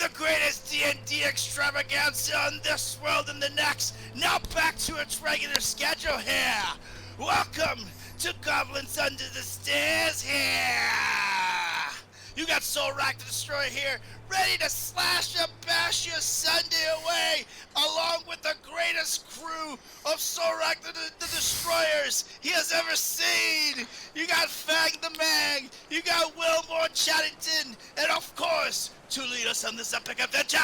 the greatest D&D extravaganza in this world and the next, now back to its regular schedule here. Welcome to Goblins Under the Stairs here. You got Soul Rack the Destroyer here, ready to slash and bash your Sunday away, along with the greatest crew of Soul Rack the Destroyers he has ever seen. You got Fang the Mang, you got Wilmore Chaddington, and of course, to lead us on this epic adventure,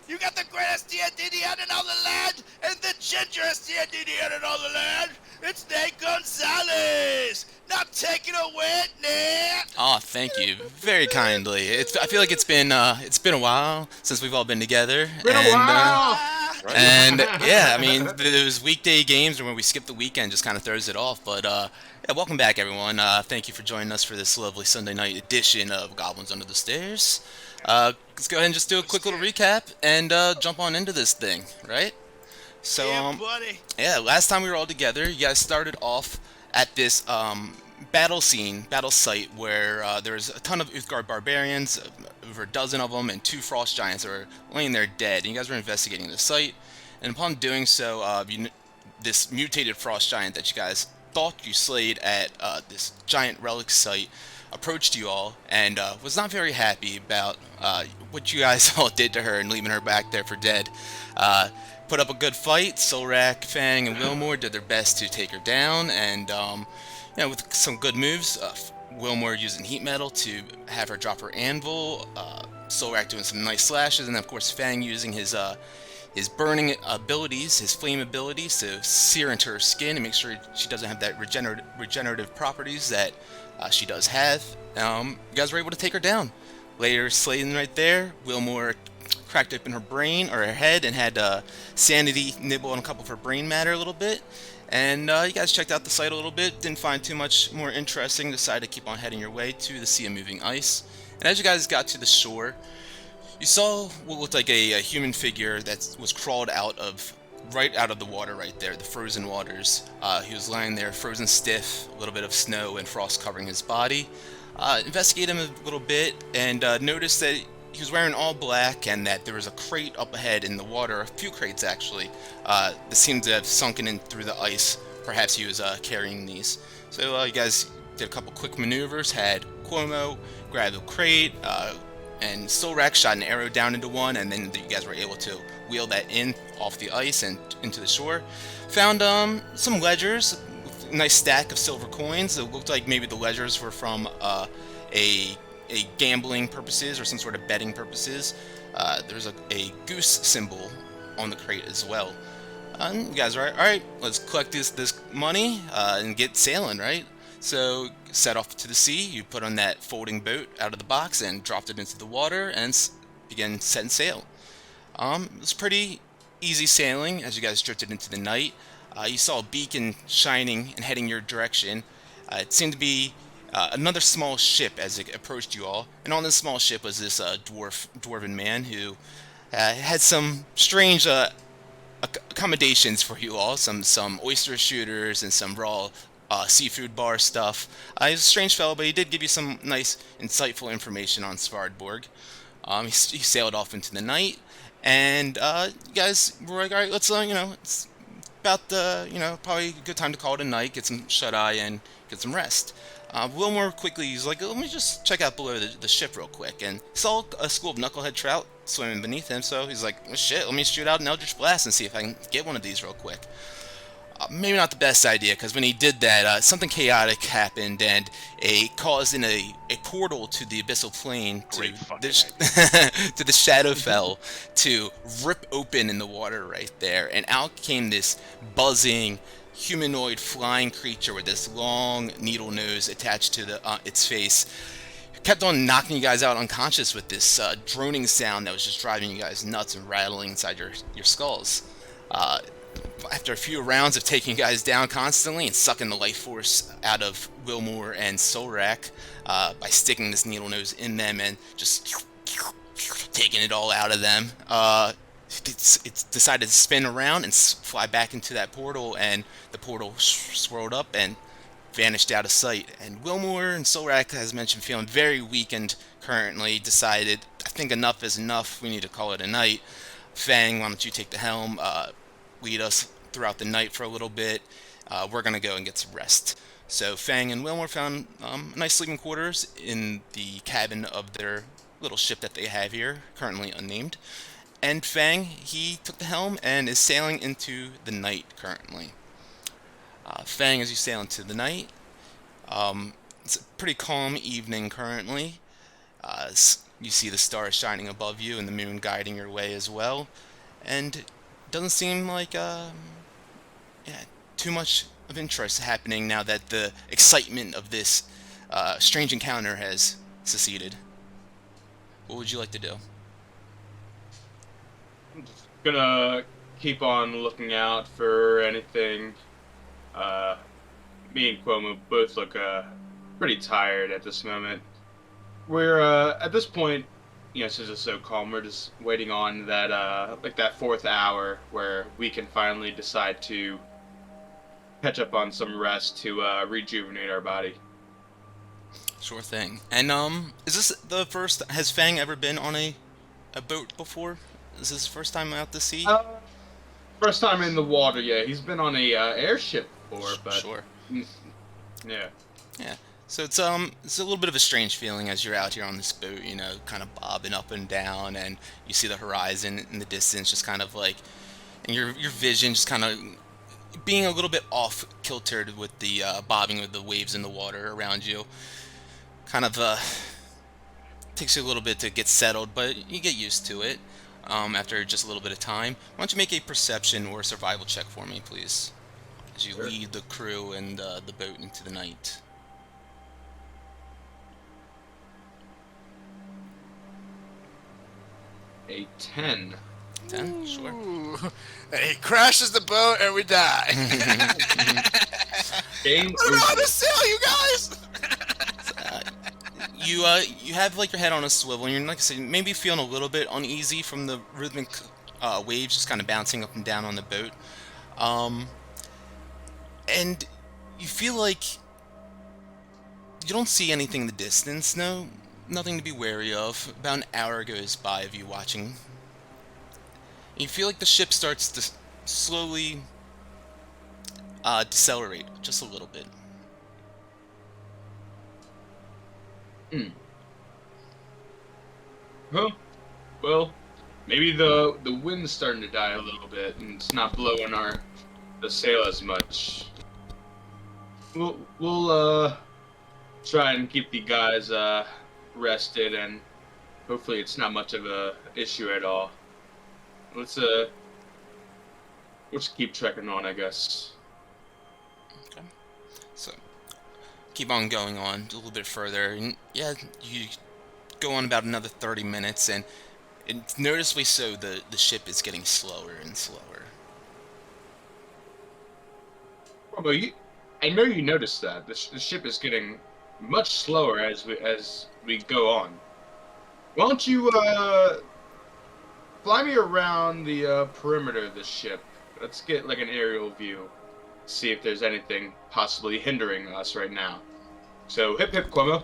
you got the greatest D&D in all the land, and the gingerest D&D in all the land. It's Nate Gonzalez. Now take it away, Nate. Oh, thank you very kindly. I feel like it's been a while since we've all been together. Been a while. And yeah, I mean, those weekday games when we skip the weekend just kind of throws it off. But yeah, welcome back, everyone. Thank you for joining us for this lovely Sunday night edition of Goblins Under the Stairs. Let's go ahead and just do a quick little recap and jump on into this thing, right? So, yeah, last time we were all together, you guys started off at this battle site where there was a ton of Uthgard barbarians, over a dozen of them, and 2 frost giants that were laying there dead. And you guys were investigating the site, and upon doing so, this mutated frost giant that you guys thought you slayed at this giant relic site approached you all and was not very happy about what you guys all did to her and leaving her back there for dead. Put up a good fight. Solrak, Fang, and Wilmore did their best to take her down, and with some good moves, Wilmore using heat metal to have her drop her anvil, Solrak doing some nice slashes, and then of course Fang using his burning abilities, his flame abilities, to sear into her skin and make sure she doesn't have that regenerative properties that she does have. You guys were able to take her down. Later, slaying right there, Wilmore cracked open her brain, or her head, and had Sanity nibble on a couple of her brain matter a little bit. And you guys checked out the site a little bit, didn't find too much more interesting, decided to keep on heading your way to the Sea of Moving Ice. And as you guys got to the shore, you saw what looked like a human figure that was crawled right out of the water right there, the frozen waters. He was lying there frozen stiff, a little bit of snow and frost covering his body. Investigate him a little bit and noticed that he was wearing all black and that there was a crate up ahead in the water, a few crates actually, that seemed to have sunken in through the ice. Perhaps he was carrying these. So you guys did a couple quick maneuvers, had Cuomo grab a crate, and Solrak shot an arrow down into one, and then you guys were able to wheel that in off the ice and into the shore. Found some ledgers, a nice stack of silver coins. It looked like maybe the ledgers were from a gambling purposes or some sort of betting purposes. There's a goose symbol on the crate as well. You guys are all right. Let's collect this money and get sailing, right? So set off to the sea. You put on that folding boat out of the box and dropped it into the water and began setting sail. It was pretty easy sailing as you guys drifted into the night. You saw a beacon shining and heading your direction. It seemed to be another small ship as it approached you all, and on this small ship was this dwarven man who had some strange accommodations for you all, some oyster shooters and some raw seafood bar stuff. He was a strange fellow, but he did give you some nice, insightful information on Svardborg. He sailed off into the night, and you guys were like, all right, let's it's about probably a good time to call it a night, get some shut-eye and get some rest. Wilmore quickly, he's like, let me just check out below the ship real quick, and he saw a school of knucklehead trout swimming beneath him, so he's like, well, shit, let me shoot out an Eldritch Blast and see if I can get one of these real quick. Maybe not the best idea, because when he did that, something chaotic happened, and caused in a portal to the abyssal plane to to the Shadowfell to rip open in the water right there, and out came this buzzing humanoid flying creature with this long needle nose attached to its face. Kept on knocking you guys out unconscious with this droning sound that was just driving you guys nuts and rattling inside your skulls. After a few rounds of taking you guys down constantly and sucking the life force out of Wilmore and Solrak by sticking this needle nose in them and just taking it all out of them, it's decided to spin around and fly back into that portal, and the portal swirled up and vanished out of sight. And Wilmore and Solrak, as mentioned, feeling very weakened currently, decided, I think enough is enough. We need to call it a night. Fang, why don't you take the helm, lead us throughout the night for a little bit. We're gonna go and get some rest. So Fang and Wilmore found nice sleeping quarters in the cabin of their little ship that they have here, currently unnamed. And Fang, he took the helm and is sailing into the night currently. Fang, as you sail into the night, it's a pretty calm evening currently. You see the stars shining above you and the moon guiding your way as well. And it doesn't seem like yeah, too much of interest happening now that the excitement of this strange encounter has seceded. What would you like to do? I'm just gonna keep on looking out for anything. Uh, Me and Cuomo both look pretty tired at this moment. We're at this point, since it's so calm, we're just waiting on that like that fourth hour where we can finally decide to catch up on some rest to rejuvenate our body. Sure thing. And is this the first? Has Fang ever been on a boat before? Is this his first time out to sea? Uh, First time in the water, yeah. He's been on a airship before, but Sure. mm, yeah. Yeah. So it's a little bit of a strange feeling as you're out here on this boat, kind of bobbing up and down, and you see the horizon in the distance, just kind of like, and your vision just kind of being a little bit off kiltered with the bobbing of the waves in the water around you. Kind of takes you a little bit to get settled, but you get used to it after just a little bit of time. Why don't you make a perception or survival check for me, please, as you Sure. lead the crew and the boat into the night. A 10. 10? Sure. Ooh. He crashes the boat and we die. Game We're on over. a sail, you guys. Uh, you have like your head on a swivel, and you're like I said, maybe feeling a little bit uneasy from the rhythmic waves just kind of bouncing up and down on the boat, um, and you feel like you don't see anything in the distance. No, nothing to be wary of. About an hour goes by of you watching. And you feel like the ship starts to slowly decelerate just a little bit. Hmm. Huh? Well, maybe the wind's starting to die a little bit, and it's not blowing the sail as much. We'll try and keep the guys rested, and hopefully it's not much of a issue at all. Let's let's keep trekking on, I guess. Okay. So keep on going on a little bit further, and yeah, you go on about another 30 minutes, and it's noticeably so the ship is getting slower and slower. Well, I know you noticed that the ship is getting much slower as we go on. Why don't you fly me around the perimeter of the ship? Let's get like an aerial view, see if there's anything possibly hindering us right now. So hip hip Cuomo.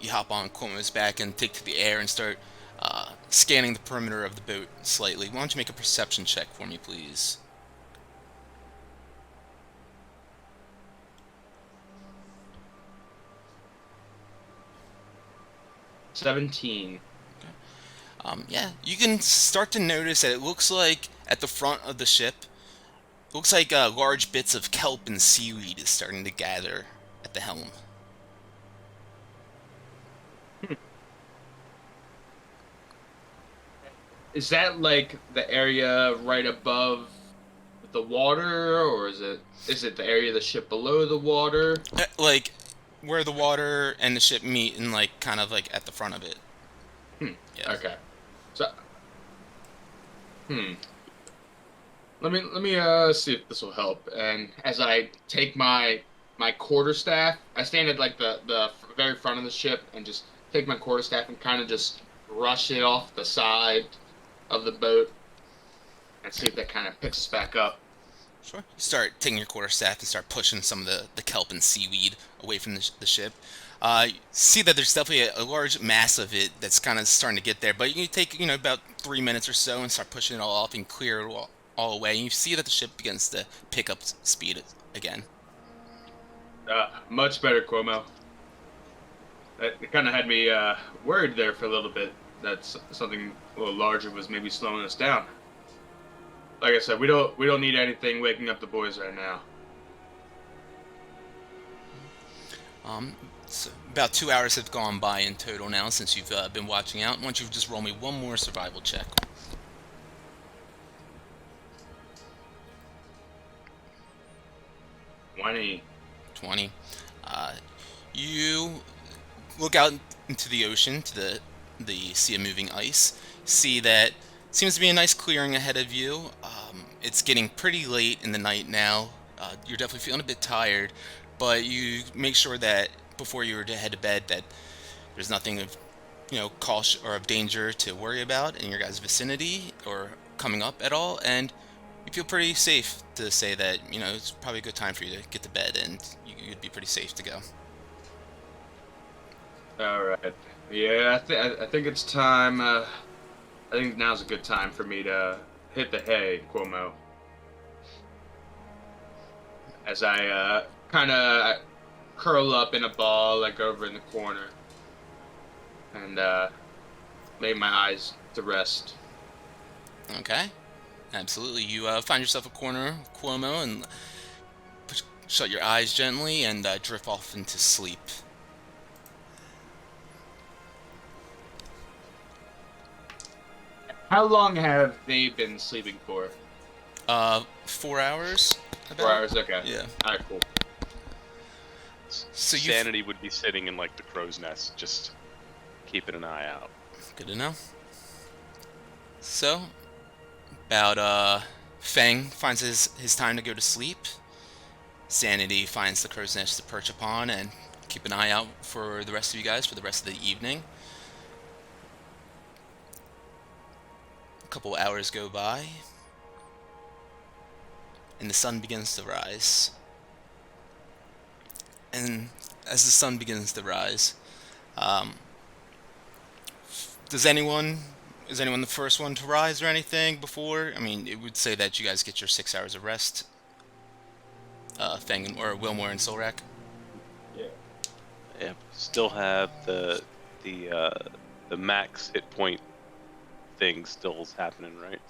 You hop on Cuomo's back and take to the air and start scanning the perimeter of the boat slightly. Why don't you make a perception check for me, please? 17. Yeah, you can start to notice that it looks like at the front of the ship, it looks like large bits of kelp and seaweed is starting to gather at the helm. Is that like the area right above the water, or is it the area of the ship below the water? Like where the water and the ship meet, and like kind of like at the front of it. Hmm. Yeah. Okay. So, hmm. Let me see if this will help. And as I take my quarterstaff, I stand at like the very front of the ship and just take my quarterstaff and kind of just rush it off the side of the boat and see if that kind of picks us back up. Sure. You start taking your quarterstaff and start pushing some of the kelp and seaweed away from the ship. See that there's definitely a large mass of it that's kind of starting to get there, but you take about 3 minutes or so and start pushing it all off and clear it all away, and you see that the ship begins to pick up speed again. Much better, Cuomo. That kind of had me worried there for a little bit. That something a little larger was maybe slowing us down. Like I said, we don't need anything waking up the boys right now. So about 2 hours have gone by in total now since you've been watching out. Why don't you just roll me one more survival check? 20. 20. You look out into the ocean, to the sea of moving ice. See that seems to be a nice clearing ahead of you. It's getting pretty late in the night now. You're definitely feeling a bit tired, but you make sure that before you were to head to bed that there's nothing of caution or of danger to worry about in your guys' vicinity or coming up at all, and you feel pretty safe to say that it's probably a good time for you to get to bed, and you'd be pretty safe to go. All right. Yeah, I think it's time. I think now's a good time for me to hit the hay, Cuomo. As I kind of curl up in a ball, like over in the corner, and lay my eyes to rest. Okay, absolutely. You find yourself a corner, Cuomo, and shut your eyes gently and drift off into sleep. How long have they been sleeping for? 4 hours. About. 4 hours. Okay. Yeah. All right. Cool. So Sanity would be sitting in like the crow's nest, just keeping an eye out. Good to know. So, about Fang finds his time to go to sleep. Sanity finds the crow's nest to perch upon and keep an eye out for the rest of you guys for the rest of the evening. A couple hours go by, and the sun begins to rise. And as the sun begins to rise, is anyone the first one to rise or anything before? I mean, it would say that you guys get your 6 hours of rest. Fang or Wilmore and Solrak. Yeah, still have the max hit point thing still is happening, right?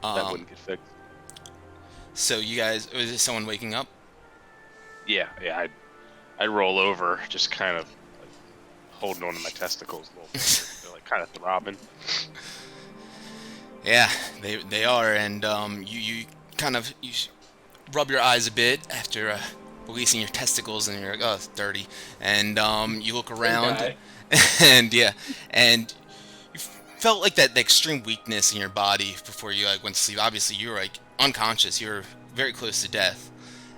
That wouldn't get fixed. So you guys, is it someone waking up? Yeah, I'd roll over, just kind of like, holding on to my testicles a little bit. They're like kind of throbbing. Yeah, they are, and you kind of rub your eyes a bit after releasing your testicles, and you're like, oh, it's dirty, and you look around, and and you felt like that extreme weakness in your body before you went to sleep. Obviously, you were unconscious. You were very close to death,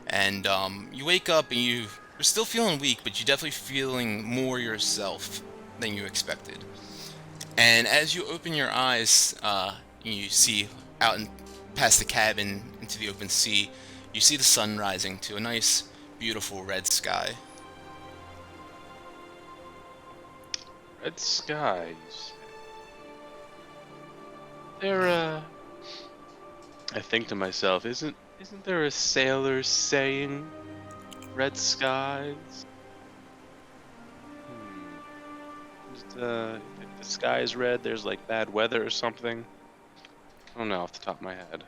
and you wake up and you're still feeling weak, but you're definitely feeling more yourself than you expected. And as you open your eyes, you see out past the cabin into the open sea. You see the sun rising to a nice, beautiful red sky. Red skies. There, I think to myself, isn't there a sailor saying, "Red skies"? Just, if the sky is red, there's like bad weather or something. I don't know off the top of my head.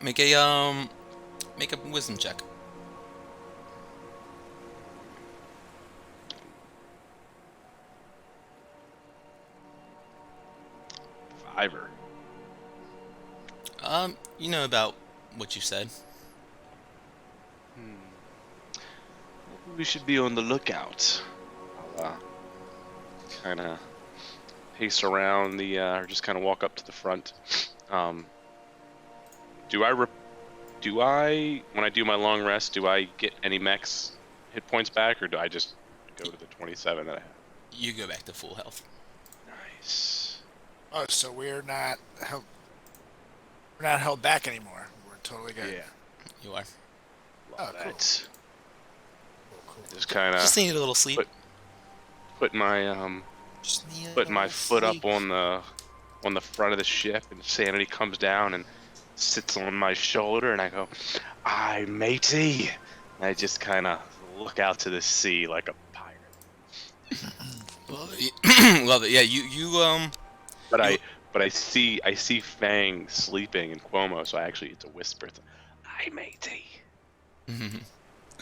Make a wisdom check. Fiver. You know about what you said. We should be on the lookout. I'll kind of pace around or just kind of walk up to the front. Do I, when I do my long rest, do I get any max hit points back, or do I just go to the 27 that I have? You go back to full health. Nice. Oh, so we're not held back anymore. We're totally good. Yeah. You are. Love that. Cool. I just kind of Just need a little sleep. put my Just need a put my little foot up sleep. on the front of the ship, and Sanity comes down and sits on my shoulder, and I go, "Aye, matey." And I just kind of look out to the sea like a pirate. Love it. Love it. Yeah, you. But You- I see Fang sleeping in Cuomo, so it's a whisper. It's "Aye, matey."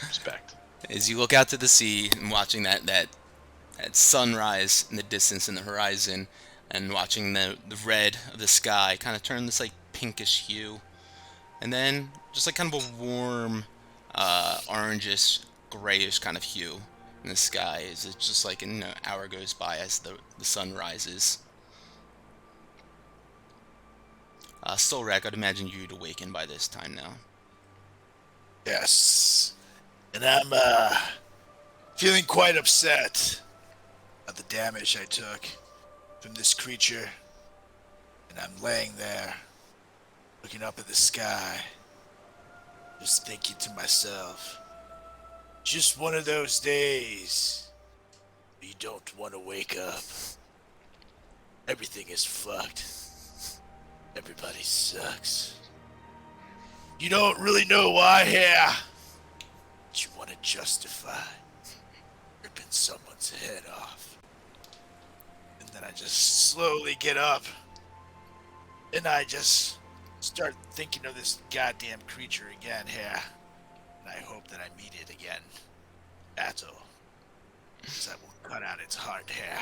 Respect. As you look out to the sea and watching that sunrise in the distance in the horizon, and watching the red of the sky kind of turn this like pinkish hue, and then just like kind of a warm, orangish, grayish kind of hue in the sky as it's just like an hour goes by as the sun rises. Solrak, I'd imagine you'd awaken by this time now. Yes. And I'm feeling quite upset at the damage I took from this creature. And I'm laying there, looking up at the sky, just thinking to myself, just one of those days you don't want to wake up. Everything is fucked. Everybody sucks. You don't really know why here, but you want to justify ripping someone's head off. And then I just slowly get up, and I just start thinking of this goddamn creature again here. And I hope that I meet it again. Battle. Because I will cut out its hard hair.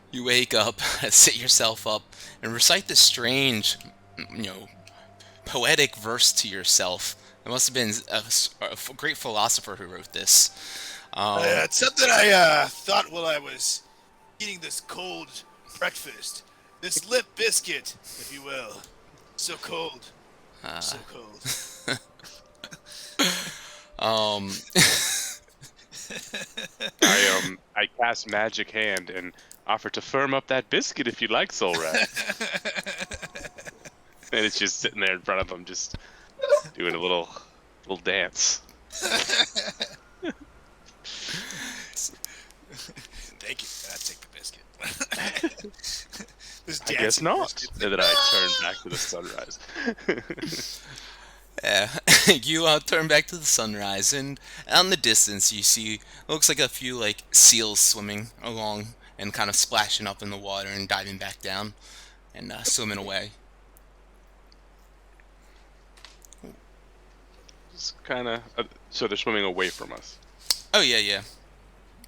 You wake up, sit yourself up, and recite this strange, poetic verse to yourself. It must have been a great philosopher who wrote this. It's something I thought while I was eating this cold breakfast. This lip biscuit, if you will. So cold. So cold. I cast Magic Hand and offer to firm up that biscuit if you like, Soul Rat. And it's just sitting there in front of him, just doing a little dance. Thank you. I'll take the biscuit. This I guess dancing not. biscuit. And then I turn back to the sunrise. Yeah, you turn back to the sunrise, and out in the distance you see it looks like a few like seals swimming along and kind of splashing up in the water and diving back down and swimming away. Just kind of. So they're swimming away from us. Oh yeah.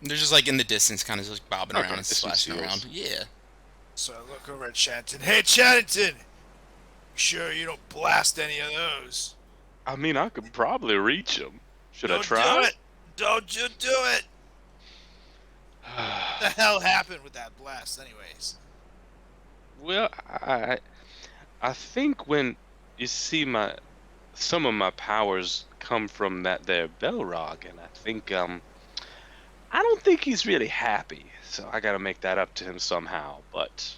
They're just like in the distance, kind of just like bobbing Okay, around and distant splashing seals. around. Yeah. So I look over at Shanton. Hey, Shanton! Sure you don't blast any of those. I mean, I could probably reach them. Should I Don't try? do it! Don't you do it! What the hell happened with that blast anyways? Well, I think when you see some of my powers come from that there Belrog, and I think I don't think he's really happy. So I gotta make that up to him somehow. But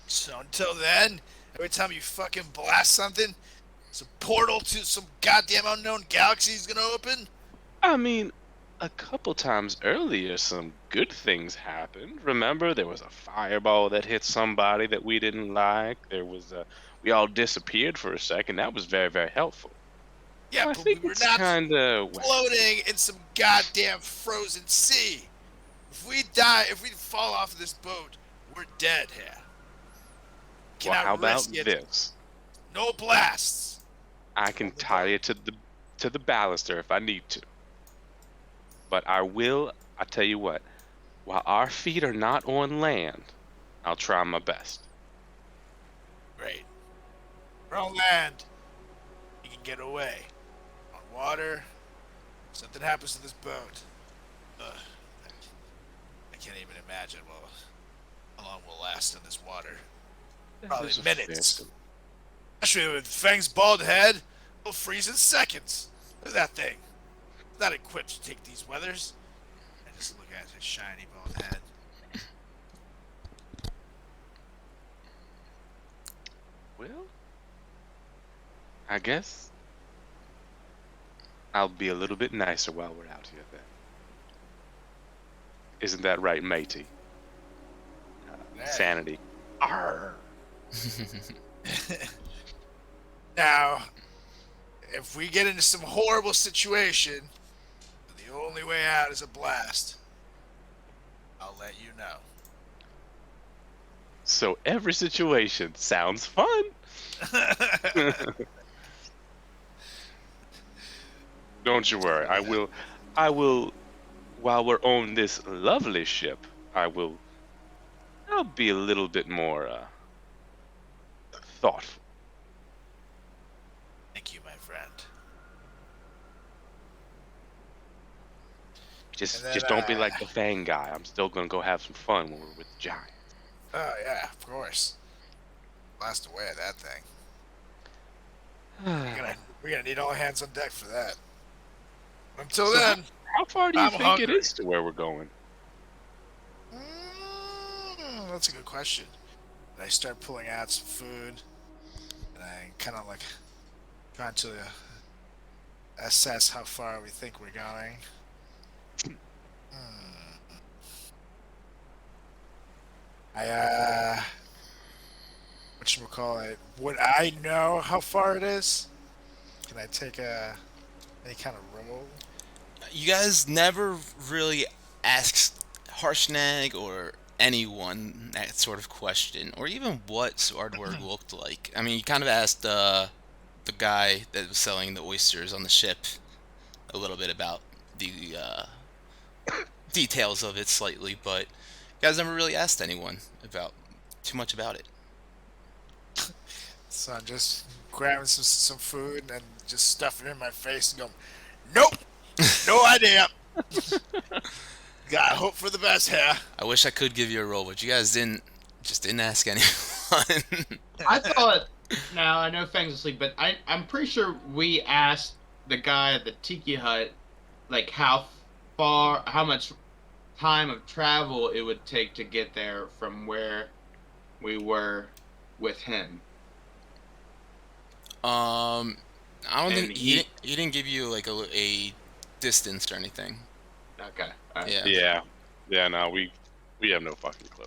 So until then, every time you fucking blast something, some portal to some goddamn unknown galaxy is gonna open? I mean, a couple times earlier, some good things happened. Remember, there was a fireball that hit somebody that we didn't like. We all disappeared for a second. That was very, very helpful. Yeah, I but think we were it's not kind of floating in some goddamn frozen sea. If we die, if we fall off of this boat, we're dead here. Well, Cannot how about risk it. this? No blasts. I can tie you to the baluster if I need to. But I tell you what, while our feet are not on land, I'll try my best. Great. We're on land. You can get away. On water, something happens to this boat. I can't even imagine how long we'll last in this water. Probably There's a minutes. fair- Especially with Fang's bald head, we'll freeze in seconds. Look at that thing. It's not equipped to take these weathers. I just look at his shiny bald head. Well, I guess I'll be a little bit nicer while we're out here then. Isn't that right, matey? Sanity. Arr. Now, if we get into some horrible situation, the only way out is a blast. I'll let you know. So every situation sounds fun. Don't you worry. I will, while we're on this lovely ship, I'll be a little bit more thoughtful. Thank you, my friend. Just And then, just don't be like the Fang guy. I'm still gonna go have some fun when we're with the giant. Oh yeah, of course. Blast away at that thing. We're gonna need all hands on deck for that. Until So then, How far do you I'm think hungry. it is to where we're going? That's a good question. And I start pulling out some food, and I kind of like trying to assess how far we think we're going. Whatchamacallit, would I know how far it is? Can I take any kind of roll? You guys never really asked Harshnag or anyone that sort of question, or even what Swordward looked like. I mean, you kind of asked the guy that was selling the oysters on the ship a little bit about the details of it slightly, but you guys never really asked anyone about too much about it. So I'm just grabbing some food and just stuffing it in my face and going, nope, no idea. Gotta hope for the best here. I wish I could give you a roll, but you guys didn't ask anyone. I thought. Now I know Fang's asleep, but I'm pretty sure we asked the guy at the Tiki Hut, like how much time of travel it would take to get there from where we were with him. I don't And think he didn't give you like a distance or anything. Okay. All right. Yeah. Yeah. No, we have no fucking clue.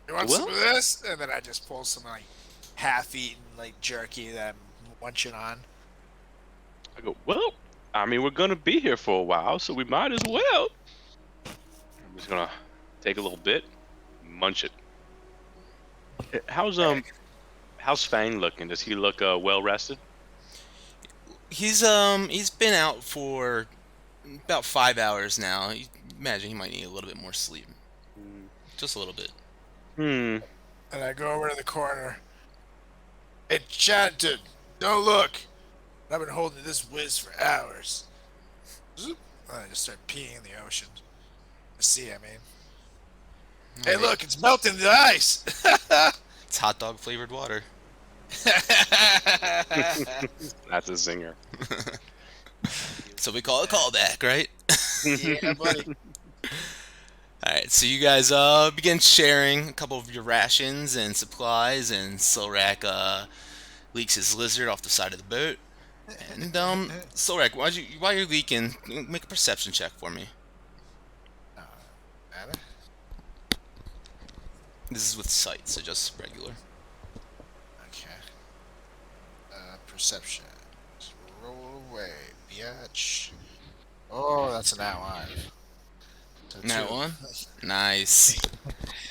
You want some of this? And then I just pull some like half-eaten like jerky that I'm munching on. I go, well, I mean, we're gonna be here for a while, so we might as well. I'm just gonna take a little bit, munch it. How's Fang looking? Does he look well rested? He's been out for about 5 hours now. You imagine he might need a little bit more sleep. Just a little bit. And I go over to the corner. Enchanted, don't look. I've been holding this whiz for hours. Zoop. And I just start peeing in the ocean. The sea, I mean. Hey, look, it's melting the ice. It's hot dog flavored water. That's a zinger. So we call it a callback, right? Yeah, buddy. Alright, so you guys begin sharing a couple of your rations and supplies, and Silrak leaks his lizard off the side of the boat. And Silrak, while you're leaking, make a perception check for me. Matter? This is with sight, so just regular. Okay. Perception. Just roll away, biatch. Oh, that's an ally. So That 2. one? Nice.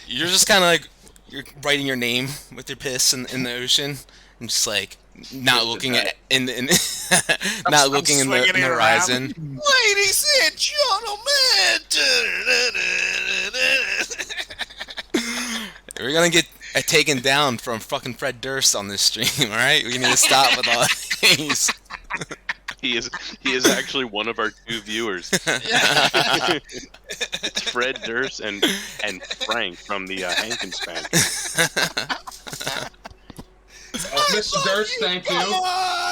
You're just kind of like, you're writing your name with your piss in the ocean, and just like not looking at in not looking in the horizon. Ladies and gentlemen. We're gonna get taken down from fucking Fred Durst on this stream, all right? We need to stop with all these. He is actually one of our 2 viewers. It's Fred Durst and Frank from the Hankenspank. Mr. Durst, thank you.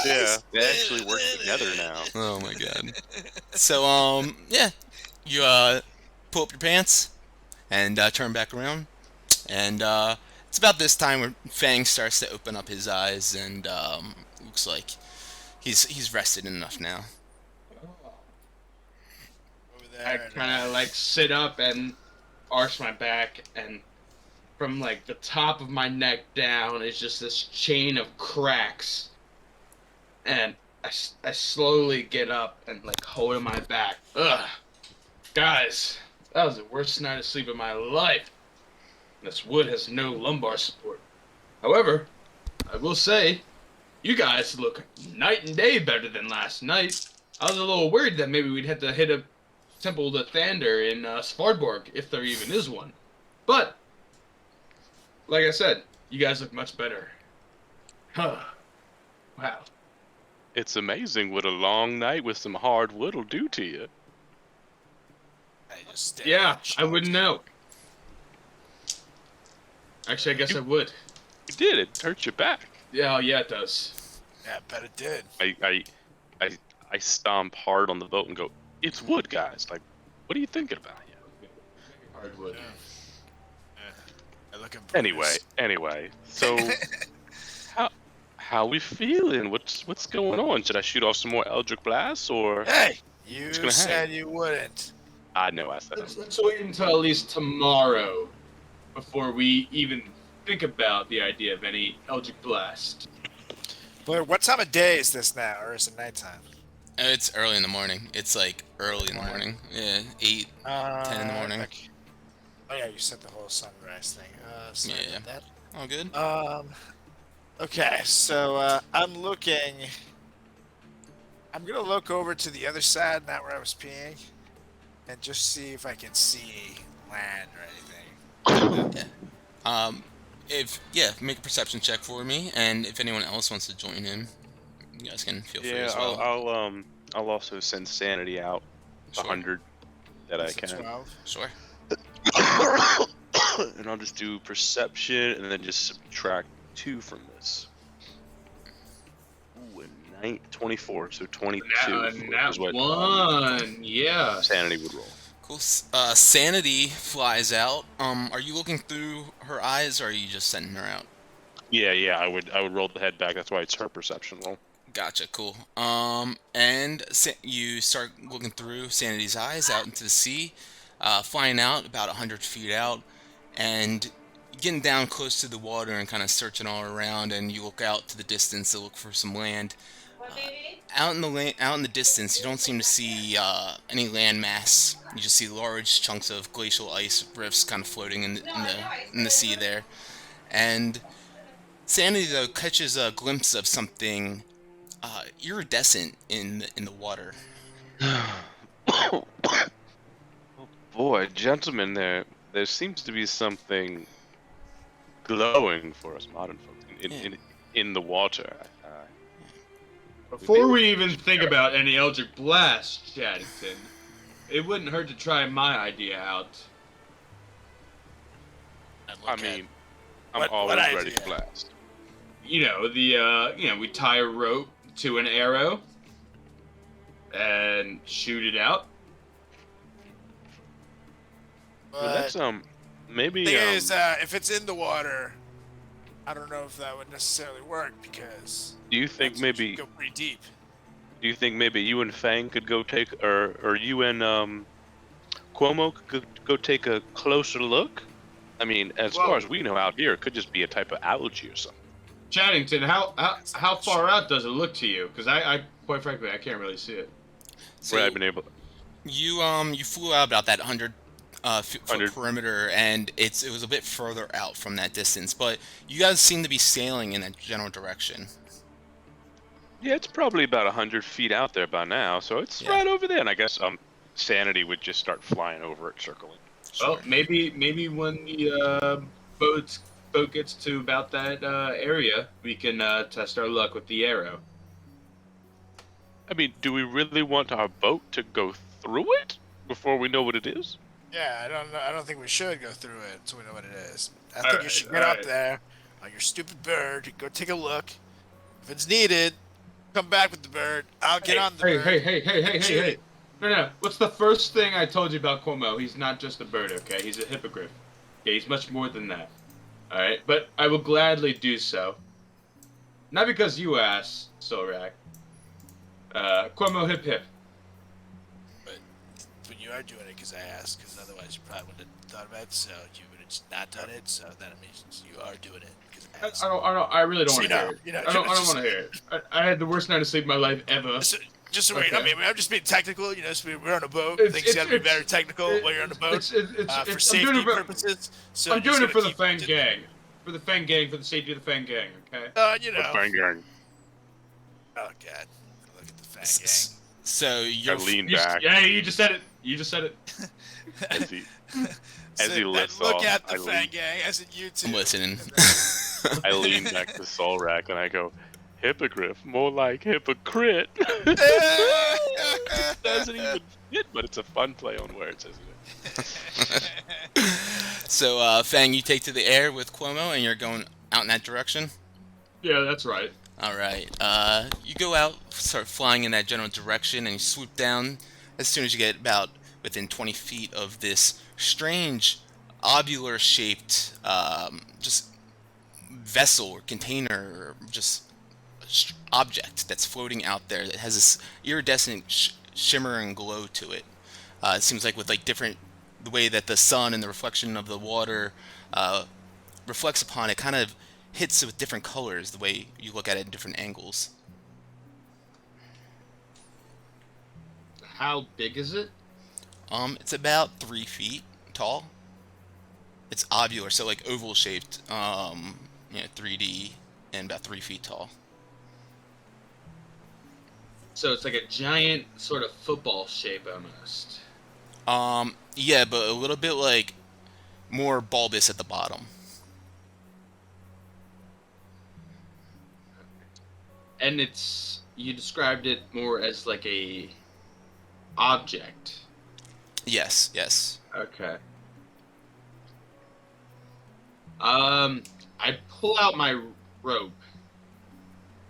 Yeah, they actually work together now. Oh my god. So yeah, you pull up your pants and turn back around, and It's about this time where Fang starts to open up his eyes, and looks like he's rested enough now. Over I there. kind of like sit up and arch my back, and from like the top of my neck down is just this chain of cracks. And I slowly get up and like hold my back. Ugh. Guys, that was the worst night of sleep of my life. This wood has no lumbar support. However, I will say, you guys look night and day better than last night. I was a little worried that maybe we'd have to hit a temple to Thander in Svardborg, if there even is one. But, like I said, you guys look much better. Huh. Wow. It's amazing what a long night with some hard wood will do to you. I just stand Yeah, and I shout. wouldn't know. Actually, I guess I would. You did it. Hurt your back. Yeah, yeah, it does. Yeah, I bet it did. I stomp hard on the boat and go, "It's wood, guys. Like, what are you thinking about here?" Hardwood. I look at Anyway. So, how we feeling? What's going on? Should I shoot off some more Eldritch Blasts or? Hey, you gonna said hang. you wouldn't. I know I said. Let's wait until at least tomorrow before we even think about the idea of any Eldritch Blast. But what time of day is this now, or is it nighttime? It's early in the morning. It's like early in the morning. Yeah, 8, 10 in the morning. Okay. Oh yeah, you said the whole sunrise thing. Sorry Yeah. about that. All good. Okay, so I'm looking. I'm gonna look over to the other side, not where I was peeing, and just see if I can see land or anything. Make a perception check for me, and if anyone else wants to join in, you guys can feel free Yeah, as well. I'll also send Sanity out Sure. 100 that I Is it can. 12? Sure. And I'll just do perception and then just subtract 2 from this. Ooh, 24, so 22 is what one, yeah. Sanity would roll. Cool. Sanity flies out. Are you looking through her eyes, or are you just sending her out? Yeah, I would roll the head back. That's why it's her perception roll. Gotcha. Cool. You start looking through Sanity's eyes out into the sea, flying out about 100 feet out, and getting down close to the water and kind of searching all around. And you look out to the distance to look for some land. Out in the distance, you don't seem to see any land mass. You just see large chunks of glacial ice rifts kind of floating in the sea there. And Sanity though catches a glimpse of something iridescent in the water. Oh boy, gentlemen, there seems to be something glowing for us modern folks in the water. Before we even think about any Eldritch Blast, Chaddington, it wouldn't hurt to try my idea out. I mean, I'm What always ready idea? to blast. You know, we tie a rope to an arrow and shoot it out. Well, that's maybe thing is, if it's in the water, I don't know if that would necessarily work because do you think maybe go pretty deep. Do you think maybe you and Fang could go take, or you and Cuomo could go take a closer look? I mean, as far as we know out here, it could just be a type of algae or something. Chaddington, how far out does it look to you? Because I quite frankly, I can't really see it. So Where I've been able. you flew out about that 100 foot perimeter, and it was a bit further out from that distance. But you guys seem to be sailing in that general direction. Yeah, it's probably about 100 feet out there by now, so it's right over there. And I guess Sanity would just start flying over it, circling. Well, maybe when the boat gets to about that area, we can test our luck with the arrow. I mean, do we really want our boat to go through it before we know what it is? Yeah, I don't think we should go through it until we know what it is. I think you should get up there on your stupid bird, go take a look. If it's needed, come back with the bird. I'll get on the bird. Hey. No. What's the first thing I told you about Cuomo? He's not just a bird, okay? He's a hippogriff. Okay, he's much more than that. All right, but I will gladly do so. Not because you asked, Solrak. Cuomo hip hip. But you are doing it because I asked, because otherwise you probably wouldn't have thought about it, so you would have just not done it, so that means you are doing it because I asked. I really don't So want to hear it. I don't want to hear it. I had the worst night of sleep of my life ever. Just so wait, Okay. I mean, I'm just being technical, so we're on a boat. It's- Things gotta be it's- very technical when you're on a boat for for I'm safety doing it for, purposes. So I'm you just doing it gotta for the keep Fang Gang. For the Fang Gang, for the safety of the Fang Gang, okay? Fang gang. Oh god, look at the Fang S- Gang. So I you're lean You, back yeah, you just said it. You just said it. as he So as he lifts look off. at the I Fang lean, Gang, as in you two. I'm listening. I lean back to Solrak and I go, hippogriff, more like hypocrite. Doesn't even fit, but it's a fun play on words, isn't it? So Fang, you take to the air with Cuomo, and you're going out in that direction. Yeah, that's right. All right. You go out, start flying in that general direction, and you swoop down as soon as you get about within 20 feet of this strange, ovular-shaped, just vessel or container, or just object that's floating out there that has this iridescent shimmer and glow to it. It seems like with like different the way that the sun and the reflection of the water reflects upon it, kind of hits it with different colors. The way you look at it in different angles. How big is it? It's about 3 feet tall. It's ovular, so like oval shaped. 3D and about 3 feet tall. So it's like a giant sort of football shape almost. Yeah, but a little bit like more bulbous at the bottom. And you described it more as like a object. Yes, yes. Okay. I pull out my rope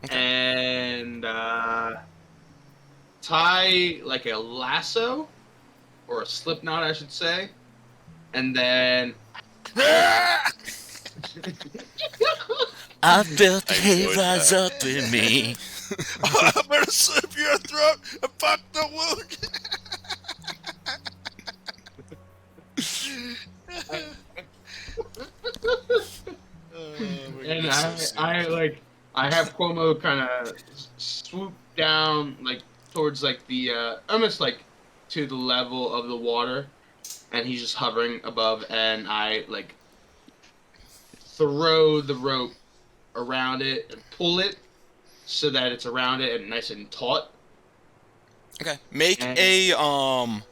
Okay. and tie like a lasso or a slip knot, I should say, and then I felt the hate rise up in me. I'm gonna slip your throat and fuck the wound. and I have Cuomo kind of swoop down like towards like the almost like to the level of the water, and he's just hovering above, and I like throw the rope around it and pull it so that it's around it and nice and taut. Okay. And-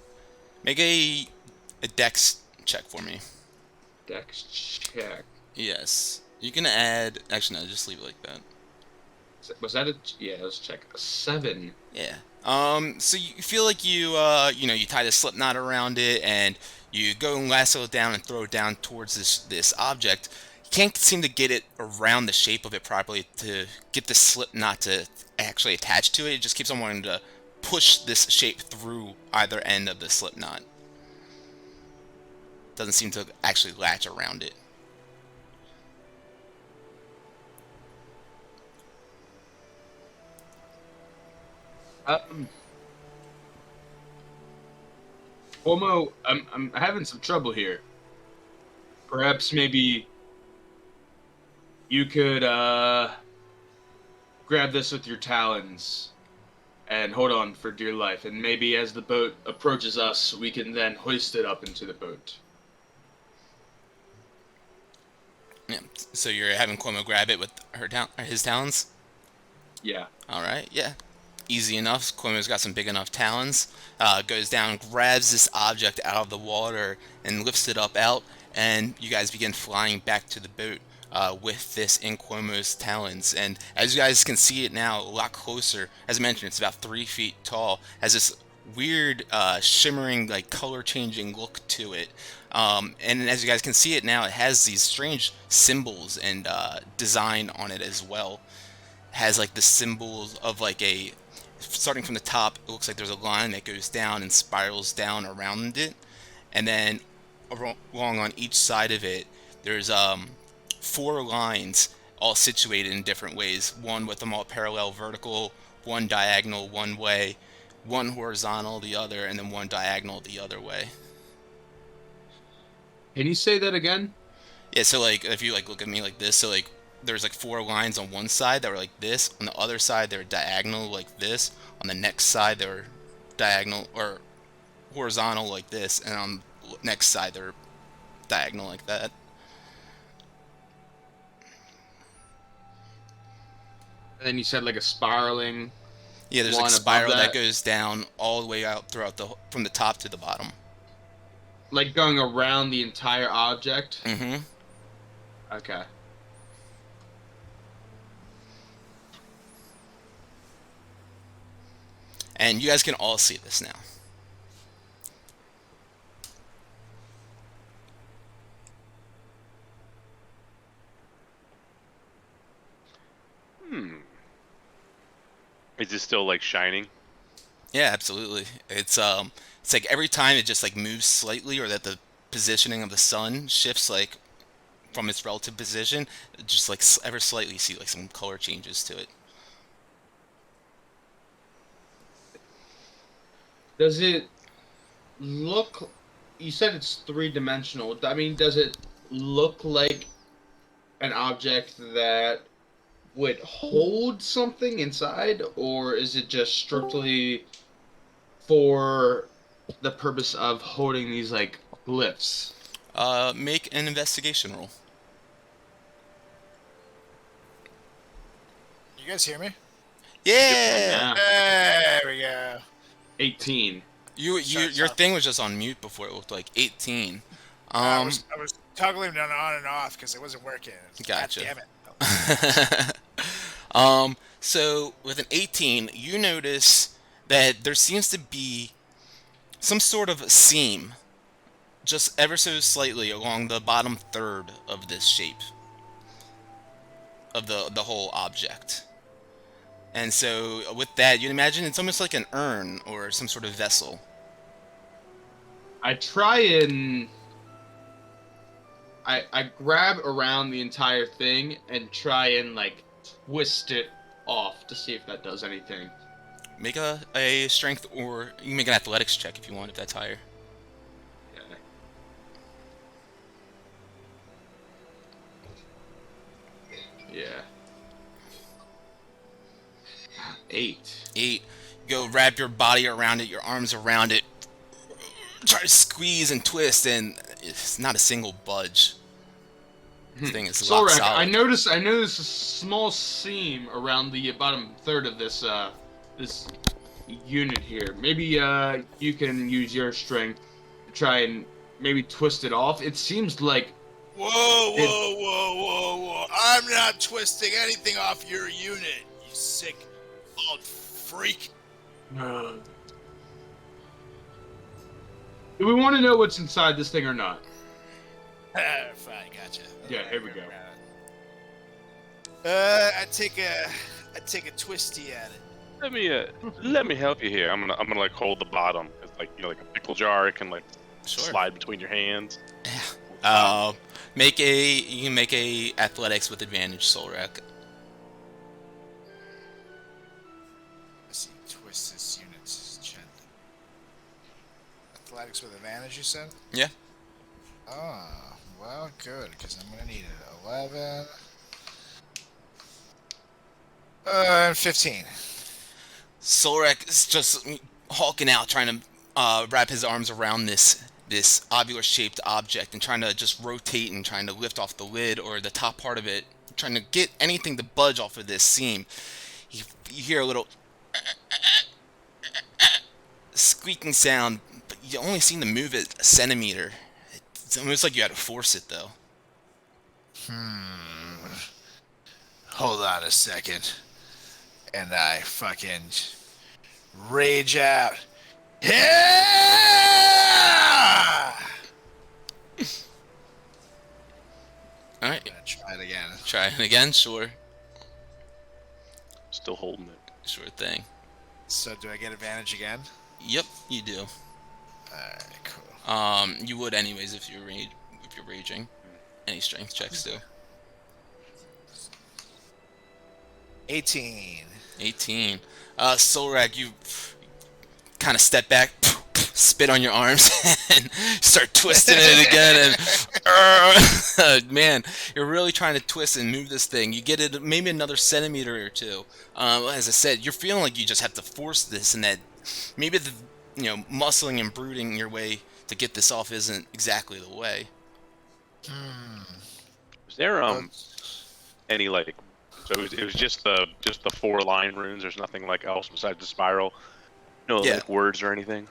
Make a dex check for me. Dex check. Yes. You can add. Actually, no. Just leave it like that. Was that a? Yeah, let's check. A 7. Yeah. So you feel like you tie the slip knot around it, and you go and lasso it down and throw it down towards this object. You can't seem to get it around the shape of it properly to get the slip knot to actually attach to it. It just keeps on wanting to push this shape through either end of the slip knot. Doesn't seem to actually latch around it. Cuomo, I'm having some trouble here. Perhaps maybe you could grab this with your talons and hold on for dear life, and maybe as the boat approaches us, we can then hoist it up into the boat. Yeah. So you're having Cuomo grab it with his talons. Yeah. All right. Yeah. Easy enough. Cuomo's got some big enough talons. Goes down, grabs this object out of the water, and lifts it up out. And you guys begin flying back to the boat with this in Cuomo's talons. And as you guys can see it now, a lot closer. As I mentioned, it's about 3 feet tall. Has this weird, shimmering, like color-changing look to it. And as you guys can see it now, it has these strange symbols and design on it as well. Has like the symbols of like a starting from the top, it looks like there's a line that goes down and spirals down around it, and then along on each side of it there's 4 lines all situated in different ways. One with them all parallel vertical, one diagonal one way, one horizontal the other, and then one diagonal the other way. Can you say that again? Yeah, so like if you like look at me like this, so like there's like 4 lines on one side that were like this, on the other side they're diagonal like this, on the next side they're diagonal or horizontal like this, and on the next side they're diagonal like that. And then you said like a spiraling. Yeah, there's One like a above spiral that that? goes down all the way out throughout from the top to the bottom. Like going around the entire object? Mm-hmm. Okay. And you guys can all see this now. Is it still like shining? Yeah, absolutely. It's like every time it just like moves slightly, or that the positioning of the sun shifts like from its relative position, just like ever slightly, you see like some color changes to it. Does it look? You said it's three-dimensional. I mean, does it look like an object that would hold something inside, or is it just strictly for the purpose of holding these like glyphs? Make an investigation roll. You guys hear me? Yeah. Yeah. There we go. 18. Your thing was just on mute before. It looked like 18. I was toggling it on and off because it wasn't working. Gotcha. God damn it. So with an 18, you notice that there seems to be some sort of seam, just ever so slightly along the bottom third of this shape of the whole object. And so with that, you'd imagine it's almost like an urn or some sort of vessel. I try and I grab around the entire thing and try and like twist it off to see if that does anything. Make a strength, or you can make an athletics check if you want, if that's higher. Yeah. 8. 8. Go wrap your body around it, your arms around it. Try to squeeze and twist, and it's not a single budge. This thing is lock Solrak, solid. I noticed a small seam around the bottom third of this this unit here. Maybe you can use your strength to try and maybe twist it off. It seems like Whoa. I'm not twisting anything off your unit, you sick old freak. do we want to know what's inside this thing or not? Fine, gotcha. Yeah, here we go. I take a twisty at it. Let me help you here. I'm gonna like hold the bottom. It's like, you know, like a pickle jar. It can like Sure. slide between your hands. You can make a athletics with advantage, Solrak. Let's see, twist this unit's chin. Athletics with advantage, you said? Yeah. Oh, well, good, because I'm gonna need it. 11. And 15. Solrak is just hulking out, trying to wrap his arms around this ovular shaped object and trying to just rotate and trying to lift off the lid or the top part of it, trying to get anything to budge off of this seam. You hear a little squeaking sound, but you only seem to move it a centimeter. It's almost like you had to force it, though. Hold on a second. And I fucking rage out. Yeah! Alright, I'm gonna try it again. try it again, sure. Still holding it. Sure thing. So do I get advantage again? Yep, you do. Alright, cool. You would anyways if you're raging. Any strength checks too. 18. 18. Solrak, you kind of step back, spit on your arms, and start twisting it again. And man, you're really trying to twist and move this thing. You get it maybe another centimeter or two. As I said, you're feeling like you just have to force this, and that maybe the muscling and brooding your way to get this off isn't exactly the way. Is there any like? So it was just the 4-line runes. There's nothing like else besides the spiral. No Yeah. like words or anything.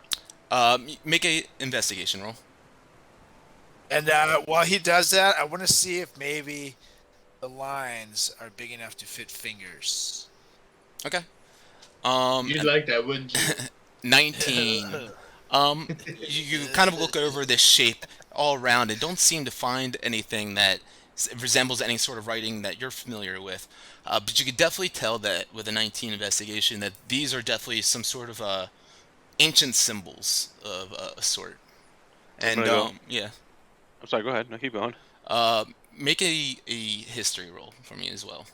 Make a investigation roll. And while he does that, I want to see if maybe the lines are big enough to fit fingers. Okay. You'd like that, wouldn't you? 19. You kind of look over this shape all around and don't seem to find anything that resembles any sort of writing that you're familiar with. But you could definitely tell that with a 19 investigation that these are definitely some sort of ancient symbols of a sort. And yeah. I'm sorry. Go ahead. No, keep going. Make a history roll for me as well.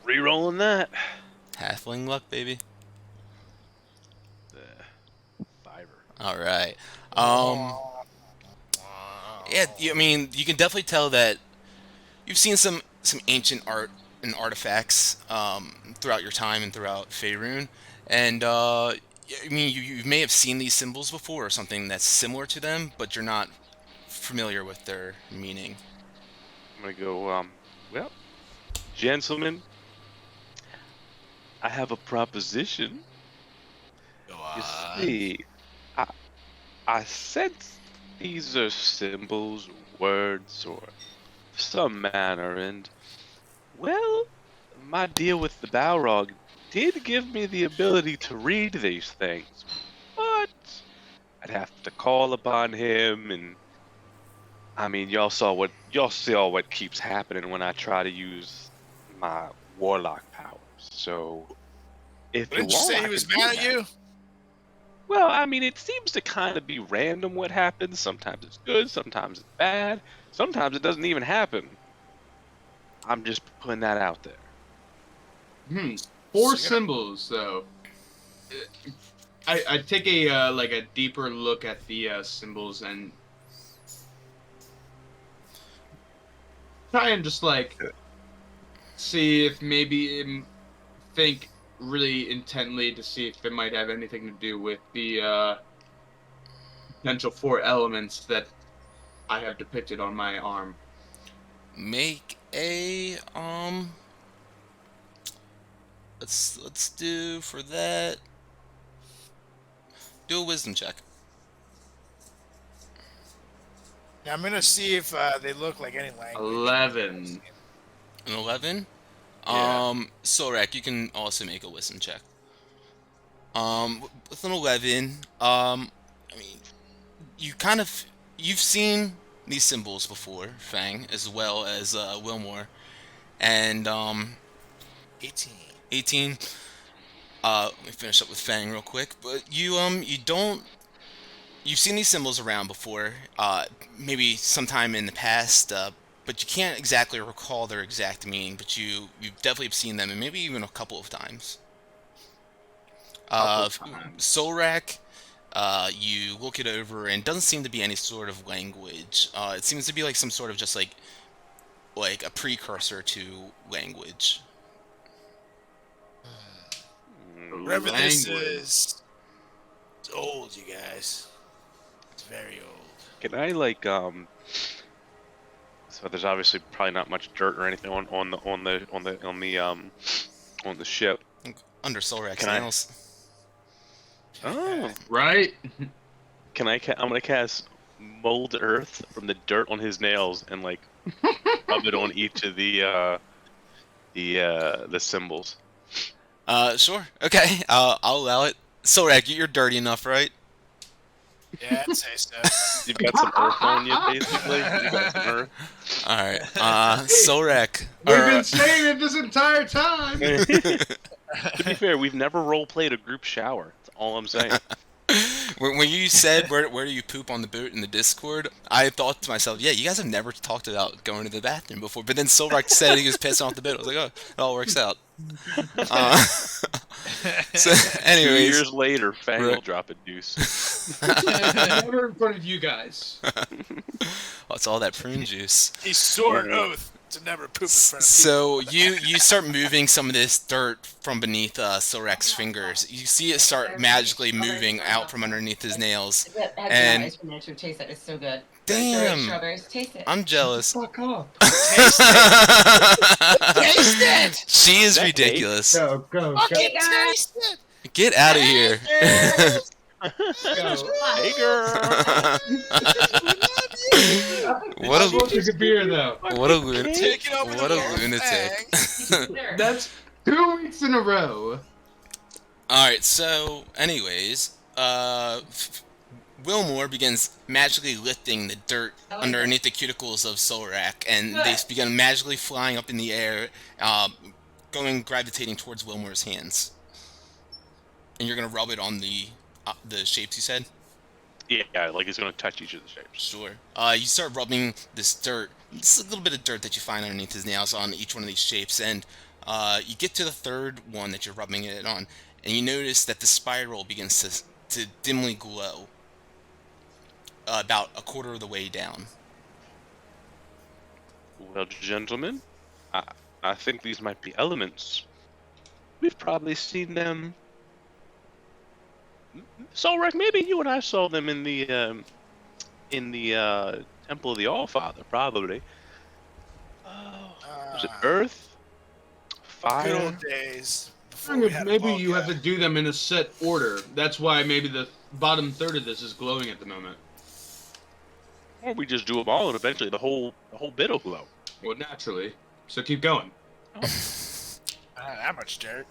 Rerolling that. Halfling luck, baby. Fiver. All right. Yeah, I mean, you can definitely tell that you've seen some ancient art and artifacts throughout your time and throughout Faerun, and I mean, you may have seen these symbols before or something that's similar to them, but you're not familiar with their meaning. I'm gonna go. Well, gentlemen, I have a proposition. Go You on. see, I sense these are symbols, words, or some manner, and well, my deal with the Balrog did give me the ability to read these things, but I'd have to call upon him, and I mean, y'all saw what keeps happening when I try to use my warlock powers. So, if you Didn't you want, say I he was can do mad at that. you? Well, I mean, it seems to kind of be random what happens. Sometimes it's good, sometimes it's bad, sometimes it doesn't even happen. I'm just putting that out there. 4 symbols, though. I take a like a deeper look at the symbols and try and just like see if maybe think really intently to see if it might have anything to do with the potential 4 elements that I have depicted on my arm. Make a let's do for that. Do a wisdom check. Now, I'm gonna see if they look like any language. 11. An 11. Yeah. Solrak, you can also make a wisdom check. With an 11, I mean, you've seen these symbols before, Fang, as well as Wilmore, and 18. 18. Let me finish up with Fang real quick. But you've seen these symbols around before, maybe sometime in the past, but you can't exactly recall their exact meaning. But you definitely have seen them, and maybe even a couple of times. Solrak, you look it over, and it doesn't seem to be any sort of language. It seems to be like some sort of just like a precursor to language. Whatever this Language. is, it's old, you guys. It's very old. Can I like So there's obviously probably not much dirt or anything on the ship. Under Solrak's Can I- nails. Oh. Right? I'm gonna cast mold earth from the dirt on his nails and like rub it on each of the symbols. Sure. Okay. I'll allow it. Solrak, you're dirty enough, right? Yeah, I'd say so. You've got some earth on you, basically. You've got some earth. All right. Solrak. We've been saying it this entire time! To be fair, we've never role played a group shower. That's all I'm saying. When you said where do you poop on the boat in the Discord, I thought to myself, yeah, you guys have never talked about going to the bathroom before. But then Solrak said he was pissing off the boat. I was like, oh, it all works out. Uh, so, 2 anyways, years later, Fang will right. drop a deuce. Never in front of you guys. Oh, it's all that prune juice. He swore an oath to never poop in front of people. So you start moving some of this dirt from beneath Solrak's fingers. You see it start magically moving out from underneath his nails. And ice cream. Actually, taste it. It's so good. damn, Strawberries. Taste it. I'm jealous. Fuck up. Taste it! Taste it! She is That ridiculous. Go, go, Fucking guys. taste it! Get out of here. go. Hey, girl. What a Drink a beer, though. what a lunatic. Take it over What the a wall, lunatic. Fang. That's 2 weeks in a row. Alright, so, anyways, Wilmore begins magically lifting the dirt underneath the cuticles of Solrak, and they begin magically flying up in the air, gravitating towards Wilmore's hands. And you're gonna rub it on the shapes you said? Yeah, like it's gonna touch each of the shapes. Sure. You start rubbing this dirt, just a little bit of dirt that you find underneath his nails on each one of these shapes, and you get to the third one that you're rubbing it on, and you notice that the spiral begins to dimly glow about a quarter of the way down. Well, gentlemen, I think these might be elements. We've probably seen them. Solrak, maybe you and I saw them in the Temple of the All-Father, probably. Was it Earth? Good Fire? old days. before we had a Maybe ball you have to cap. do them in a set order. That's why maybe the bottom third of this is glowing at the moment. Or we just do them all, and eventually the whole bit will glow. Well, naturally. So keep going. Not that much dirt.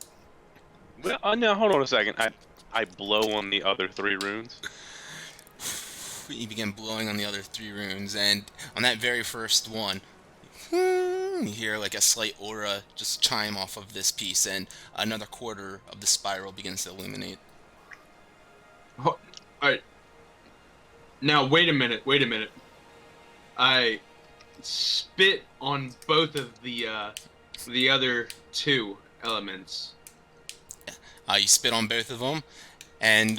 Well, now hold on a second. I blow on the other 3 runes. You begin blowing on the other 3 runes, and on that very first one, you hear like a slight aura just chime off of this piece, and another quarter of the spiral begins to illuminate. Alright. Now, wait a minute. I spit on both of the other 2 elements. You spit on both of them, and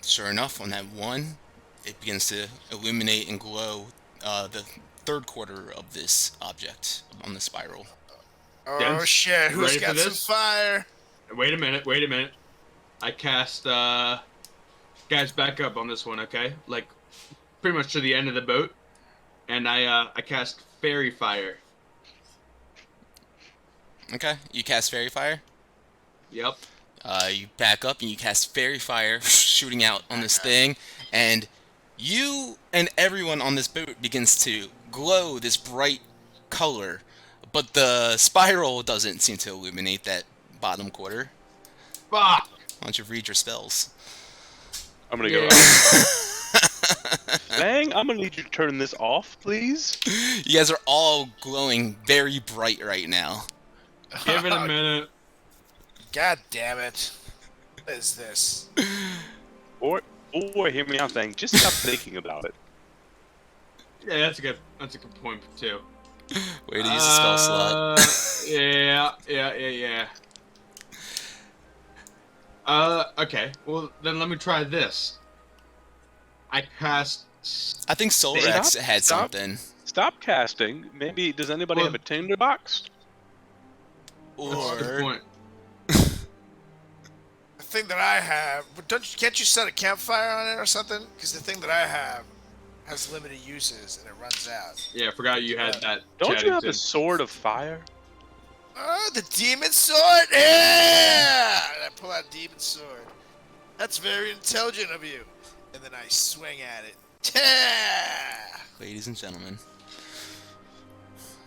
sure enough, on that one, it begins to illuminate and glow the third quarter of this object on the spiral. Oh Gents, shit, who's ready for got some this? fire? Wait a minute. I cast, guys, back up on this one, okay? Like, pretty much to the end of the boat. And I cast Fairy Fire. Okay, you cast Fairy Fire. Yep. You back up and you cast Fairy Fire, shooting out on this thing, and you and everyone on this boat begins to glow this bright color, but the spiral doesn't seem to illuminate that bottom quarter. Fuck! Why don't you read your spells? I'm gonna go. Yeah. Fang, I'm gonna need you to turn this off, please. You guys are all glowing very bright right now. Give it a minute. God damn it. What is this? Or hear me out, Fang. Just stop thinking about it. Yeah, that's a good point too. Way to use a spell slot. Yeah. Okay. Well, then let me try this. I cast. I think Solrex had Stop. something. Stop casting. Maybe does anybody Well- have a tinderbox? That's a good Or point. The thing that I have, but can't you set a campfire on it or something? Because the thing that I have has limited uses and it runs out. Yeah, I forgot you had that. Don't you have Chaddington. a sword of fire? Oh, the demon sword! Yeah! And I pull out demon sword. That's very intelligent of you. And then I swing at it. Yeah! ladies and gentlemen.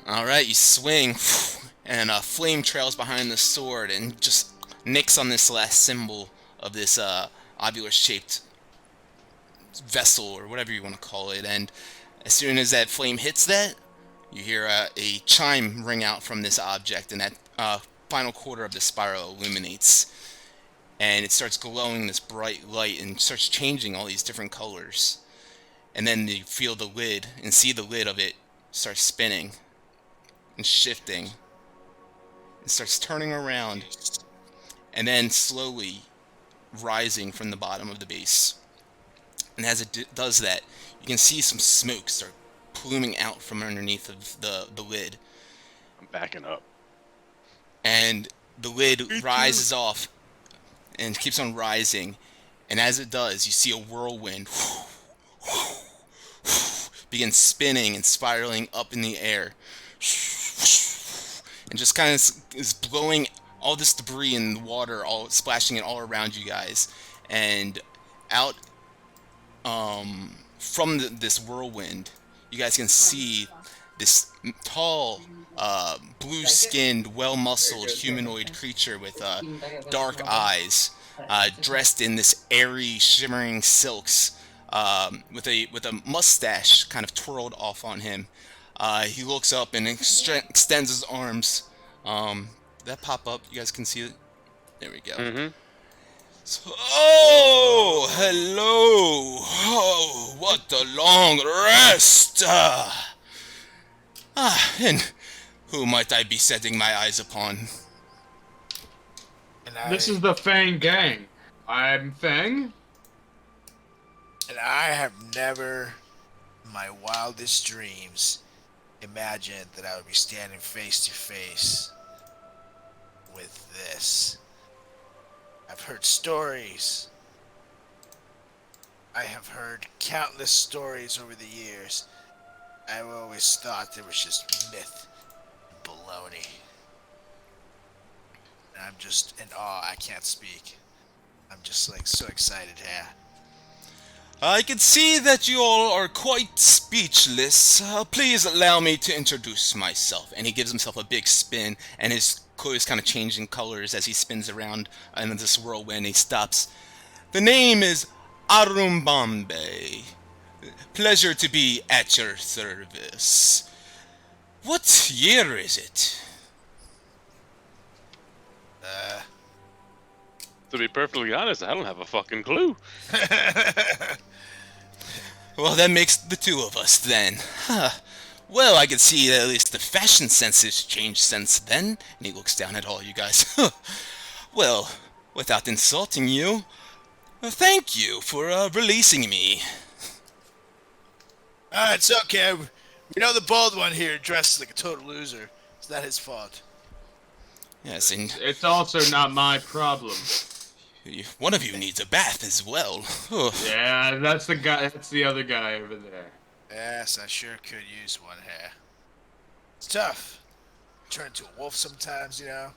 Alright, you swing, and a flame trails behind the sword and just nicks on this last symbol of this ovular-shaped vessel, or whatever you want to call it, and as soon as that flame hits that, you hear a chime ring out from this object, and that final quarter of the spiral illuminates. and it starts glowing this bright light and starts changing all these different colors. And then you feel the lid and see the lid of it start spinning and shifting. It starts turning around and then slowly rising from the bottom of the base. And as it does that, you can see some smoke start pluming out from underneath of the lid. I'm backing up. And the lid rises off and keeps on rising. And as it does, you see a whirlwind begin spinning and spiraling up in the air. And just kind of is blowing all this debris and water, all splashing it all around you guys. And out from this whirlwind, you guys can see this tall, blue-skinned, well-muscled humanoid creature with dark eyes, dressed in this airy, shimmering silks, with a mustache kind of twirled off on him. He looks up and extends his arms. Did that pop up? You guys can see it? There we go. Mm-hmm. Oh, hello. Oh, what a long rest. And who might I be setting my eyes upon? This is the Fang Gang. I'm Fang. And I have never, in my wildest dreams, imagined that I would be standing face to face with this. I've heard stories. I have heard countless stories over the years. I've always thought it was just myth and baloney. And I'm just in awe. I can't speak. I'm just like so excited here. I can see that you all are quite speechless. Please allow me to introduce myself. And he gives himself a big spin, and his clothes kind of changing colors as he spins around in this whirlwind. He stops. The name is Arumbambe. Pleasure to be at your service. What year is it? To be perfectly honest, I don't have a fucking clue. Well, that makes the two of us then. Huh. Well, I can see that at least the fashion sense has changed since then. And he looks down at all you guys. Well, without insulting you, thank you for releasing me. It's okay. We know the bald one here dressed like a total loser. It's not his fault. Yes, and It's also not my problem. one of you needs a bath as well. Oh. Yeah, that's the guy. That's the other guy over there. Yes, I sure could use one here. It's tough. Turn into a wolf sometimes, you know.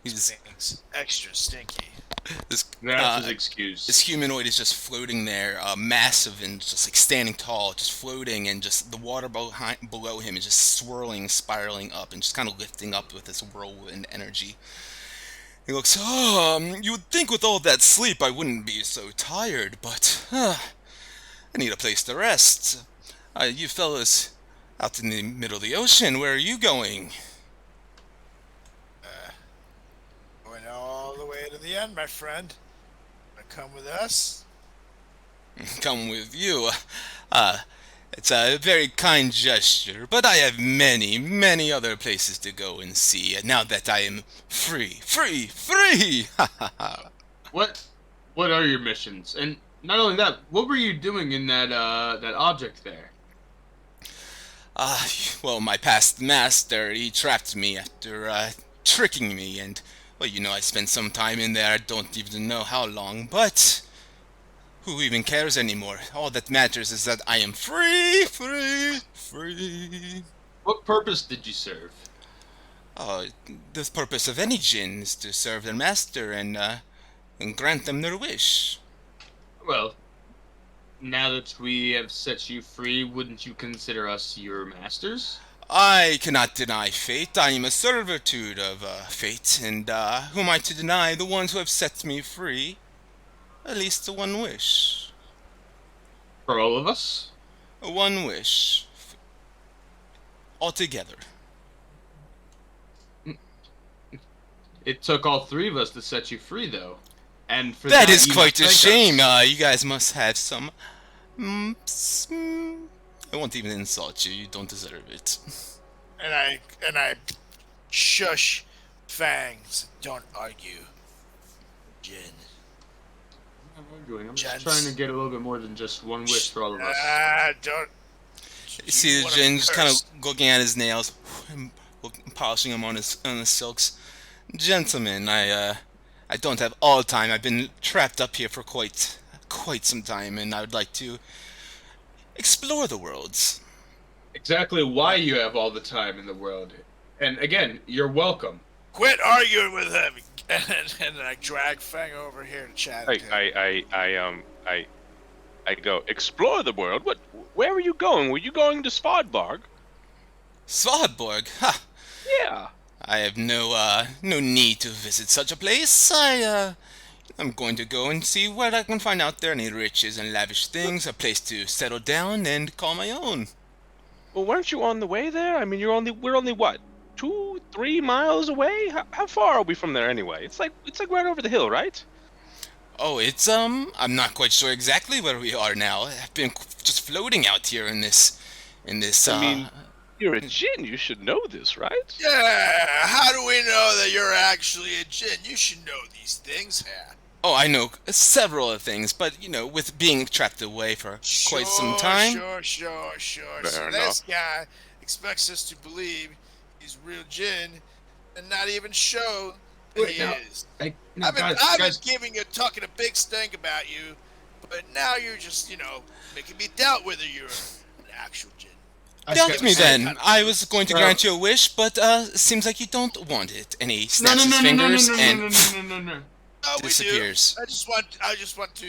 He's Things extra stinky. this That's his excuse. this humanoid is just floating there, massive and just like standing tall, just floating, and just the water below him is just swirling, spiraling up, and just kind of lifting up with this whirlwind energy. He looks, you would think with all that sleep I wouldn't be so tired, but I need a place to rest. You fellas out in the middle of the ocean, where are you going? Going all the way to the end, my friend. Wanna come with us? Come with you. It's a very kind gesture, but I have many, many other places to go and see, now that I am free. Ha ha ha. What are your missions? And not only that, what were you doing in that object there? Well, my past master, he trapped me after, tricking me, and, well, you know, I spent some time in there, I don't even know how long, but who even cares anymore? All that matters is that I am free. What purpose did you serve? The purpose of any djinn is to serve their master and grant them their wish. Well, now that we have set you free, wouldn't you consider us your masters? I cannot deny fate. I am a servitude of fate, and who am I to deny the ones who have set me free? At least one wish. For all of us? One wish. Altogether. It took all three of us to set you free, though. And for That is you quite a must thank shame. us. You guys must have some. I won't even insult you. You don't deserve it. And I shush Fangs. Don't argue. Jin. I'm not arguing. I'm just Gents. trying to get a little bit more than just one wish for all of us. Don't. You see the wanna Jin just kind curse. of looking at his nails, and polishing them on his silks. Gentlemen, I don't have all time. I've been trapped up here for quite some time, and I would like to explore the worlds. Exactly why you have all the time in the world. And again, you're welcome. Quit arguing with him. And I drag Fang over here to chat. with him. I go explore the world. What? Where were you going? Were you going to Svardborg? Svalbard, ha! Yeah. I have no need to visit such a place. I'm going to go and see what I can find out there. Any riches and lavish things, a place to settle down and call my own. Well, weren't you on the way there? I mean, we're only what, 2-3 miles away? How far are we from there anyway? It's like right over the hill, right? Oh, it's I'm not quite sure exactly where we are now. I've been just floating out here in this. I mean, you're a Jin. You should know this, right? Yeah, how do we know that you're actually a Jin? You should know these things, yeah. Oh, I know several of things, but you know, with being trapped away for quite some time. Sure. Fair So enough. this guy expects us to believe he's real Jin and not even show that Wait, he now, is. No, I've been guys, giving you, talking a big stink about you, but now you're just, making me doubt whether you're an actual Jin. Doubt me then. kind of I was going to Well- grant you a wish, but it seems like you don't want it. And he no, snaps his fingers and no. Oh, we do. disappears. I just want to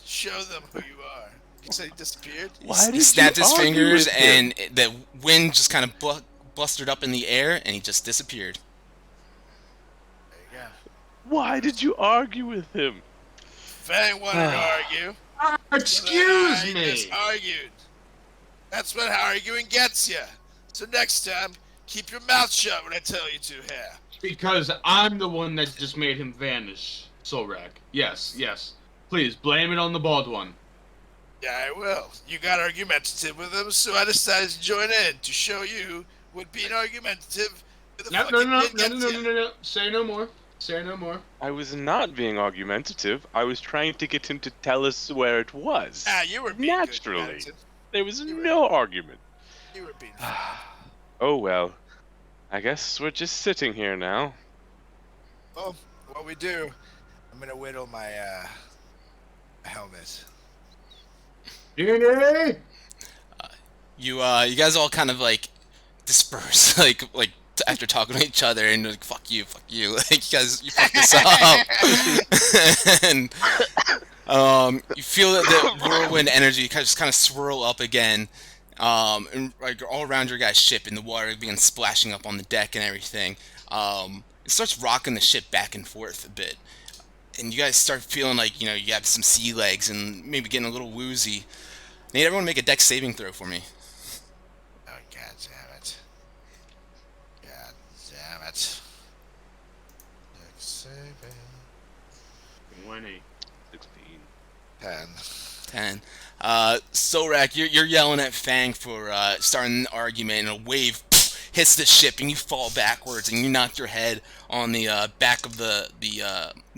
show them who you are. You said he disappeared? Why He did snapped you his argue fingers, with him? and the wind just kind of blustered up in the air, and he just disappeared. There you go. Why did you argue with him? Fang wanted to argue. Excuse He me. just argued. That's what arguing gets you. So next time, keep your mouth shut when I tell you to here. Because I'm the one that just made him vanish, Solrak. Yes. Please, blame it on the bald one. Yeah, I will. You got argumentative with him, so I decided to join in to show you what being argumentative with a No. fucking kid gets you. Say no more. Say no more. I was not being argumentative. I was trying to get him to tell us where it was. Ah, you were being Naturally. good, Madison. There was no argument. You were being fine. Oh well. I guess we're just sitting here now. Well, what we do, I'm gonna whittle my helmet. Genie! You guys all kind of like disperse, like after talking to each other, and like fuck you, like you guys, you fucked this up, and you feel that the whirlwind energy just kind of swirl up again, and like all around your guys' ship, and the water begins splashing up on the deck and everything. It starts rocking the ship back and forth a bit, and you guys start feeling like you have some sea legs and maybe getting a little woozy. I need everyone to make a dex saving throw for me. Oh, god damn it. God damn it. Dex saving. 20. 16. 10. 10. Sorak, you're yelling at Fang for starting an argument, and a wave hits the ship, and you fall backwards, and you knock your head on the back of the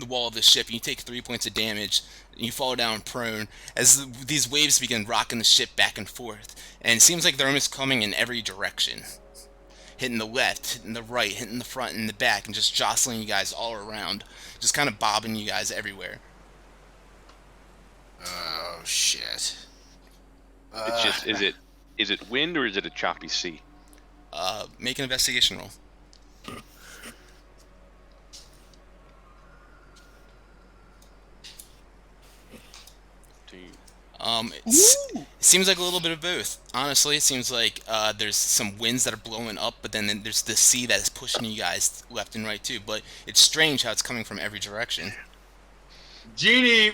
wall of the ship, and you take 3 points of damage, and you fall down prone as these waves begin rocking the ship back and forth, and it seems like they're almost coming in every direction, hitting the left, hitting the right, hitting the front and the back, and just jostling you guys all around, just kind of bobbing you guys everywhere. Oh, shit. It's just is it wind or is it a choppy sea? Make an investigation roll. It seems like a little bit of both. Honestly, it seems like there's some winds that are blowing up, but then there's the sea that is pushing you guys left and right too. But it's strange how it's coming from every direction. Genie,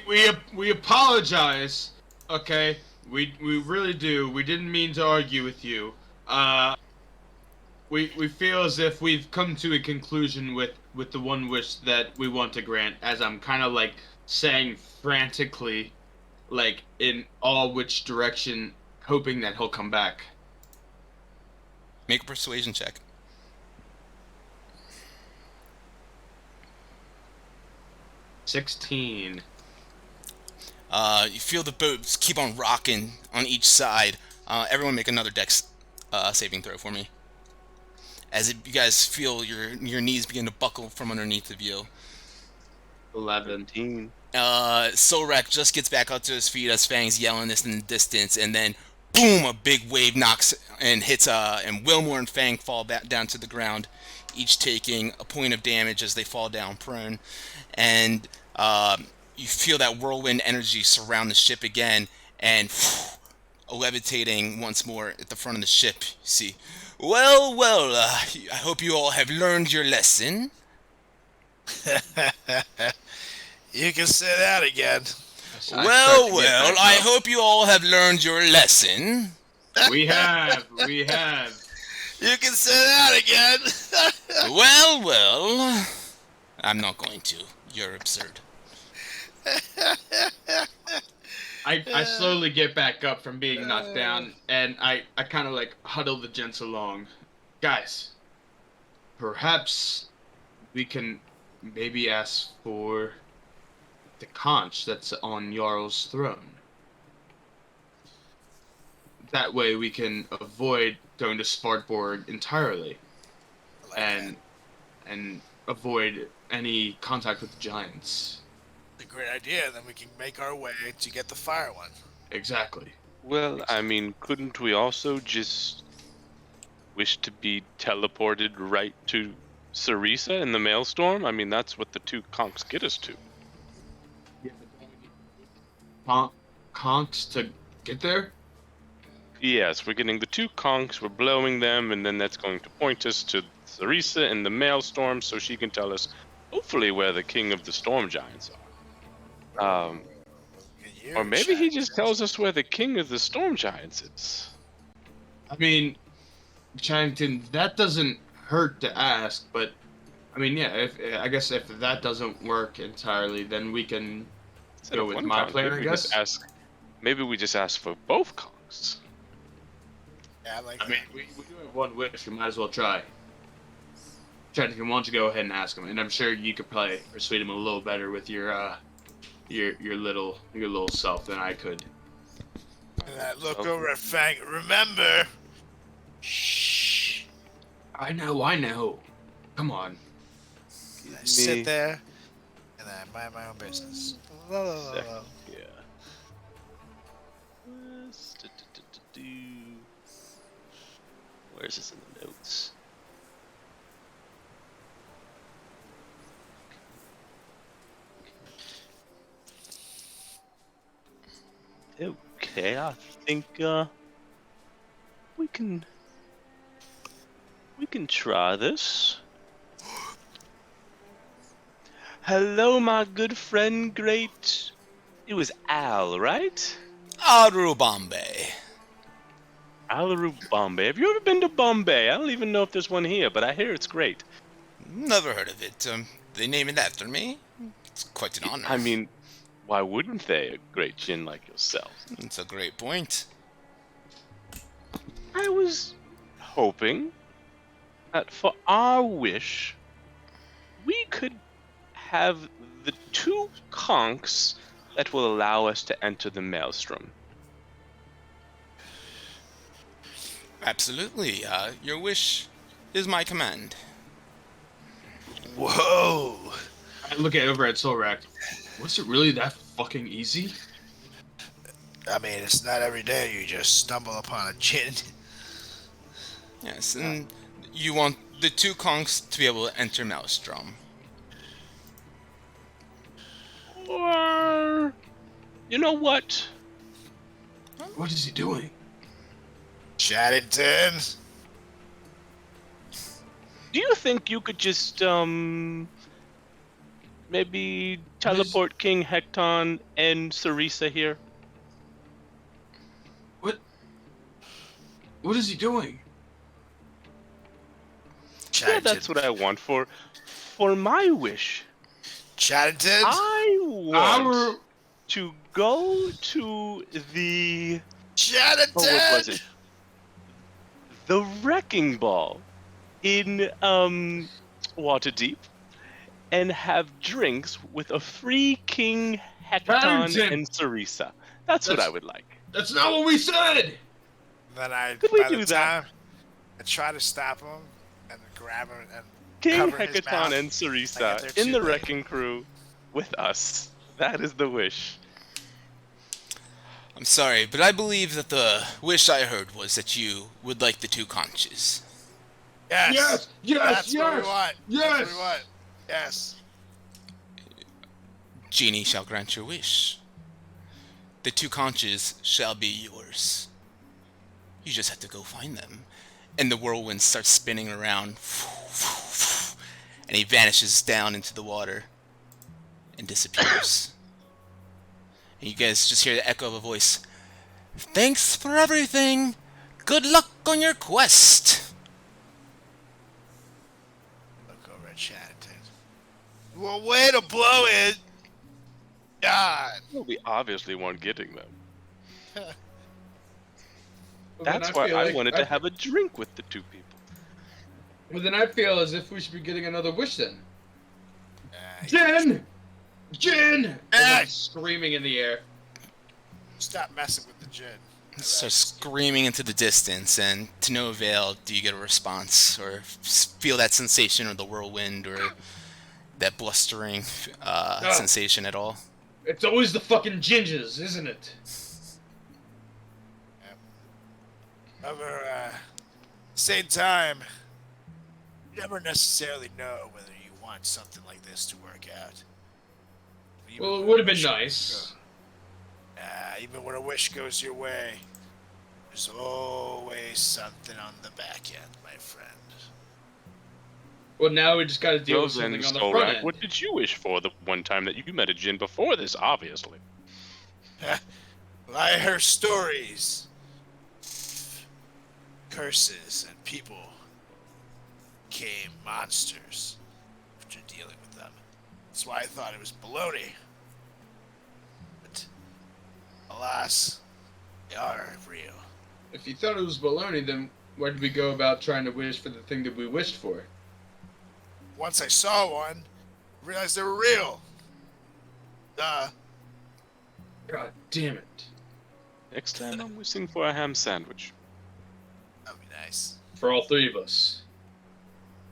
we apologize. Okay, we really do. We didn't mean to argue with you. we feel as if we've come to a conclusion with the one wish that we want to grant, as I'm kind of like saying frantically, like in all which direction, hoping that he'll come back. Make a persuasion check. 16. You feel the boats keep on rocking on each side. Everyone make another dex saving throw for me. As you guys feel your knees begin to buckle from underneath of you. 11. 17. Solrak just gets back up to his feet as Fang's yelling this in the distance, and then boom, a big wave knocks and hits and Wilmore and Fang fall back down to the ground, each taking a point of damage as they fall down prone. And you feel that whirlwind energy surround the ship again, and levitating once more at the front of the ship. You see, well, I hope you all have learned your lesson. You can say that again. Well, I hope you all have learned your lesson. We have. You can say that again. Well, I'm not going to. You're absurd. I slowly get back up from being knocked down, and I kind of like huddle the gents along. Guys, perhaps we can maybe ask for the conch that's on Jarl's throne. That way we can avoid going to Svartborg entirely, and avoid any contact with the giants. A great idea. Then we can make our way to get the fire one. Exactly. Well, I mean, couldn't we also just wish to be teleported right to Sarisa in the Maelstrom? I mean, that's what the two conchs get us to. Conchs to get there? Yes, we're getting the two conchs, we're blowing them, and then that's going to point us to Sarisa in the Maelstrom so she can tell us, hopefully, where the king of the storm giants are. Or maybe he just tells us where the king of the storm giants is. I mean, Channington, that doesn't hurt to ask, but I mean, yeah, I guess if that doesn't work entirely, then we can go with my plan, I guess. Maybe we just ask for both conchs. Yeah, I mean, we do have one wish. We might as well try. Channington, why don't you go ahead and ask him? And I'm sure you could probably persuade him a little better with your little self than I could. And I look over at Fang. Remember. Shh. I know. Come on. I sit there, and I mind my own business. La, la, la, la. Yeah. Where's this in the notes? Okay, I think we can try this. Hello, my good friend, great. It was Al, right? Aru Bombay. Alaru Bombay. Have you ever been to Bombay? I don't even know if there's one here, but I hear it's great. Never heard of it. They name it after me. It's quite an honor. I mean, why wouldn't they? A great gin like yourself. It's a great point. I was hoping that for our wish, we could have the two conchs that will allow us to enter the Maelstrom. Absolutely. Your wish is my command. Whoa. I look over at Solrak. Was it really that fucking easy? I mean, it's not every day you just stumble upon a gin. Yes, and you want the two conchs to be able to enter Maelstrom. Or, you know what? What is he doing? Chaddington. Do you think you could just, maybe teleport King Hecton and Sarisa here? What is he doing? that's what I want for my wish. Chattington? I want Our to go to the what was Chattington! it? The Wrecking Ball in Waterdeep and have drinks with a free King Hecaton Paddington! and Sarisa. That's what I would like. That's not what we said. Then I, Could we by the do that? time, I try to stop him and grab him and King cover his Hecaton mouth. and I Sarisa get there in too the late. Wrecking Crew with us. That is the wish. I'm sorry, but I believe that the wish I heard was that you would like the two conches. Yes! Yes, yes, That's what we yes, want! yes. That's what we want! Yes! Genie shall grant your wish. The two conches shall be yours. You just have to go find them. And the whirlwind starts spinning around. And he vanishes down into the water and disappears. And you guys just hear the echo of a voice. Thanks for everything. Good luck on your quest. Look over at Chattington. Well, way to blow it! God! Well, we obviously weren't getting them. Well, That's then why feel I like- wanted to have a drink with the two people. Well, then I feel as if we should be getting another wish then. Uh, Jin! Jin! And Ah! I'm screaming in the air. Stop messing with the gin. Starts screaming into the distance, and to no avail do you get a response, or feel that sensation, or the whirlwind, or that blustering sensation at all. It's always the fucking gingers, isn't it? However, same time, you never necessarily know whether you want something like this to work out. Even Well, it when would a have been wish- nice. Even when a wish goes your way, there's always something on the back end, my friend. Well, now we just gotta deal Well with then, something on the front Storak, end. what did you wish for the one time that you met a Jin before this, obviously? Well, I heard stories, curses, and people became monsters after dealing with them. That's why I thought it was baloney. But alas, they are real. If you thought it was baloney, then why did we go about trying to wish for the thing that we wished for? Once I saw one, I realized they were real. God damn it. Next time I'm wishing for a ham sandwich. That'd be nice. For all three of us.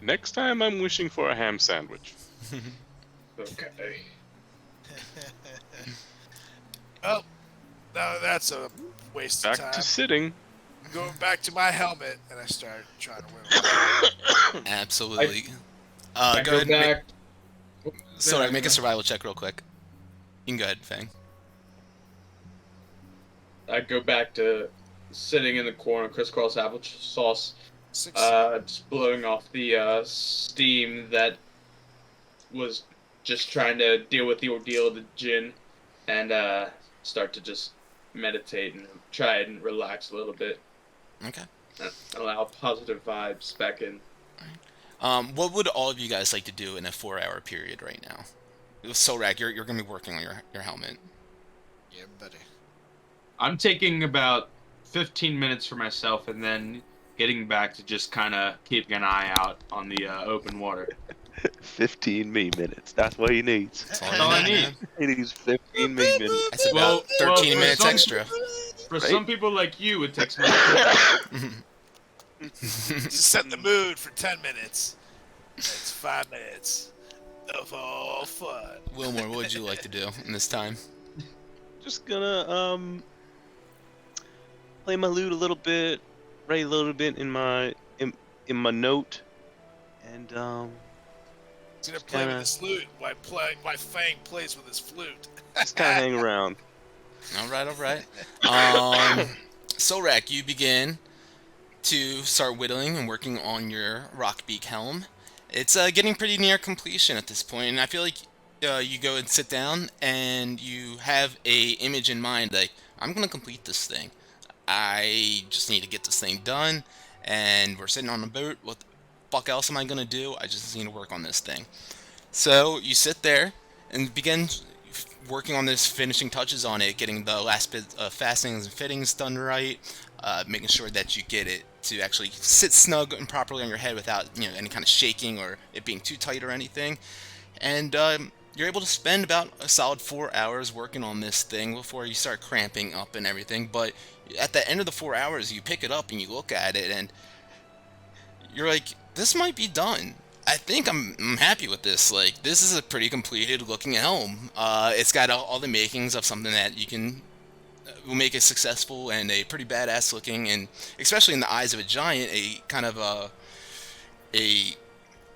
Next time I'm wishing for a ham sandwich. Okay. Oh, no, that's a waste of Back time. to sitting. I'm going back to my helmet, and I start trying to win. Absolutely. I Go go ahead and back. make a survival check real quick. You can go ahead, Fang. I go back to sitting in the corner, crisscross applesauce, Six. just blowing off the steam that was just trying to deal with the ordeal of the gin, and start to just meditate and try and relax a little bit. Okay. Allow positive vibes back in. What would all of you guys like to do in a 4-hour period right now? Solrak, you're going to be working on your helmet. Yeah, buddy. I'm taking about 15 minutes for myself, and then getting back to just kind of keeping an eye out on the open water. 15 minutes. That's what he needs. That's That's all I need. man. He needs 15 minutes. That's about Well, 13 for minutes some- extra. For Right? some people like you, it takes much. Just set the mood for 10 minutes. It's 5 minutes of all fun. Wilmore, what would you like to do in this time? Just gonna play my lute a little bit, write a little bit in my note, and He's gonna play with kinda- his flute while Fang plays with his flute. just kind of hang around. All right. Solrak, you begin to start whittling and working on your Rockbeak helm. It's getting pretty near completion at this point, and I feel like you go and sit down and you have a image in mind, like, I'm going to complete this thing. I just need to get this thing done, and we're sitting on a boat with fuck else am I gonna do? I just need to work on this thing. So you sit there and begin working on this, finishing touches on it, getting the last bit of fastenings and fittings done right, making sure that you get it to actually sit snug and properly on your head without any kind of shaking or it being too tight or anything. And you're able to spend about a solid 4 hours working on this thing before you start cramping up and everything. But at the end of the 4 hours, you pick it up and you look at it and you're like, this might be done. I think I'm happy with this. Like, this is a pretty completed looking helm. It's got all the makings of something that you can will make it successful and a pretty badass looking, and especially in the eyes of a giant, a kind of a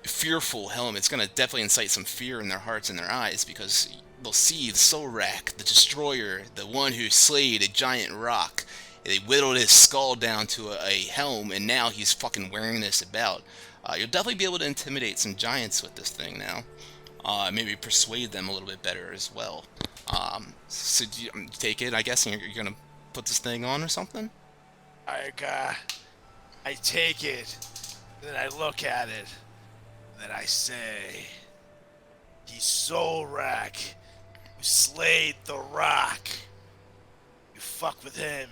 fearful helm. It's gonna definitely incite some fear in their hearts and their eyes, because they'll see the Solrak, the Destroyer, the one who slayed a giant rock. They whittled his skull down to a helm, and now he's fucking wearing this about. You'll definitely be able to intimidate some giants with this thing now. Maybe persuade them a little bit better as well. So do you take it, I guess, and you're gonna put this thing on or something? I take it, and then I look at it, and then I say, he's Solrak, who slayed the rock. You fuck with him,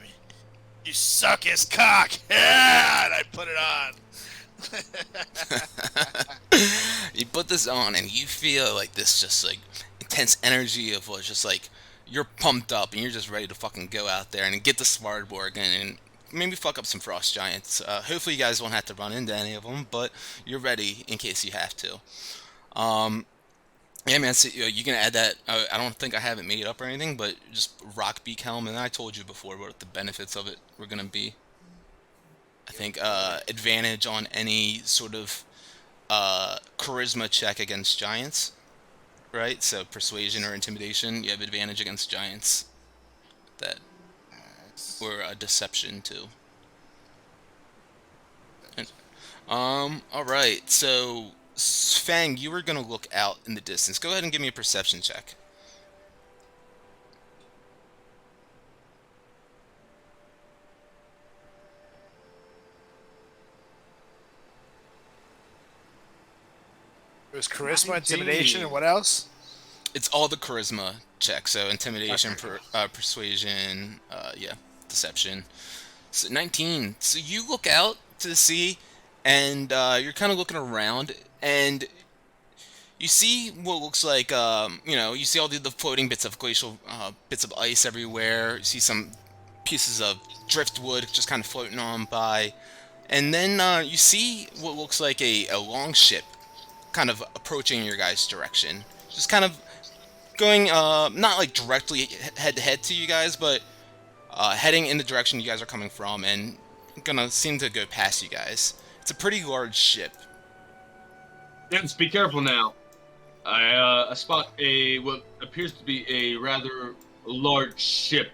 you suck his cock. Yeah, and I put it on. You put this on and you feel like this just like intense energy of just like you're pumped up and you're just ready to fucking go out there and get the Smartborg and maybe fuck up some frost giants. Hopefully you guys won't have to run into any of them, but you're ready in case you have to. Yeah, man, so, you can add that. I don't think I have it made up or anything, but just rock beak helm, and I told you before what the benefits of it were gonna be. I think advantage on any sort of charisma check against giants, right? So persuasion or intimidation, you have advantage against giants. That or deception too. And, all right. So Fang, you were gonna look out in the distance. Go ahead and give me a perception check. It was charisma, intimidation, and what else? It's all the charisma checks. So intimidation, persuasion, yeah, deception. So 19. So you look out to sea, and you're kind of looking around, and you see what looks like, you see all the floating bits of glacial, bits of ice everywhere. You see some pieces of driftwood just kind of floating on by. And then you see what looks like a long ship kind of approaching your guys' direction. Just kind of going, not like directly head to head to you guys, but heading in the direction you guys are coming from and gonna seem to go past you guys. It's a pretty large ship. Gents, be careful now. I spot what appears to be a rather large ship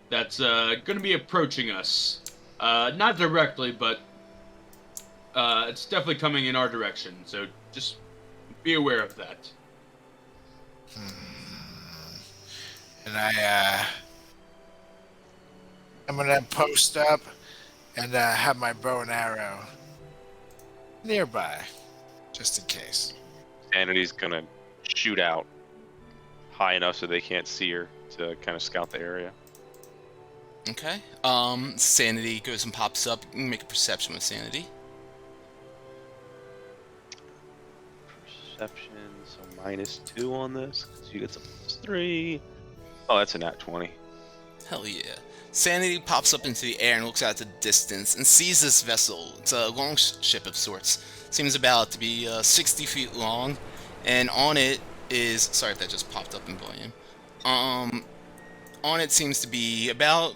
that's going to be approaching us. Not directly, but it's definitely coming in our direction. So just be aware of that. And I'm gonna post up and have my bow and arrow nearby, just in case. Sanity's gonna shoot out high enough so they can't see her to kind of scout the area. Okay. Sanity goes and pops up. You can make a perception with Sanity. Perception, so -2 on this, because you get some +3. Oh, that's a nat 20. Hell yeah. Sanity pops up into the air and looks out to the distance and sees this vessel. It's a long ship of sorts. Seems about to be 60 feet long, and on it is... Sorry if that just popped up in volume. On it seems to be about,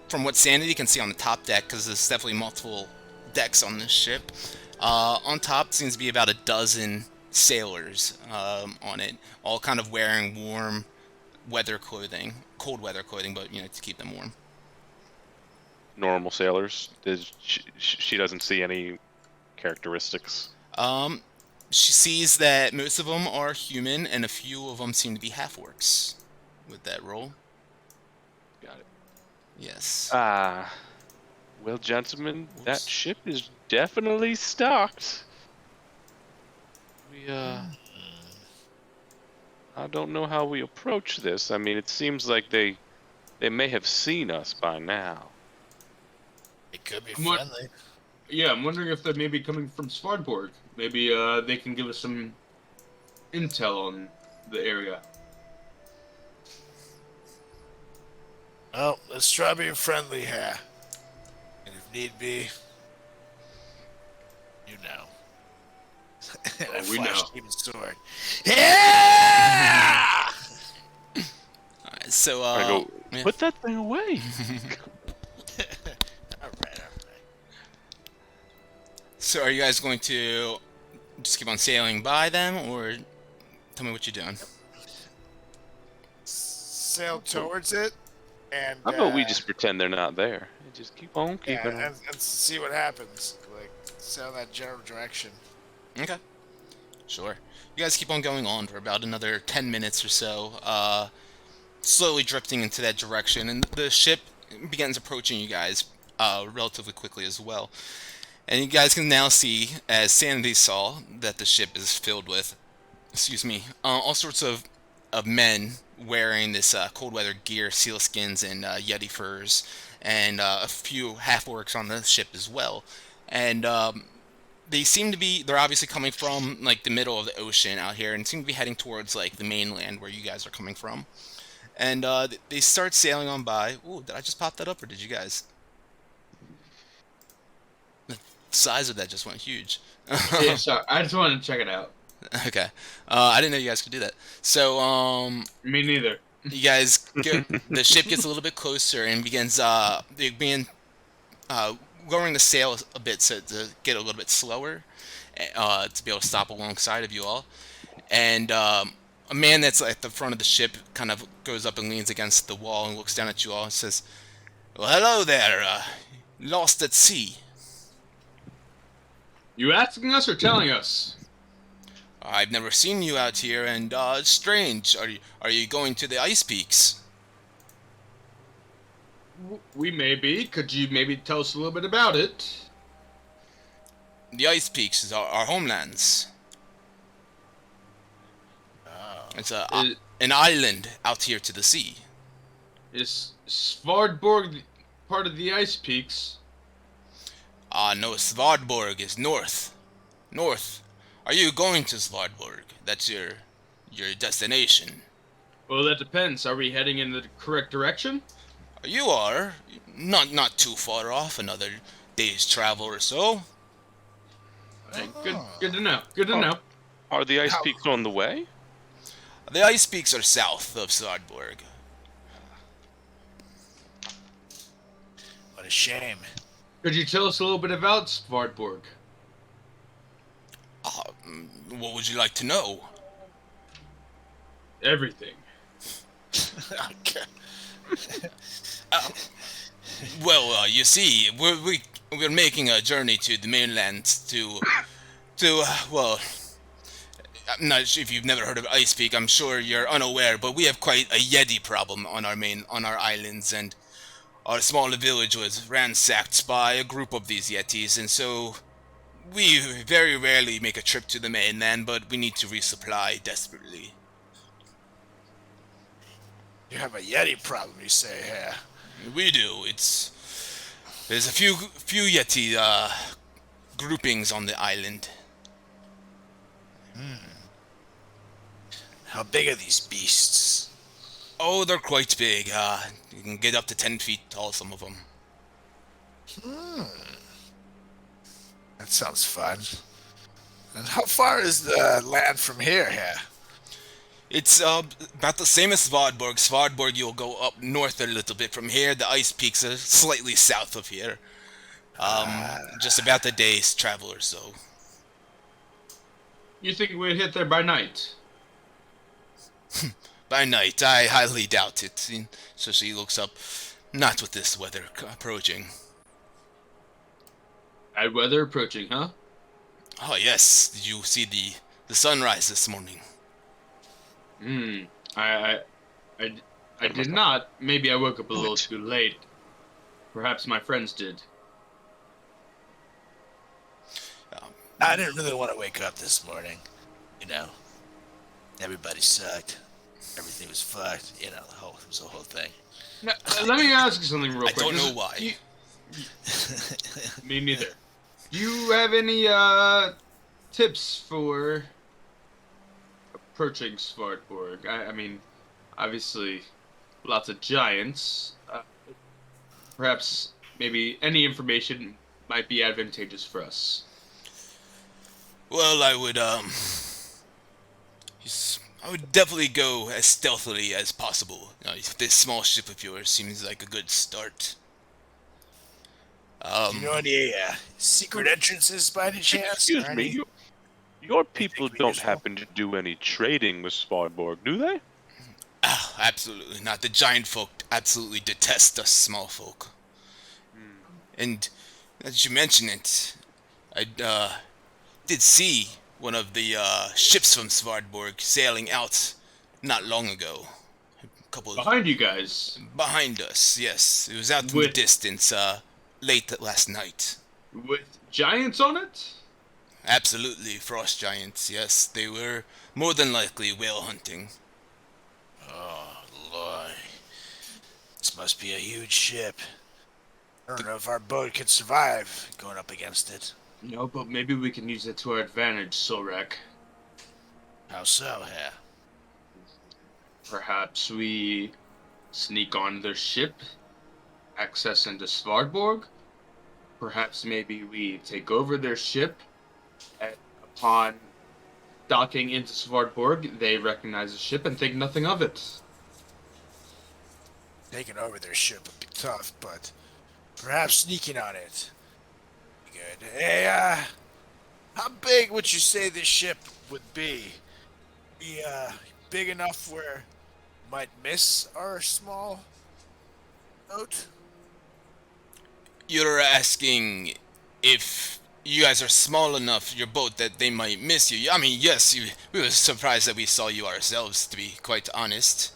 from what Sanity can see on the top deck, because there's definitely multiple decks on this ship, on top seems to be about a dozen sailors on it, all kind of wearing warm weather clothing, cold weather clothing, but to keep them warm. Normal sailors. She doesn't see any characteristics. She sees that most of them are human, and a few of them seem to be half-orcs with that roll. Got it. Yes. Well, gentlemen, that ship is definitely stocked. We I don't know how we approach this. I mean, it seems like they may have seen us by now. It could be I'm won- friendly. Yeah, I'm wondering if they may be coming from Svartborg. Maybe they can give us some intel on the area. Well, let's try being friendly here. And if need be, you know. And I we flash know. Steven's sword. Yeah! Alright, so I go, yeah. put that thing away. Alright. So are you guys going to just keep on sailing by them, or tell me what you're doing? Sail towards it, and How about we just pretend they're not there? And just keep on keeping on. and see what happens. Like, sail that general direction. Okay. Sure. You guys keep on going on for about another 10 minutes or so, slowly drifting into that direction, and the ship begins approaching you guys relatively quickly as well. And you guys can now see, as Sanity saw, that the ship is filled with, all sorts of men wearing this cold weather gear, sealskins, and Yeti furs, and a few half-orcs on the ship as well. And they seem to be, they're obviously coming from like the middle of the ocean out here, and seem to be heading towards like the mainland where you guys are coming from. And they start sailing on by. Ooh, did I just pop that up, or did you guys? The size of that just went huge. Yeah, sorry. I just wanted to check it out. Okay. I didn't know you guys could do that. So, Me neither. you guys get, the ship gets a little bit closer and begins, they begin, lowering the sail a bit so to get a little bit slower, to be able to stop alongside of you all. And, a man that's at the front of the ship kind of goes up and leans against the wall and looks down at you all and says, "Well, hello there, lost at sea. You asking us or telling us? I've never seen you out here, and it's strange. Are you going to the ice peaks?" We may be. Could you maybe tell us a little bit about it? The ice peaks is our homelands. It's an island out here to the sea. Is Svartborg part of the Ice Peaks? No, Svardborg is north. North. Are you going to Svardborg? That's your destination. Well, that depends. Are we heading in the correct direction? You are. Not too far off, another day's travel or so. Right, good to know. Good to know. Are the ice peaks on the way? The ice peaks are south of Svardborg. What a shame. Could you tell us a little bit about Svartborg? What would you like to know? Everything. Okay. Well, you see, we're making a journey to the mainland to well, I'm not sure if you've never heard of Ice Peak. I'm sure you're unaware, but we have quite a Yeti problem on our islands, and our small village was ransacked by a group of these Yetis, and so we very rarely make a trip to the mainland, but we need to resupply desperately. You have a Yeti problem, you say here. We do. There's a few Yeti groupings on the island. How big are these beasts? Oh, they're quite big. You can get up to 10 feet tall, some of them. That sounds fun. And how far is the land from here? It's about the same as Svardborg. Svardborg, you'll go up north a little bit from here. The ice peaks are slightly south of here. Just about a day's travel or so. You think we'd hit there by night? By night, I highly doubt it. So she looks up. Not with this weather approaching. Bad weather approaching, huh? Oh yes, did you see the sunrise this morning? I did not. Maybe I woke up a little too late. Perhaps my friends did. I didn't really want to wake up this morning. You know, everybody sucked. Everything was fucked. You know, it was a whole thing. Now, let me ask you something real I quick. don't know why. Me neither. Do you have any tips for approaching Svartborg? I mean, obviously, lots of giants. Perhaps maybe any information might be advantageous for us. Well, I would definitely go as stealthily as possible. This small ship of yours seems like a good start. Do you know any secret entrances by any chance? Excuse or me, any, your anything people could be don't useful? happen to do any trading with Svartborg, do they? Absolutely not. The giant folk absolutely detest us small folk. And as you mention it, I did see one of the ships from Svardborg sailing out not long ago. A couple Behind you guys, behind us, yes. It was out in the with distance late last night. with giants on it. Absolutely, frost giants, yes. They were more than likely whale hunting. Oh, Lord. This must be a huge ship. I don't know if our boat could survive going up against it. No, but maybe we can use it to our advantage, Solrak. How so, yeah? Perhaps we sneak on their ship, access into Svardborg. Perhaps maybe we take over their ship, and upon docking into Svardborg, they recognize the ship and think nothing of it. Taking over their ship would be tough, but perhaps sneaking on it. Good. Hey, how big would you say this ship would be? Be, big enough where it might miss our small boat? You're asking if you guys are small enough, your boat, that they might miss you. I mean, yes, we were surprised that we saw you ourselves, to be quite honest.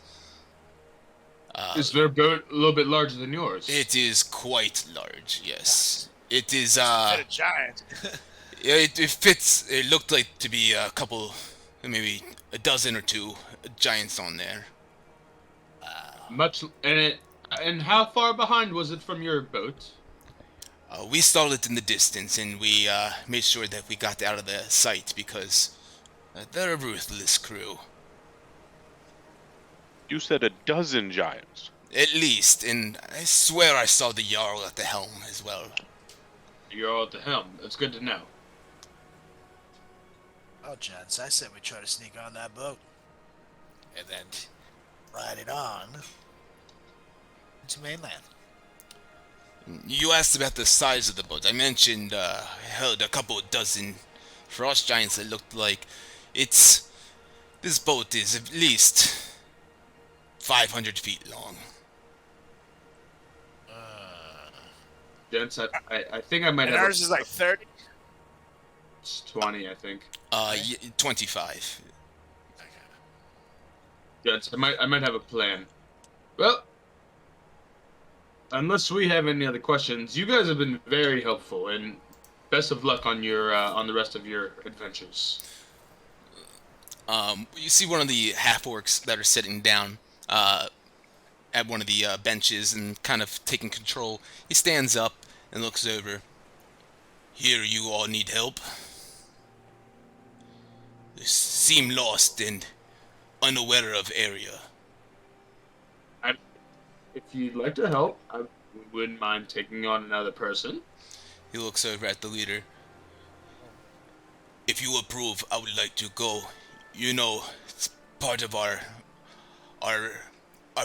Is their boat a little bit larger than yours? It is quite large, yes. It is, Fit a giant. yeah, it fits, it looked like to be a couple, maybe a dozen or two giants on there. Much and how far behind was it from your boat? We stalled it in the distance, and we made sure that we got out of the sight because they're a ruthless crew. You said a dozen giants. At least, and I swear I saw the Jarl at the helm as well. You're all at the helm. That's good to know. Well, gents, I said we try to sneak on that boat. And then ride it on to mainland. You asked about the size of the boat. I mentioned held a couple dozen frost giants that looked like this boat is at least 500 feet long. Gents, I think I might And have. ours is like 30? It's 20, I think. 25. Gents, I might have a plan. Well, unless we have any other questions, you guys have been very helpful, and best of luck on your on the rest of your adventures. You see one of the half-orcs that are sitting down at one of the benches and kind of taking control. He stands up and looks over. Here, you all need help. You seem lost and unaware of area. If you'd like to help, I wouldn't mind taking on another person. He looks over at the leader. If you approve, I would like to go. You know, it's part of our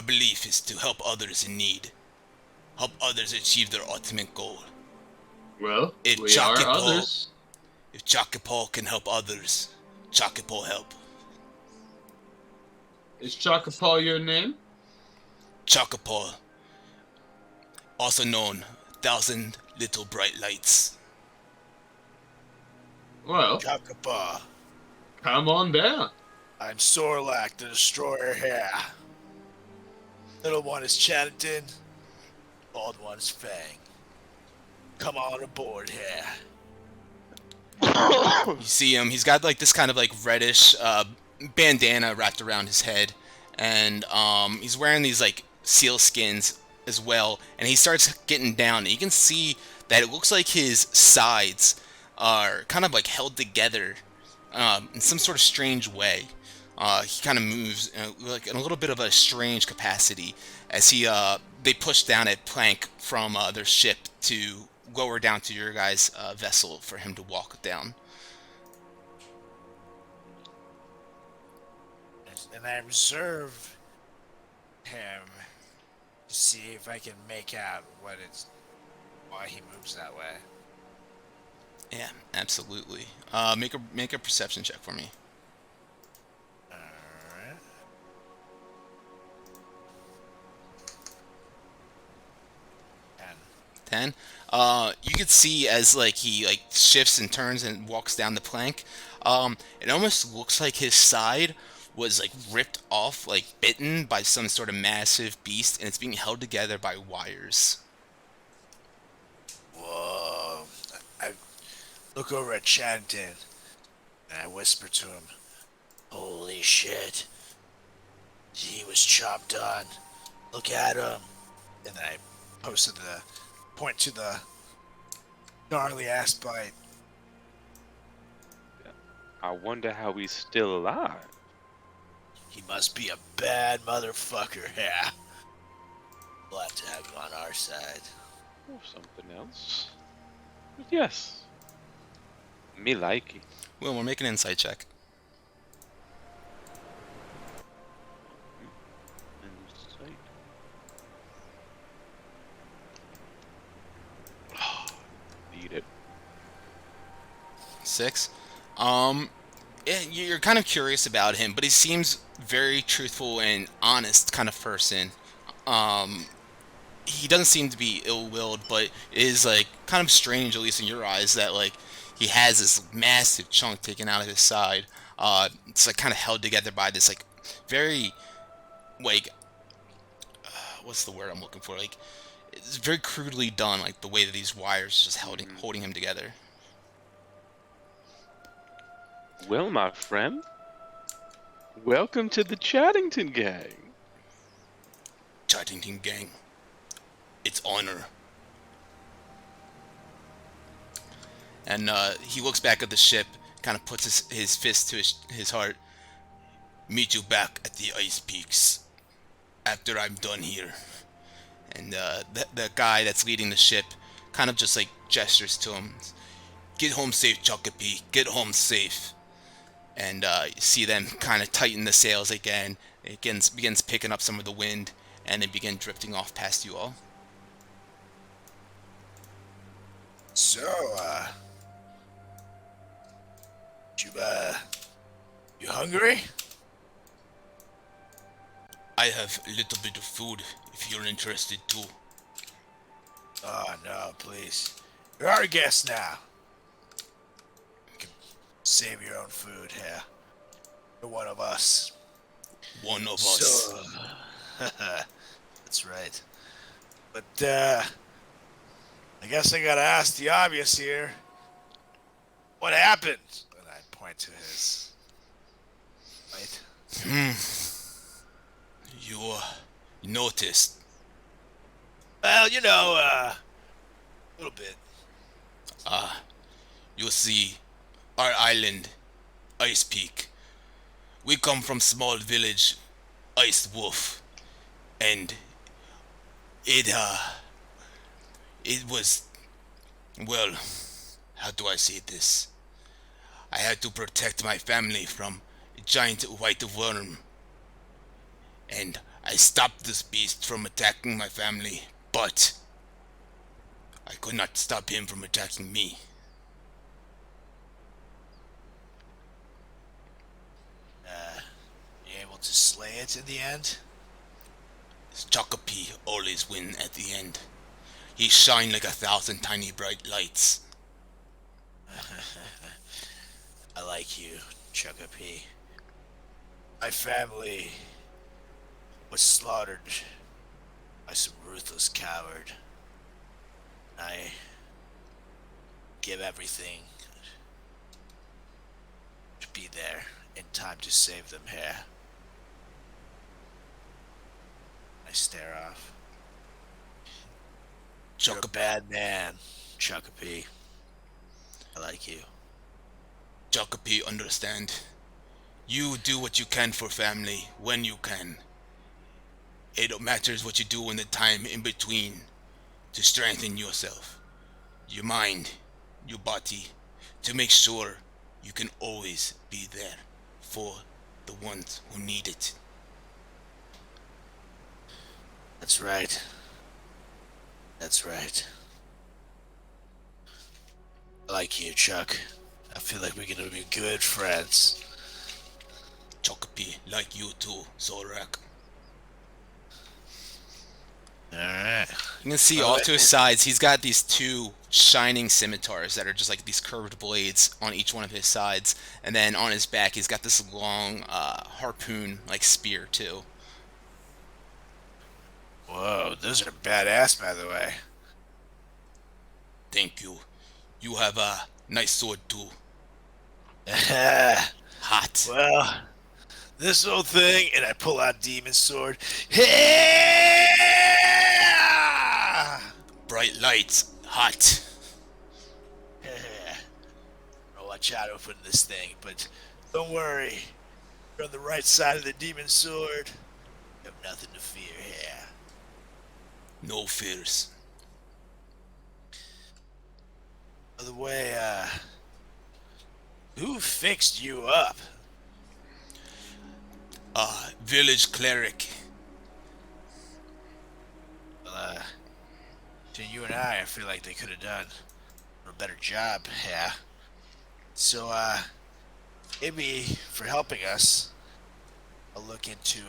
belief is to help others in need. Help others achieve their ultimate goal. Well, If we are Chakapal- others. If Chakapal can help others, Chakapal help. Is Chakapal your name? Chakapal, also known 1,000 Little Bright Lights. Well, Kakapa. come on down. I'm Sorlak, the Destroyer here. Little one is Chatterton. Old one is Fang. Come on aboard here. You see him. He's got like this kind of like reddish bandana wrapped around his head, and he's wearing these like seal skins as well. And he starts getting down. And you can see that it looks like his sides are kind of like held together in some sort of strange way. He kind of moves like in a little bit of a strange capacity as they push down a plank from their ship to lower down to your guys' vessel for him to walk down. And I reserve him to see if I can make out why he moves that way. Yeah, absolutely. Make a perception check for me. Alright. 10. You could see as like he like shifts and turns and walks down the plank. It almost looks like his side was like ripped off, like bitten by some sort of massive beast, and it's being held together by wires. Whoa. I look over at Chanton and I whisper to him, "Holy shit. He was chopped on. Look at him." And I point to the gnarly ass bite. I wonder how he's still alive. He must be a bad motherfucker, yeah. We'll have to have him on our side. Or something else. But yes. Me like it. Well, we're making an insight check. Insight. Need it. 6. You're kind of curious about him, but he seems very truthful and honest kind of person. He doesn't seem to be ill-willed, but it is like kind of strange, at least in your eyes, that like he has this massive chunk taken out of his side. It's like kind of held together by this like very like what's the word I'm looking for? Like it's very crudely done, like the way that these wires just holding him together. Well, my friend, welcome to the Chattington gang. Chattington gang, it's honor. And he looks back at the ship, kind of puts his fist to his heart. Meet you back at the ice peaks after I'm done here. And the guy that's leading the ship kind of just like gestures to him. Get home safe, Chocopee. Get home safe. And you see them kind of tighten the sails again. It begins picking up some of the wind, and they begin drifting off past you all. So, you hungry? I have a little bit of food, if you're interested too. Oh, no, please. You're our guest now. You can save your own food here. You're one of us. One of us. So, that's right. But, I guess I gotta ask the obvious here. What happened? And I point to his... Right? You noticed. Well, you know, a little bit. You see, our island, Ice Peak. We come from small village, Ice Wolf, and it was, well, how do I say this? I had to protect my family from a giant white worm, and I stopped this beast from attacking my family, but I could not stop him from attacking me. You able to slay it in the end? Chocopee always win at the end. He shine like 1,000 tiny bright lights. I like you, Chocopee. My family was slaughtered by some ruthless coward. I give everything be there in time to save them here. I stare off. You're a bad man, Chuckapee. I like you. Jokopi, understand. You do what you can for family when you can. It don't matters what you do in the time in between to strengthen yourself, your mind, your body, to make sure you can always be there for the ones who need it. That's right. That's right. I like you, Chuck. I feel like we're gonna be good friends. Jokopi, like you too, Zorak. Alright. You can see off to his sides, he's got these two shining scimitars that are just like these curved blades on each one of his sides. And then on his back, he's got this long harpoon, like spear, too. Whoa, those are badass, by the way. Thank you. You have a nice sword, too. Well, Hot. this whole thing, and I pull out Demon Sword. Yeah! Bright lights. Hot. I'll watch out open this thing, but don't worry. You're on the right side of the Demon Sword. You have nothing to fear here. No fears. By the way, who fixed you up? Village cleric. Well, to you and I feel like they could have done a better job, yeah. So, maybe for helping us, I'll look into,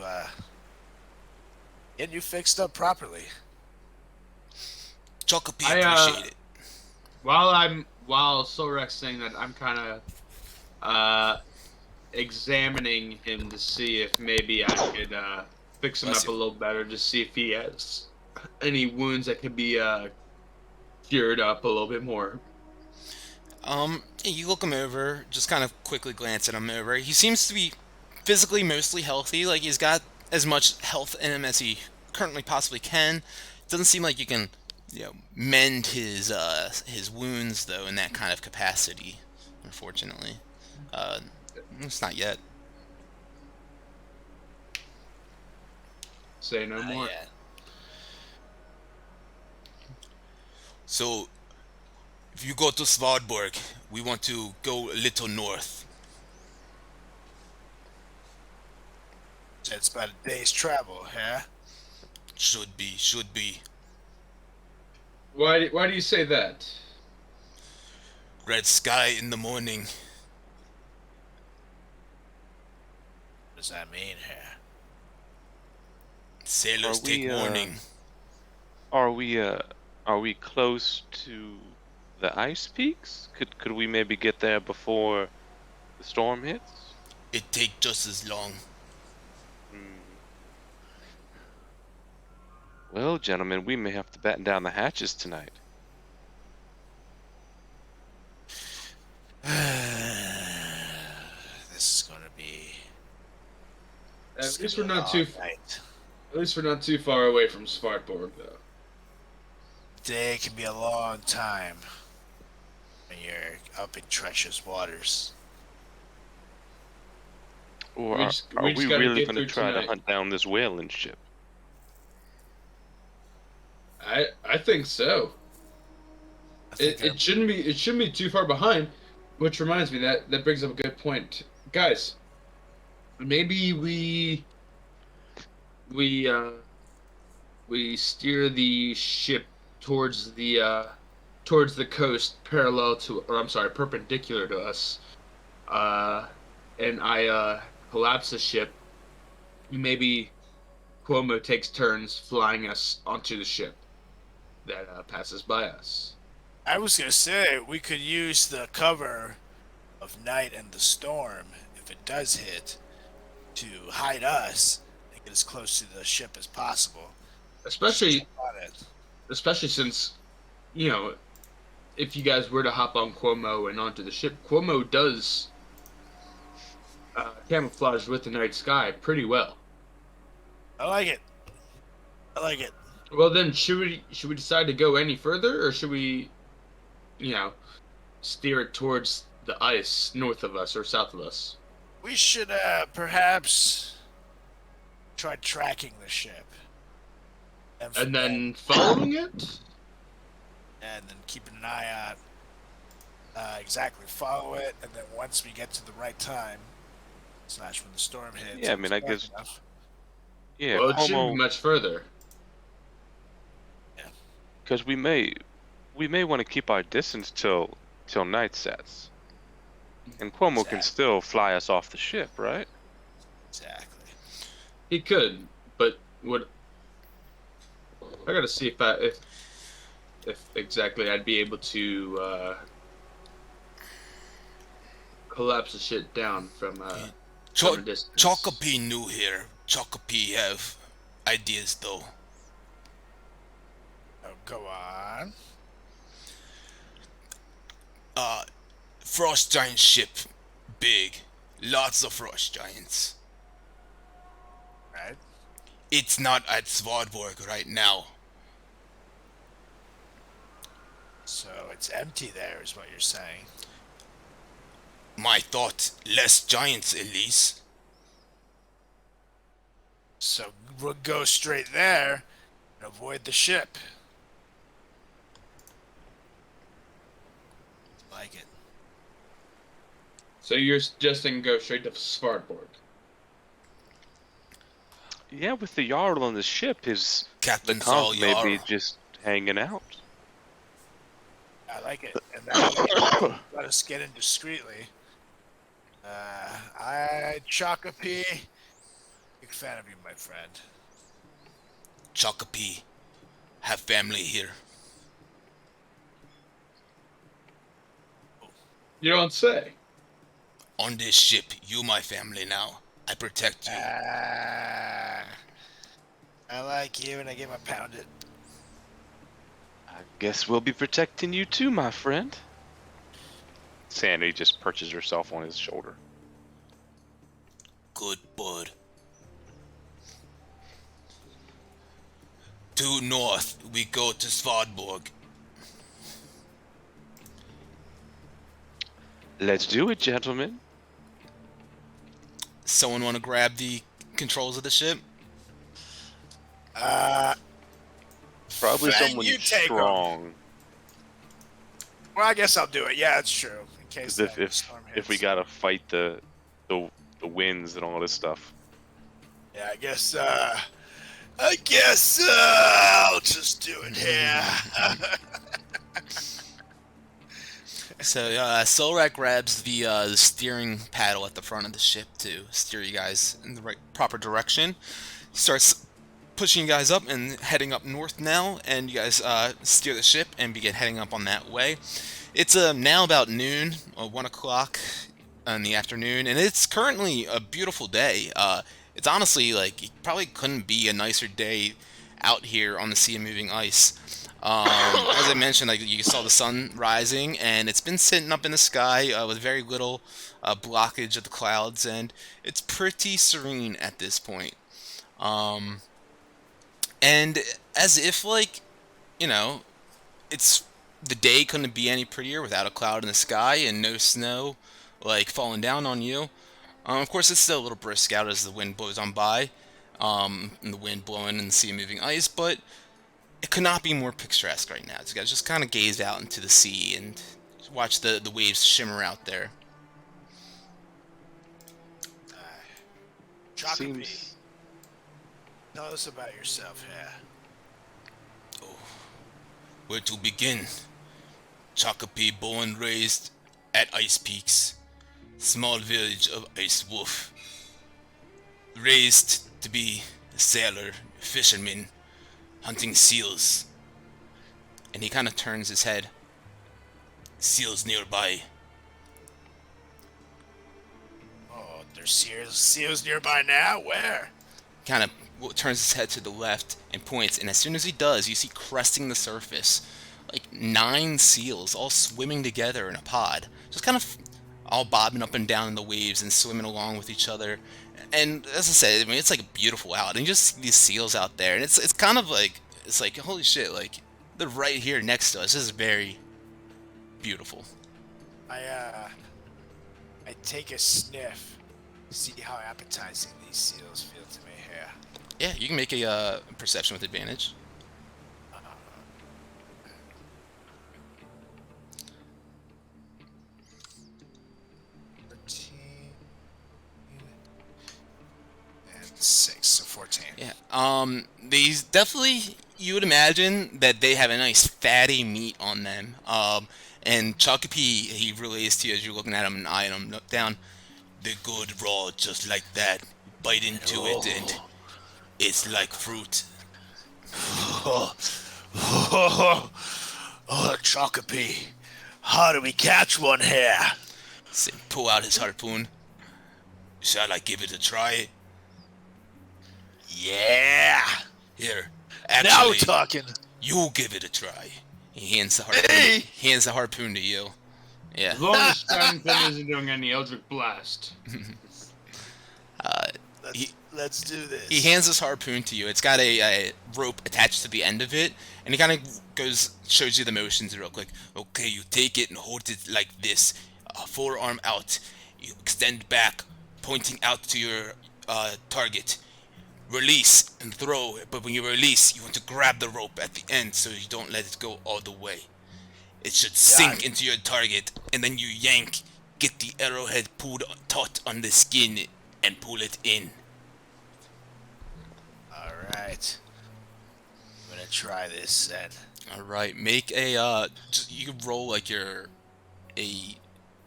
getting you fixed up properly. Jokopi, appreciate it. While Solrek's saying that, I'm kind of examining him to see if maybe I could fix him Bless up you. a little better, just see if he has any wounds that could be cured up a little bit more. You look him over, just kind of quickly glance at him over. He seems to be physically mostly healthy, like he's got as much health in him as he currently possibly can. Doesn't seem like you can, mend his wounds though in that kind of capacity, unfortunately. It's not yet. Say no more. Yeah. So, if you go to Svalbard, we want to go a little north. So it's about a day's travel, huh? Should be. Why do you say that? Red sky in the morning. What does that mean, huh? Sailors Are take we, warning. Are we close to the ice peaks? Could we maybe get there before the storm hits? It take just as long. Well, gentlemen, we may have to batten down the hatches tonight. This is gonna be. At least we're not too far away from Svartborg, though. Day can be a long time when you're up in treacherous waters. Or We are just we gotta really get going to through try to tonight. hunt down this whaling ship? I think so. I think It shouldn't be too far behind. Which reminds me that brings up a good point, guys. Maybe we steer the ship towards the coast, perpendicular to us. And I collapse the ship. Maybe Cuomo takes turns flying us onto the ship that passes by us. I was gonna say we could use the cover of night and the storm if it does hit to hide us and get as close to the ship as possible. Especially On it. since, if you guys were to hop on Cuomo and onto the ship, Cuomo does camouflaged with the night sky pretty well. I like it. I like it. Well, then, should we decide to go any further, or should we, you know, steer it towards the ice north of us or south of us? We should perhaps try tracking the ship. And then following it? And then keeping an eye on exactly follow it, and then once we get to the right time, / when the storm hits. Yeah, I mean, I guess. Enough. Yeah, Well, it shouldn't be much further. because we may want to keep our distance till night sets, and Cuomo can still fly us off the ship, right? Exactly. He could, but would I gotta see if exactly I'd be able to collapse the shit down from a distance. Chocopi new here. Chocopi have ideas though. Oh, go on. Frost giant ship, big, lots of frost giants. Right. It's not at Svalbard right now. So it's empty there, is what you're saying. My thought, less giants at least. So we'll go straight there and avoid the ship. Like it. So you're suggesting go straight to Svartborg? Yeah, with the Jarl on the ship, the Captain Saul comp may be Jarl. just hanging out. I like it. And that let us get in discreetly. Chocopi, big fan of you, my friend. Chocopi have family here. You don't say. On this ship, you my family now. I protect you. I like you, and I get my pounded. I guess we'll be protecting you too, my friend. Sandy just perches herself on his shoulder. Good bud. Due north, we go to Svalbard. Let's do it, gentlemen. Someone want to grab the controls of the ship? Probably Fang, someone you take 'em. strong. Well, I guess I'll do it. Yeah, that's true. In case 'Cause that storm hits. if we gotta fight the winds and all this stuff. Yeah, I guess I'll just do it here. So, Solrak grabs the steering paddle at the front of the ship to steer you guys in the proper direction. Starts pushing you guys up and heading up north now, and you guys steer the ship and begin heading up on that way. It's now about noon, or 1 o'clock in the afternoon, and it's currently a beautiful day. It's honestly, like, it probably couldn't be a nicer day out here on the sea of moving ice. As I mentioned, like, you saw the sun rising, and it's been sitting up in the sky with very little blockage of the clouds, and it's pretty serene at this point. And as if, like, you know, the day couldn't be any prettier without a cloud in the sky and no snow, like, falling down on you. Of course, it's still a little brisk out as the wind blows on by, and the wind blowing and the sea moving ice, but it could not be more picturesque right now. So you guys just kind of gaze out into the sea and watch the waves shimmer out there. Chocopi, Seems tell us about yourself here. Where to begin? Chocopi, born and raised at Ice Peaks, small village of Ice Wolf. Raised to be a sailor, fisherman, hunting seals. And he kind of turns his head. Seals nearby. Oh, there's seals nearby now? Where? Kind of turns his head to the left and points, and as soon as he does, you see cresting the surface like 9 seals all swimming together in a pod, just kind of all bobbing up and down in the waves and swimming along with each other. And as I said, I mean, it's like beautiful out, and you just see these seals out there, and it's kind of like, it's like, holy shit, like they're right here next to us. This is very beautiful. I take a sniff, see how appetizing these seals feel to me here. Yeah, you can make a perception with advantage. And 6, so 14. Yeah. These definitely, you would imagine that they have a nice fatty meat on them. And Chocopy, he relays to you as you're looking at them and eyeing them down. They're good raw, just like that. Bite into it, and it's like fruit. Oh, Chocopy, how do we catch one here? So pull out his harpoon. Shall I give it a try? Yeah. Here, Now we're actually, talking. you give it a try. He hands the harpoon. Hey! He hands the harpoon to you. Yeah. As long as Stanton isn't doing any Eldritch Blast. Let's do this. He hands this harpoon to you. It's got a rope attached to the end of it, and he kind of shows you the motions real quick. Okay, you take it and hold it like this, forearm out. You extend back, pointing out to your target. Release and throw, but when you release, you want to grab the rope at the end so you don't let it go all the way. It should sink into your target, and then you yank, get the arrowhead pulled taut on the skin, and pull it in. Alright. I'm gonna try this then. All right, make a you can roll like a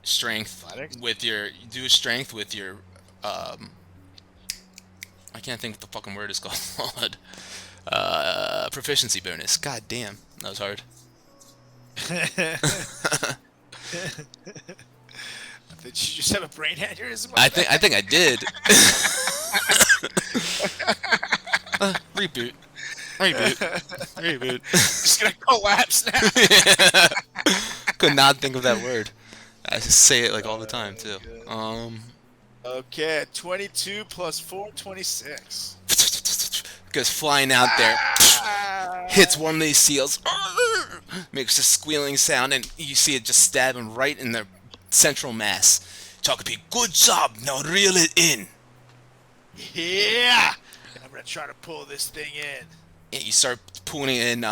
strength Athletics? with your do a strength with your I can't think what the fucking word is called. Proficiency bonus. God damn, that was hard. Did you just have a brain aneurysm? I think I did. Reboot. Just gonna collapse now. Could not think of that word. I just say it like all the time too. Okay, 22 plus 4, 26. Goes flying out there, hits one of these seals, makes a squealing sound, and you see it just stab him right in the central mass. Chocopy, good job. Now reel it in. Yeah! And I'm gonna try to pull this thing in. Yeah, you start pulling it in,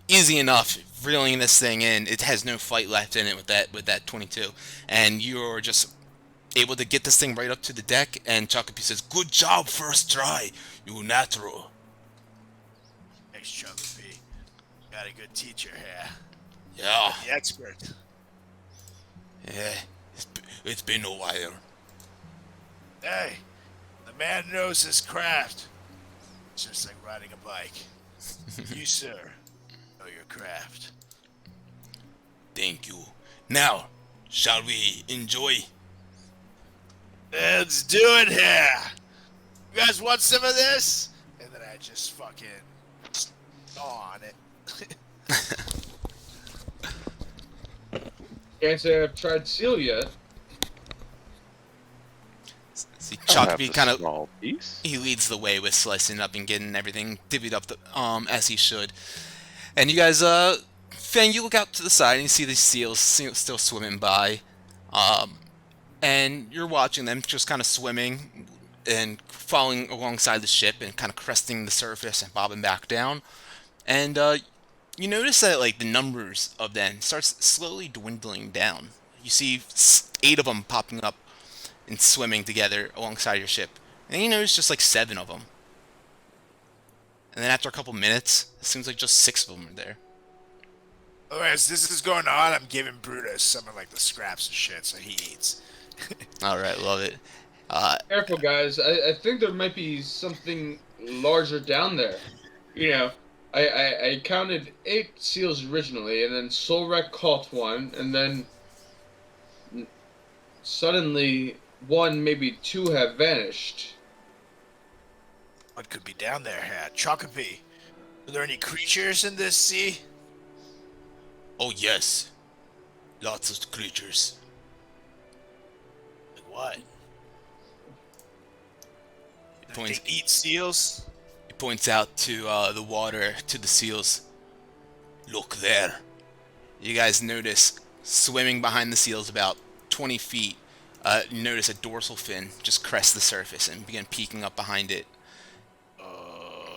easy enough, reeling this thing in. It has no fight left in it with that 22, and you're just able to get this thing right up to the deck. And Chocopy says, "Good job, first try, you natural." Thanks, Chocopy. Got a good teacher here. Yeah, The expert. yeah. It's been a while. Hey, the man knows his craft. It's just like riding a bike. You, sir, know your craft. Thank you. Now, shall we enjoy? Let's do it here. You guys want some of this? And then I just fucking gnaw on it. Can't say I've tried seal yet. See, I'll have Chocopy a kind of small piece. he leads the way with slicing up and getting everything divvied up as he should. And you guys, Fang, you look out to the side and you see these seals still swimming by, and you're watching them just kind of swimming and following alongside the ship and kind of cresting the surface and bobbing back down. And you notice that like the numbers of them starts slowly dwindling down. You see 8 of them popping up and swimming together alongside your ship. And you notice just like 7 of them. And then after a couple minutes, it seems like just 6 of them are there. Alright, as this is going on, I'm giving Brutus some of like the scraps and shit so he eats. Alright, love it. Careful, guys. I think there might be something larger down there. You know, I counted 8 seals originally, and then Solrek caught one, and then suddenly 1, maybe 2 have vanished. What could be down there, Chocopy? Are there any creatures in this sea? Oh yes. Lots of creatures. what? Points. They eat seals? He points out to the water, to the seals. Look there. You guys notice swimming behind the seals about 20 feet. You notice a dorsal fin just crest the surface and begin peeking up behind it,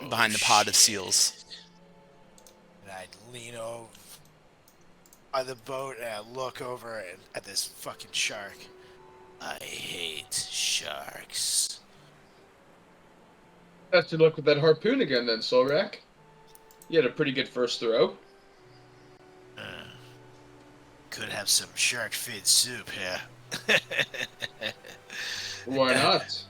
behind the pod of seals. And I lean over by the boat and I look over at this fucking shark. I hate sharks. Best of luck with that harpoon again, then, Solrak. You had a pretty good first throw. Could have some shark fin soup here. Why not?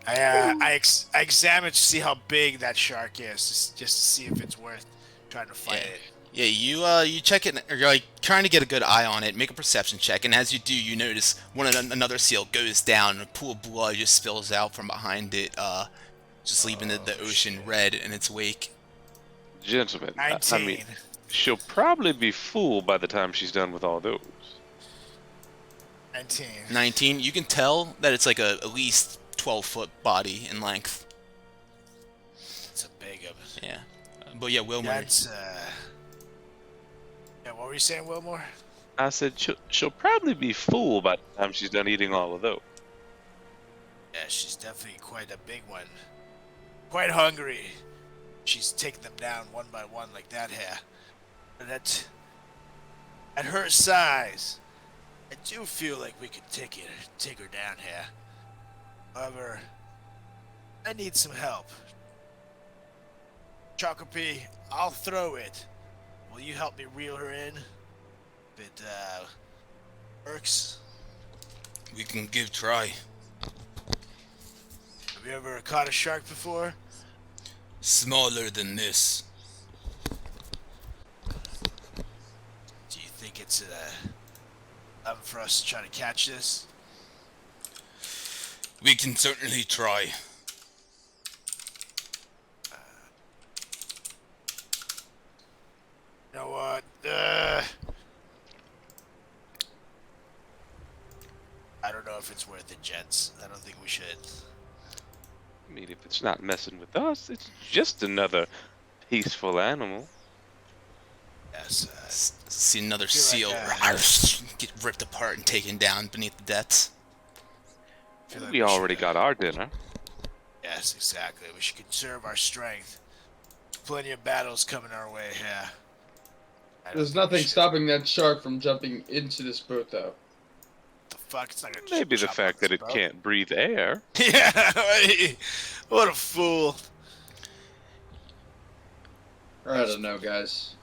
I examined to see how big that shark is, just to see if it's worth trying to fight it. Yeah, you check it, or you're like trying to get a good eye on it. Make a perception check, and as you do, you notice another seal goes down, and a pool of blood just spills out from behind it, just leaving the ocean red in its wake. Gentlemen, 19. I mean, she'll probably be full by the time she's done with all those. 19. 19. You can tell that it's like at least 12-foot body in length. That's a big of it. Yeah, but yeah, Wilmer. That's yeah. What were you saying, Wilmore? I said she'll probably be full by the time she's done eating all of those. Yeah, she's definitely quite a big one. Quite hungry. She's taking them down one by one like that here. But at her size, I do feel like we could take her down here. However, I need some help. Chocopy, I'll throw it. Will you help me reel her in? If it works. We can give try. Have you ever caught a shark before? Smaller than this. Do you think it's time for us to try to catch this? We can certainly try. You know what? I don't know if it's worth it, gents. I don't think we should. I mean, if it's not messing with us, it's just another peaceful animal. Yes. See another Feel seal like, get ripped apart and taken down beneath the decks. Feel like We already got our dinner. Yes, exactly. We should conserve our strength. Plenty of battles coming our way here. I don't There's think we nothing should- stopping that shark from jumping into this boat, though. The fuck? It's not gonna Maybe the chop fact up that this it boat. can't breathe air. Yeah. What a fool. I don't know, guys.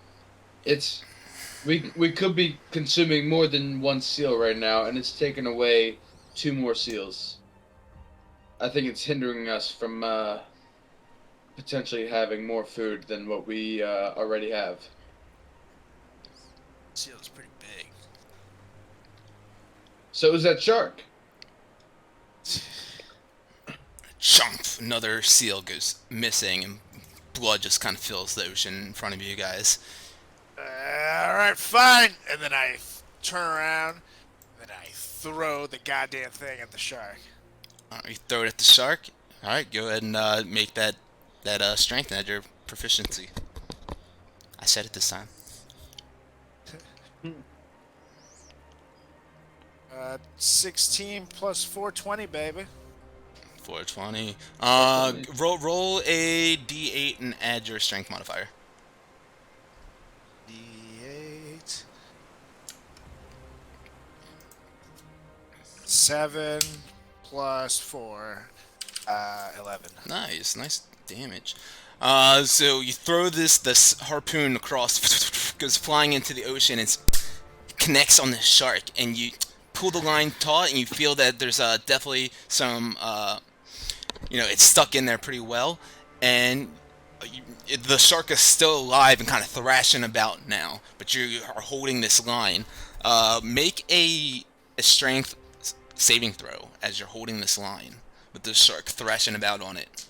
We could be consuming more than one seal right now, and it's taken away 2 more seals. I think it's hindering us from potentially having more food than what we already have. Seal's pretty big. So is that shark. Chomp! Another seal goes missing, and blood just kind of fills the ocean in front of you guys. Alright, fine. And then I turn around, and I throw the goddamn thing at the shark. You throw it at the shark. All right, go ahead and make that strength and add your proficiency. I said it this time. 16 plus 420, baby. 420. Roll a d8 and add your strength modifier. D8. 7 plus 4. 11. Nice damage. So you throw this harpoon across, goes flying into the ocean, and connects on the shark, and you pull the line taut, and you feel that there's definitely some, it's stuck in there pretty well, and the shark is still alive and kind of thrashing about now, but you are holding this line. Make a strength saving throw as you're holding this line with the shark thrashing about on it.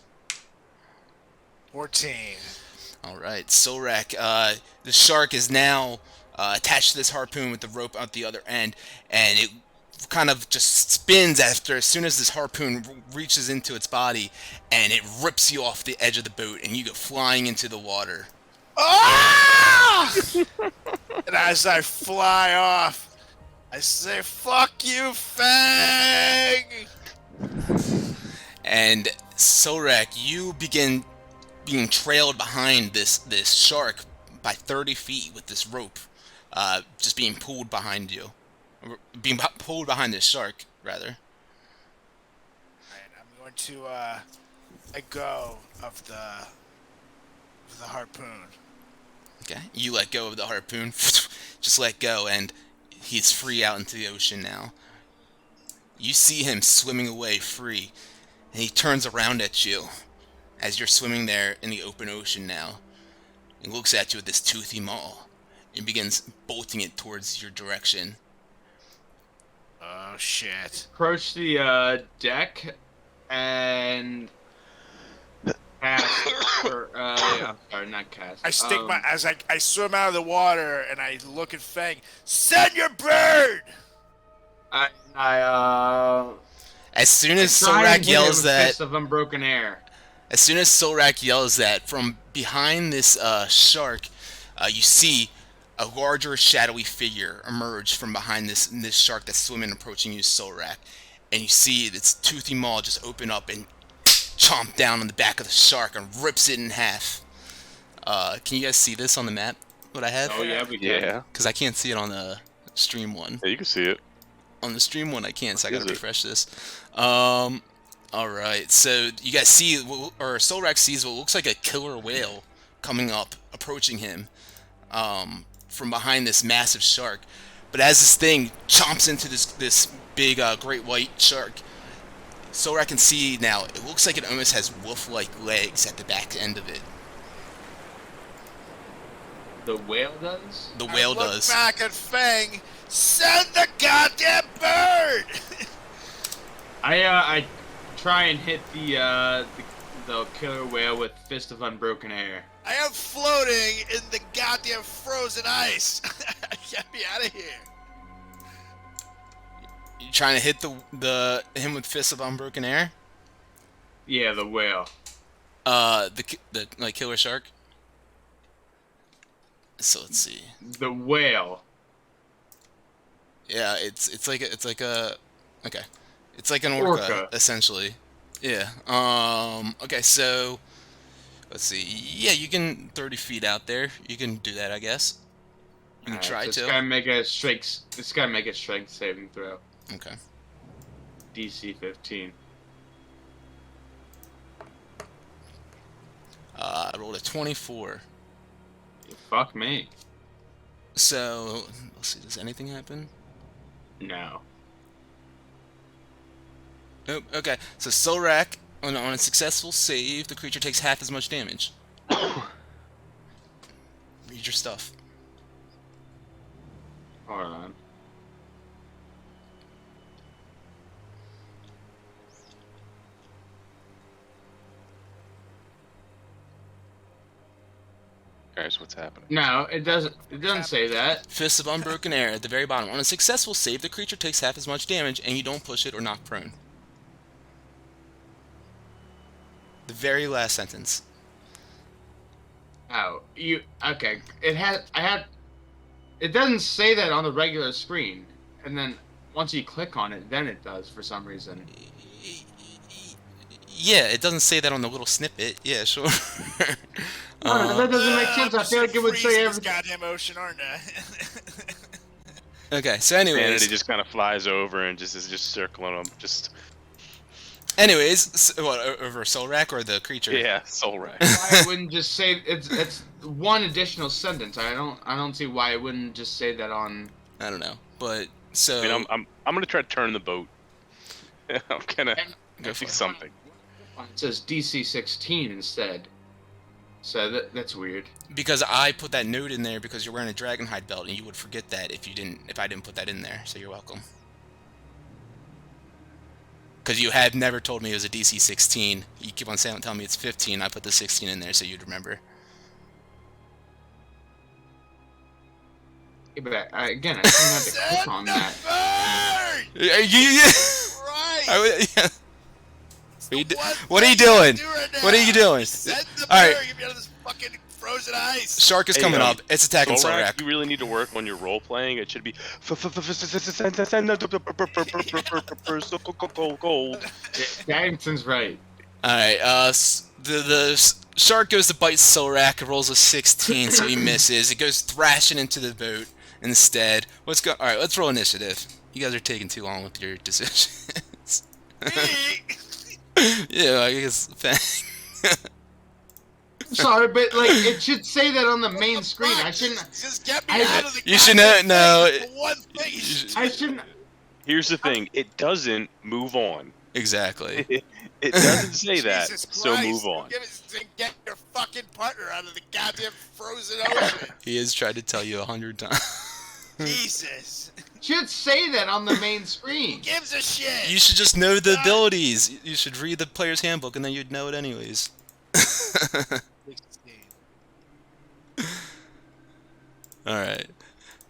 14. Alright, Solrak, the shark is now attached to this harpoon with the rope at the other end, and it kind of just spins as soon as this harpoon reaches into its body, and it rips you off the edge of the boat, and you go flying into the water. Ah! And as I fly off, I say, "Fuck you, Fang!" And Solrak, you begin being trailed behind this shark by 30 feet with this rope, just being pulled behind you. Being pulled behind this shark, rather. Alright, I'm going to let go of the harpoon. Okay, you let go of the harpoon, just let go, and he's free out into the ocean now. You see him swimming away free, and he turns around at you as you're swimming there in the open ocean now. He looks at you with this toothy maw and begins bolting it towards your direction. Oh shit! Approach the deck and cast. Yeah, sorry, not cast. I stick I swim out of the water and I look at Fang. Send your bird! As soon as try and Solrak hit it yells with that, Fist of Unbroken Air. as soon as Solrak yells that, from behind this shark, you see a larger shadowy figure emerge from behind this shark that's swimming, approaching you, Solrak. And you see its toothy maw just open up and chomp down on the back of the shark and rips it in half. Can you guys see this on the map? What I have? Oh yeah, we can. Yeah. Because I can't see it on the stream one. Yeah, you can see it. On the stream one, I can't, so I What gotta is it? refresh this. Alright, so you guys see, or Solrak sees what looks like a killer whale coming up, approaching him from behind this massive shark. But as this thing chomps into this big great white shark, Solrak can see now, it looks like it almost has wolf-like legs at the back end of it. The whale does? The whale I look does. back at Fang. Send the goddamn bird! I try and hit the killer whale with Fist of Unbroken Air. I am floating in the goddamn frozen ice. Get me out of here. You trying to hit him with Fists of Unbroken Air? Yeah, the whale. The like killer shark. So let's see. The whale. Yeah, it's like an orca. Essentially. Yeah. Okay, so let's see. Yeah, you can 30 feet out there. You can do that, I guess. You can try so to. It's gotta make a strength saving throw. Okay. DC 15. I rolled a 24. Fuck me. So let's see. Does anything happen? No. Nope. Okay. So Solrak, on a successful save, the creature takes half as much damage. Read your stuff. Hold on. Alright, so what's happening? No, it doesn't. It doesn't say that. Fists of Unbroken Air at the very bottom. On a successful save, the creature takes half as much damage, and you don't push it or knock prone. The very last sentence. Oh, you okay? It doesn't say that on the regular screen, and then once you click on it, then it does for some reason. Yeah, it doesn't say that on the little snippet. Yeah, sure. No, that doesn't make sense. I feel like it would say this everything. goddamn ocean, aren't I? Okay, so anyways, Vanity just kind of flies over and is just circling them. what, over Solrak or the creature? Yeah, soul right. Why it wouldn't just say it's one additional sentence? I don't see why it wouldn't just say that on. I don't know, but so I mean, I'm gonna try to turn the boat. I'm gonna Go do for it. something. It says DC 16 instead. So that's weird. because I put that note in there because you're wearing a Dragonhide belt, and you would forget that if I didn't put that in there. So you're welcome. Because you had never told me it was a DC 16. You keep on telling me it's 15. I put the 16 in there so you'd remember. Yeah, but again, I shouldn't have to click on that. Bird! Right. Yeah. What are you doing? What are you doing? Send the All right. bear, get me out of this fucking frozen ice. Shark is Hey, coming up. It's attacking Solrak, Solrak. you really need to work on your role playing. It should be gold. Darrington's right. All right. The shark goes to bite Solrak. Rolls a 16, so he misses. It goes thrashing into the boat instead. Let's go. All right. Let's roll initiative. You guys are taking too long with your decisions. Yeah, I guess. Sorry, but like it should say that on the main screen. I shouldn't. Just get me out of the. You should goddamn know. thing. One thing. I shouldn't. Here's the thing: it doesn't move on. Exactly. It doesn't say that, Jesus so Christ. move on. Get your fucking partner out of the goddamn frozen ocean. He has tried to tell you 100 times. Jesus. Should say that on the main screen. Who gives a shit? You should just know the abilities. You should read the player's handbook, and then you'd know it anyways. All right.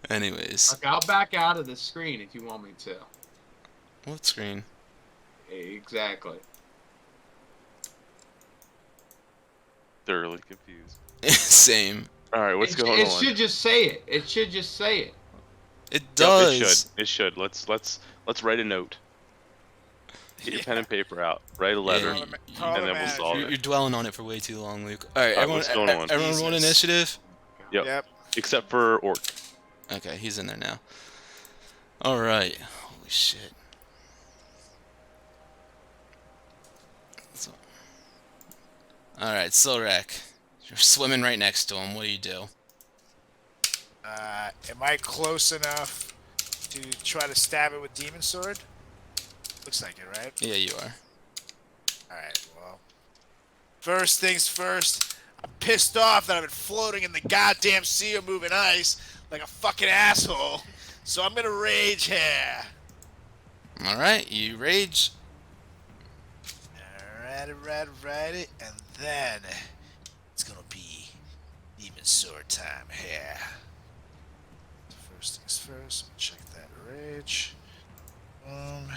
Anyways, Look, I'll back out of the screen if you want me to. what screen? Exactly. Thoroughly confused. Same. All right, what's going It on? should just say it. It should just say it. It Yep, does. it should. Let's write a note. Get your pen and paper out. Write a letter, Yeah, and then we'll solve You're it. dwelling on it for way too long, Luke. All right, Alright, what's going on? everyone roll Jesus. initiative. Yep. Except for Orc. Okay, he's in there now. All right. Holy shit. So, all right, Solrak. You're swimming right next to him. What do you do? Am I close enough to try to stab it with demon sword? Looks like it, right? Yeah, you are. Alright, well. First things first, I'm pissed off that I've been floating in the goddamn sea of moving ice like a fucking asshole. So I'm gonna rage here. All right, you rage. Alrighty. And then it's gonna be demon sword time here. First things first, check that rage. And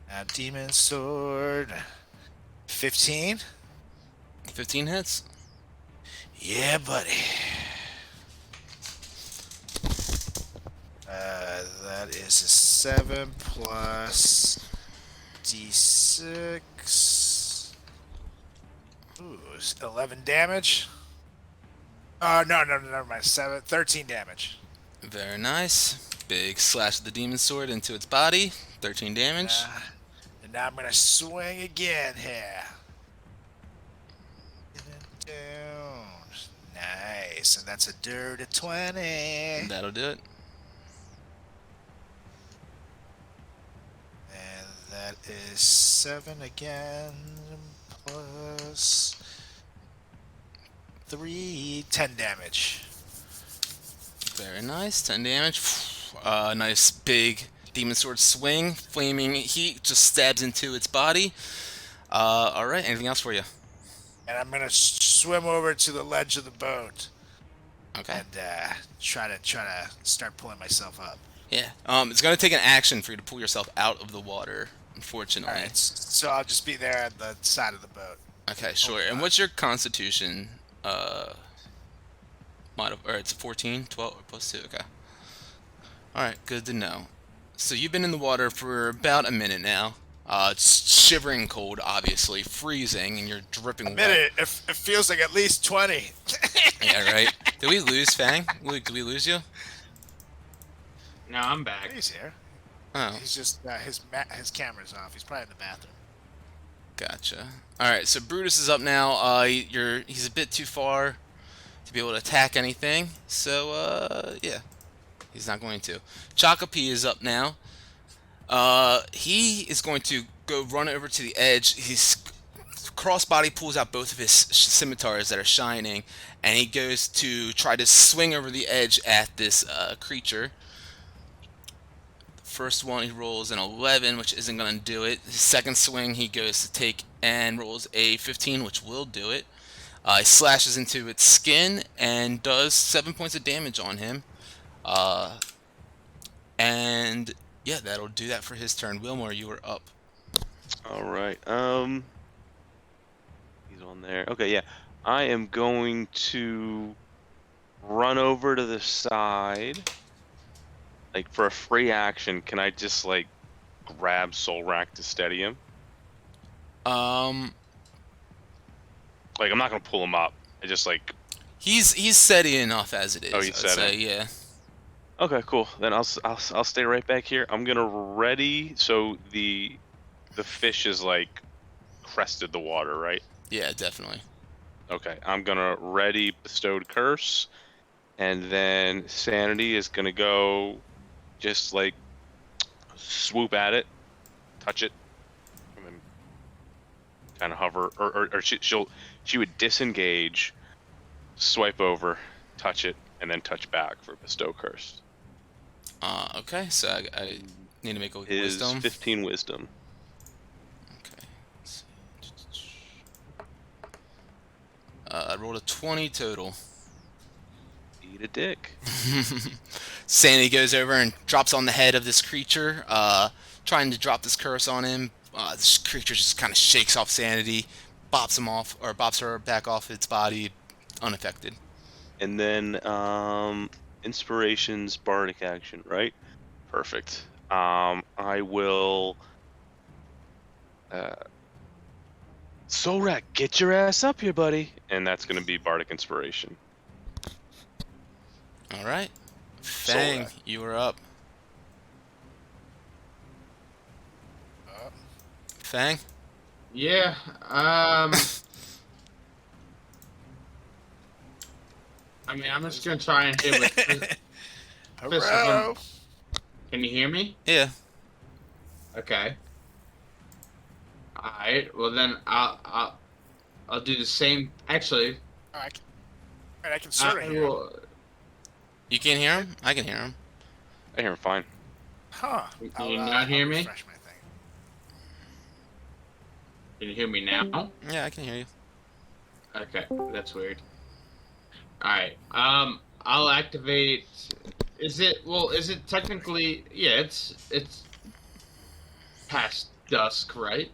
now demon sword. 15? 15 hits. Yeah, buddy. That is a 7 plus D6. Ooh, 11 damage. Oh, no, never mind. 13 damage. Very nice. Big slash of the demon sword into its body. 13 damage. And now I'm gonna swing again here. Down. Nice, and that's a dirty 20. That'll do it. And that is 7 again, plus 3, 10 damage. Very nice. 10 damage. Nice big demon sword swing. Flaming heat just stabs into its body. All right. Anything else for you? And I'm gonna swim over to the ledge of the boat Okay. and try to start pulling myself up. Yeah. It's gonna take an action for you to pull yourself out of the water. Unfortunately. All right, so I'll just be there at the side of the boat. Okay. Sure. And what's your Constitution? Or it's 14, 12, or plus 2. Okay. All right. Good to know. So you've been in the water for about a minute now. It's shivering cold, obviously, freezing, and you're dripping wet. It feels like at least 20. Yeah, right. Did we lose Fang? Luke, did we lose you? No, I'm back. He's here. Oh, He's just his camera's off. He's probably in the bathroom. gotcha. All right, so Brutus is up now. He's a bit too far to be able to attack anything. So yeah, he's not going to. Chocopi is up now. He is going to go run over to the edge. His crossbody pulls out both of his scimitars that are shining, and he goes to try to swing over the edge at this creature. First one, he rolls an 11, which isn't going to do it. His second swing, he goes to take and rolls a 15, which will do it. He slashes into its skin and does 7 points of damage on him. And Yeah, that'll do that for his turn. Wilmore, you are up. All right. He's on there. Okay, yeah. I am going to run over to the side. Like for a free action, can I just like grab Soul Rack to steady him? Um, Like I'm not gonna pull him up. I just like. he's steady enough as it is. Oh, he's I'd steady. say, yeah. Okay, cool. Then I'll stay right back here. I'm gonna ready. So the fish is like crested the water, right? Yeah, definitely. Okay, I'm gonna ready bestowed curse, and then sanity is gonna go just like swoop at it, touch it, and then kind of hover, or she would disengage, swipe over, touch it, and then touch back for bestow curse. Okay, so I need to make a Is wisdom. 15 wisdom. Okay. Let's see. I rolled a 20 total. Eat a dick. Sandy goes over and drops on the head of this creature, trying to drop this curse on him. This creature just kind of shakes off Sanity, bops him off, or bops her back off its body, unaffected. And then inspirations, bardic action, right? Perfect. I will. Solrak, get your ass up here, buddy. And that's gonna be bardic inspiration. All right, Fang, Solrak. you are up. Fang. Yeah. I mean, I'm just gonna try and hit with fist of Hello. Can you hear me? Yeah. Okay. All right. Well, then I'll do the same. Actually, I can sort of I hear. will. You can't hear him? I can hear him. I hear him fine. Huh. Can you not hear me? Refresh my thing. Can you hear me now? Yeah, I can hear you. Okay, that's weird. All right. I'll activate. Is it? Well, is it technically? Yeah, it's past dusk, right?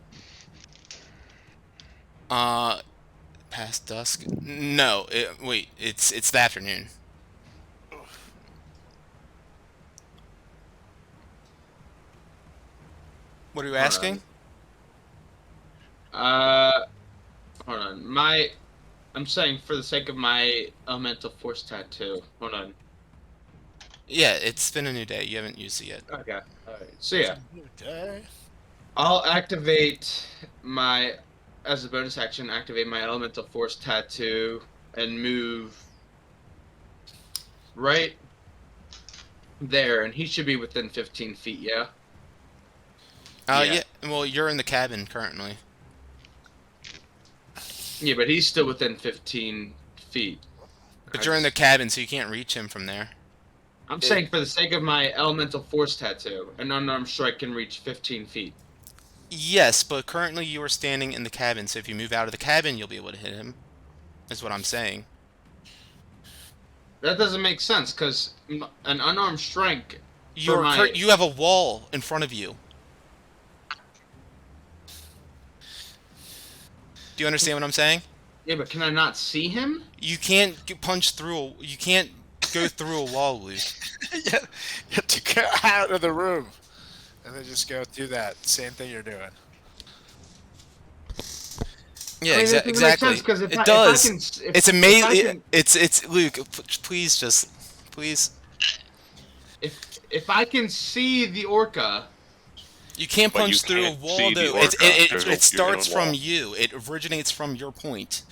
Past dusk? No. Wait, it's the afternoon. What are you asking? Hold on. I'm saying for the sake of my elemental force tattoo. Hold on. Yeah, it's been a new day. You haven't used it yet. Okay. All right. So yeah, Okay. I'll activate my as a bonus action. Activate my elemental force tattoo and move right there, and he should be within 15 feet. Yeah. Yeah. Yeah. Well, you're in the cabin currently. Yeah, but he's still within 15 feet. But you're in the cabin, so you can't reach him from there. I'm saying for the sake of my elemental force tattoo, an unarmed strike can reach 15 feet. Yes, but currently you are standing in the cabin, so if you move out of the cabin, you'll be able to hit him. Is what I'm saying. That doesn't make sense, because an unarmed strike... You have a wall in front of you. Do you understand what I'm saying? Yeah, but can I not see him? You can't punch through. You can't go through a wall, Luke. You have to go out of the room, and then just go do that same thing you're doing. Yeah, I mean, that doesn't make exactly. sense, 'cause if It I does. can- if- It's if I amazing. can- It's Luke. Please please. If I can see the orca... You can't But you punch through a can't wall, see the though. orca. There's no- It starts you're in a from wall. you. It originates from your point.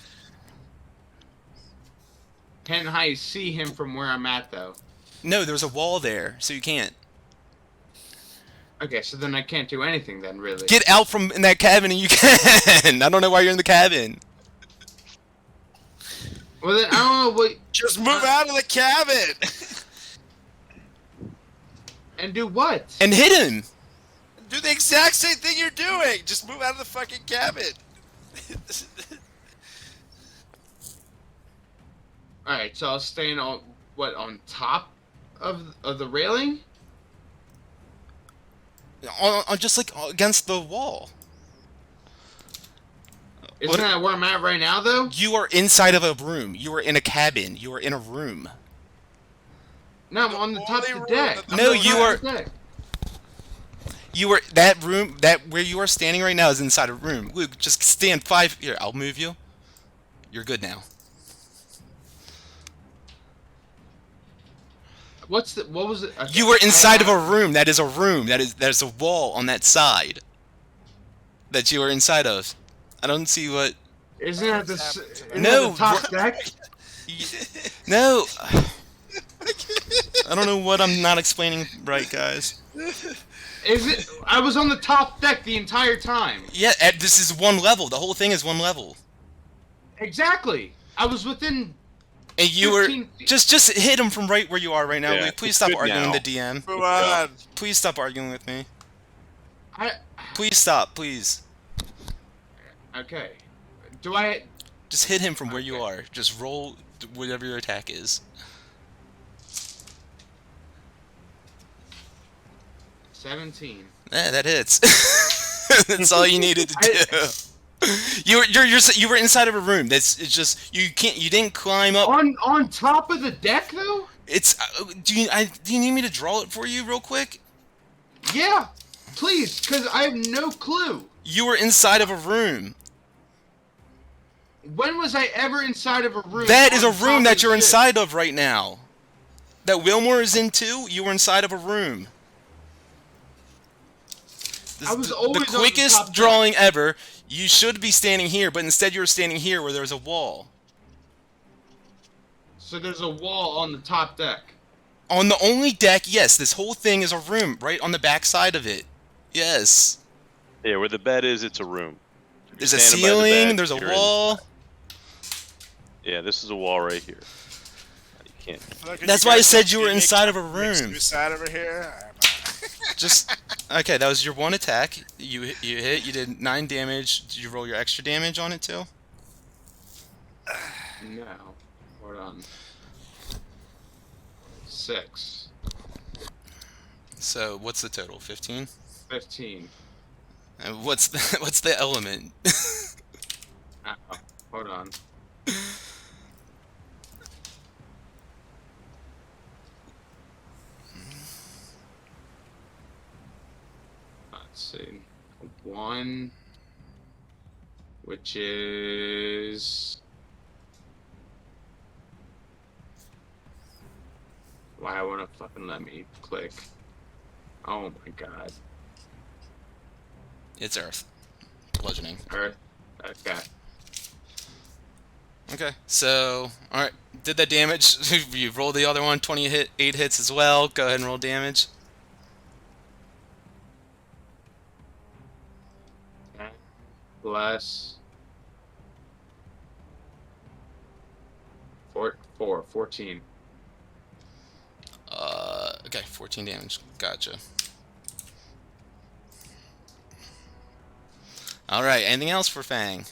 Can I see him from where I'm at, though? No, there's a wall there, so you can't. Okay, so then I can't do anything then, really. Get out from in that cabin and you can! I don't know why you're in the cabin. Well, then, I don't know what... Just move out of the cabin And do what? And hit him! do the exact same thing you're doing. Just move out of the fucking cabin. Alright, so I'll stand on... What, on top of the railing? on just like against the wall. Isn't that where I'm at right now, though? You are inside of a room. You are in a cabin. You are in a room. No, I'm on the top of the deck. No, I'm on you top are. of the deck. You are that room. That where you are standing right now is inside a room. Luke, just stand 5. Here, I'll move you. You're good now. What was it? Okay, You were inside of a room. That is a room. There's a wall on that side. That you are inside of. I don't see what. Isn't that the top deck? No. I don't know what I'm not explaining right, guys. Is it? I was on the top deck the entire time. Yeah, this is one level. The whole thing is one level. Exactly. I was within. And you were 15 feet. just hit him from right where you are right now. Yeah, Luke, please it's stop good arguing now. with the DM. Come on. Please stop arguing with me. I. Please stop, please. Okay. Do I? Just hit him from where you Okay. are. Just roll whatever your attack is. 17. That hits. That's all you needed to do. You were inside of a room. It's just you didn't climb up. On top of the deck though? It's do you need me to draw it for you real quick? Yeah. Please, because I have no clue. You were inside of a room. When was I ever inside of a room? That is a on top room of that the you're ship? inside of right now. That Wilmore is in too. You were inside of a room. This I is was the always on the quickest top deck. drawing ever. You should be standing here, but instead you were standing here where there's a wall. So there's a wall on the top deck. On the only deck, yes, this whole thing is a room right on the back side of it. Yes. Yeah, where the bed is, it's a room. If There's you're a standing by the ceiling, bed, there's a you're wall. Yeah, this is a wall right here. You can't. That's why I said you were inside of a room. Suicide over here. Just okay, that was your one attack. You hit, you did 9 damage. Did you roll your extra damage on it too? No. Hold on. 6. So, what's the total? 15? 15. And what's the element? Oh, hold on. Let's see. 1, which is. Why won't it fucking let me click? Oh my god. It's Earth. Bludgeoning. Earth. Okay. Okay, so, alright, did that damage. You rolled the other one, 8 hits as well. Go ahead and roll damage. Plus 14. Okay, 14 damage. Gotcha. Alright, anything else for Fang?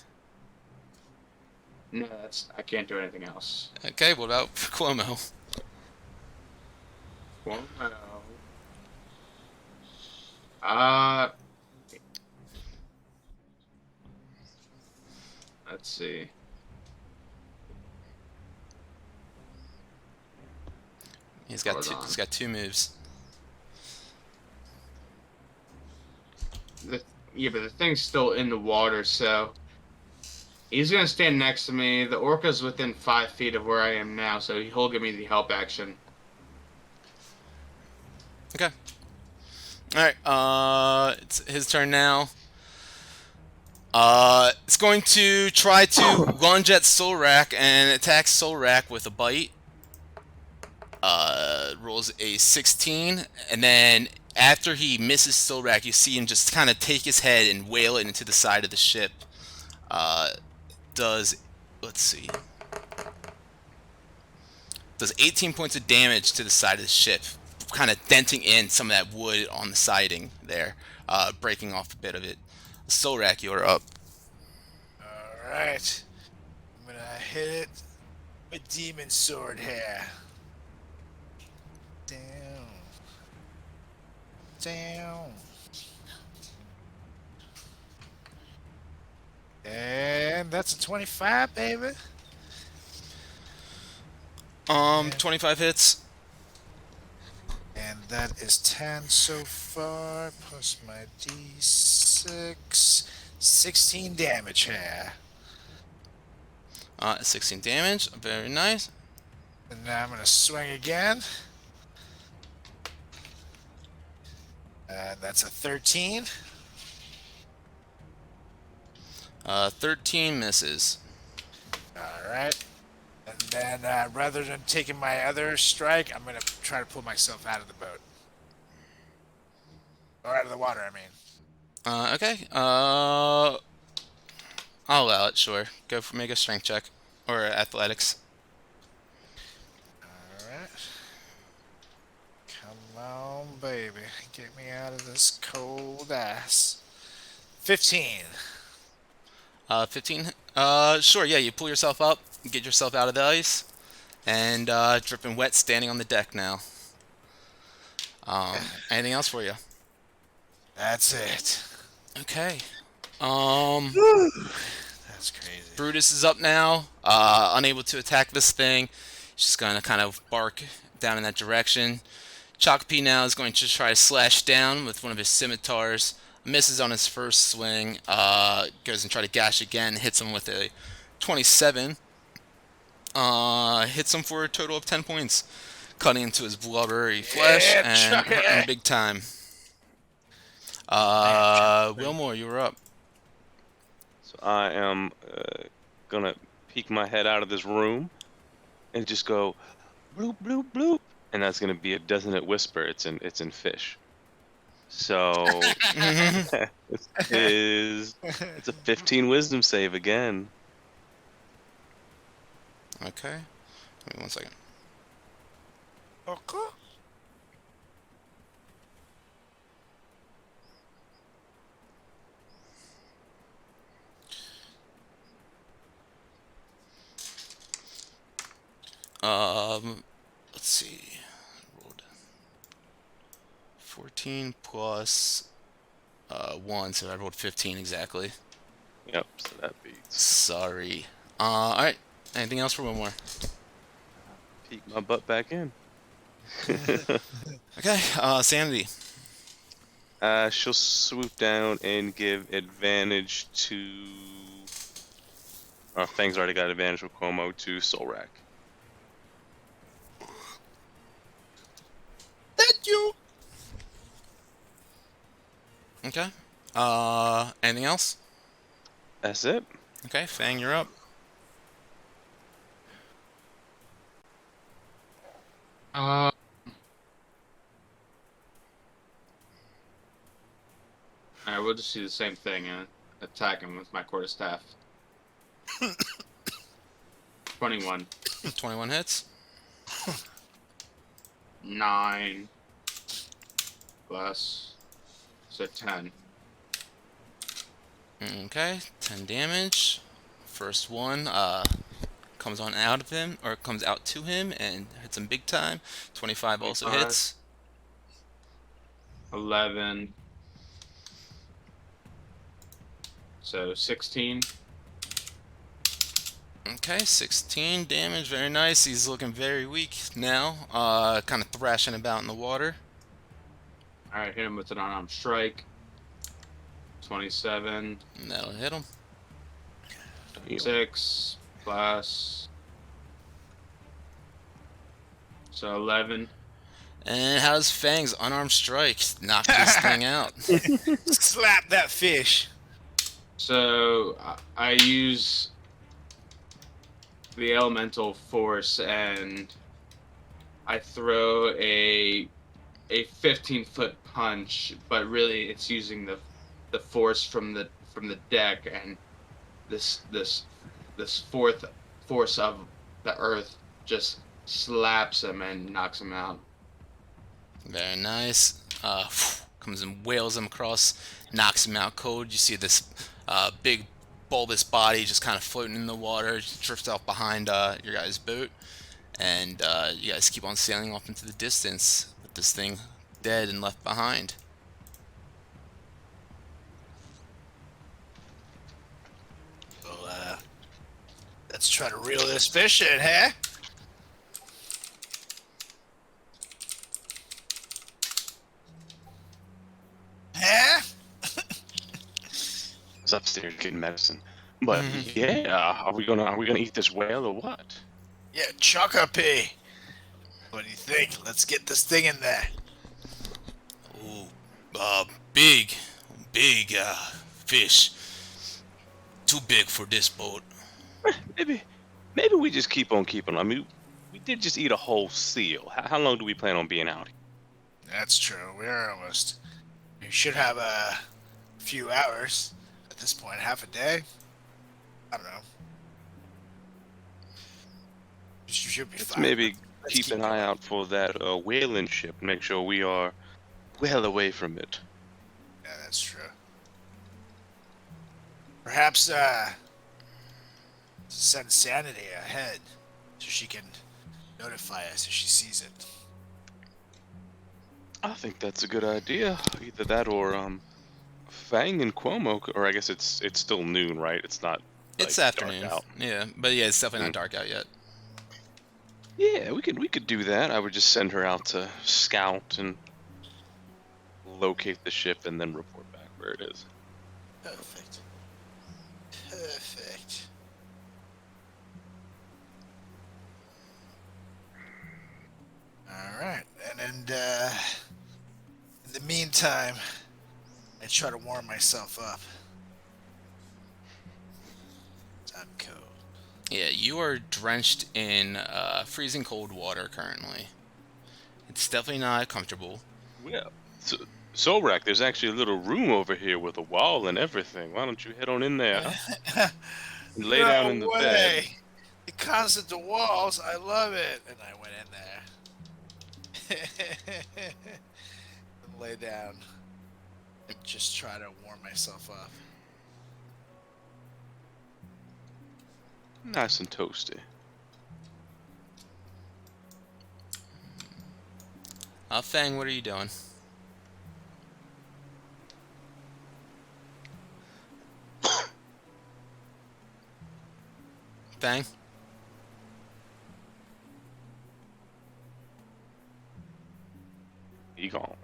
No, I can't do anything else. Okay, what about Cuomo? Well, let's see. He's Hold on. got 2 moves. Yeah, but the thing's still in the water, so he's gonna stand next to me. The orca's within 5 feet of where I am now, so he'll give me the help action. Okay. Alright, it's his turn now. It's going to try to lunge at Solrak and attack Solrak with a bite. Rolls a 16, and then after he misses Solrak, you see him just kind of take his head and wail it into the side of the ship. Let's see. Does 18 points of damage to the side of the ship, kind of denting in some of that wood on the siding there, breaking off a bit of it. Solrak, you're up. Alright. I'm gonna hit it with Demon Sword here. Down. Down. And that's a 25, baby. And, 25 hits. and that is 10 so far, plus my d6. 16 damage here. 16 damage. Very nice. And now I'm going to swing again. And that's a 13. 13 misses. All right. And then rather than taking my other strike, I'm going to try to pull myself out of the boat. Or out of the water, I mean. Okay. I'll allow it. Sure. Go for make a strength check or athletics. All right. Come on, baby. Get me out of this cold ass. 15. 15. Sure. Yeah. You pull yourself up, get yourself out of the ice, and dripping wet, standing on the deck now. Anything else for you? That's it. Okay. That's crazy. Brutus is up now, unable to attack this thing. He's just gonna kind of bark down in that direction. Chocopee now is going to try to slash down with one of his scimitars. Misses on his first swing. Goes and try to gash again. Hits him with a 27. Hits him for a total of 10 points, cutting into his blubbery flesh and hurting him big time. Wilmore, you were up. So I am gonna peek my head out of this room and just go bloop bloop bloop, and that's gonna be a dissonant whisper. It's in fish. So it's a 15 wisdom save again. Okay. Give me 1 second. Okay. Let's see. Rolled 14 plus 1, so I rolled 15 exactly. Yep. So that beats. Sorry. All right. Anything else for Wilmore? Peek my butt back in. Okay. Sanity. She'll swoop down and give advantage to. Fang's already got advantage with Cuomo to Soul Rack. Thank you. Okay. Anything else? That's it. Okay. Fang, you're up. I will just do the same thing and attack him with my quarterstaff. 21. 21 hits. 9 plus, so 10. Okay. 10 damage. First one comes on out of him, or comes out to him and hits him big time. 25 also 25. hits. 11. So 16. Okay, 16 damage, very nice. He's looking very weak now, kind of thrashing about in the water. Alright, hit him with an unarmed strike. 27. And that'll hit him. 6 plus. So 11. And how does Fang's unarmed strike knock this thing out? Slap that fish. So I use the elemental force and I throw a 15-foot punch, but really it's using the force from the deck, and this fourth force of the earth just slaps him and knocks him out. Very nice. Comes and wails him across, knocks him out cold. You see this big bulbous body just kind of floating in the water, just drifts off behind your guys' boat, and you guys keep on sailing off into the distance with this thing dead and left behind. Let's try to reel this fish in, huh? Huh? It's upstairs getting medicine. But yeah, are we gonna eat this whale or what? Yeah, Chocopi. What do you think? Let's get this thing in there. Ooh, big, big fish. Too big for this boat. Maybe we just keep on keeping. I mean, we did just eat a whole seal. How long do we plan on being out here? That's true. We're almost. We should have a few hours at this point. Half a day. I don't know. You should be Let's fine. maybe Let's keep an eye out for that whaling ship. Make sure we are well away from it. Yeah, that's true. Perhaps send Sanity ahead so she can notify us if she sees it. I think that's a good idea. Either that or Fang and Cuomo, or I guess it's still noon, right? It's not. It's like, afternoon. dark out. Yeah, but yeah, it's definitely not dark out yet. Yeah, we could do that. I would just send her out to scout and locate the ship, and then report back where it is. Perfect. Perfect. All right, and in the meantime, I try to warm myself up. I'm cold. Yeah, you are drenched in freezing cold water currently. It's definitely not comfortable. Well, Solrak, there's actually a little room over here with a wall and everything. Why don't you head on in there and lay down in the bed? It comes at the walls. I love it. And I went in there. And lay down. And just try to warm myself up. Nice and toasty. Fang, what are you doing? Fang? He gone.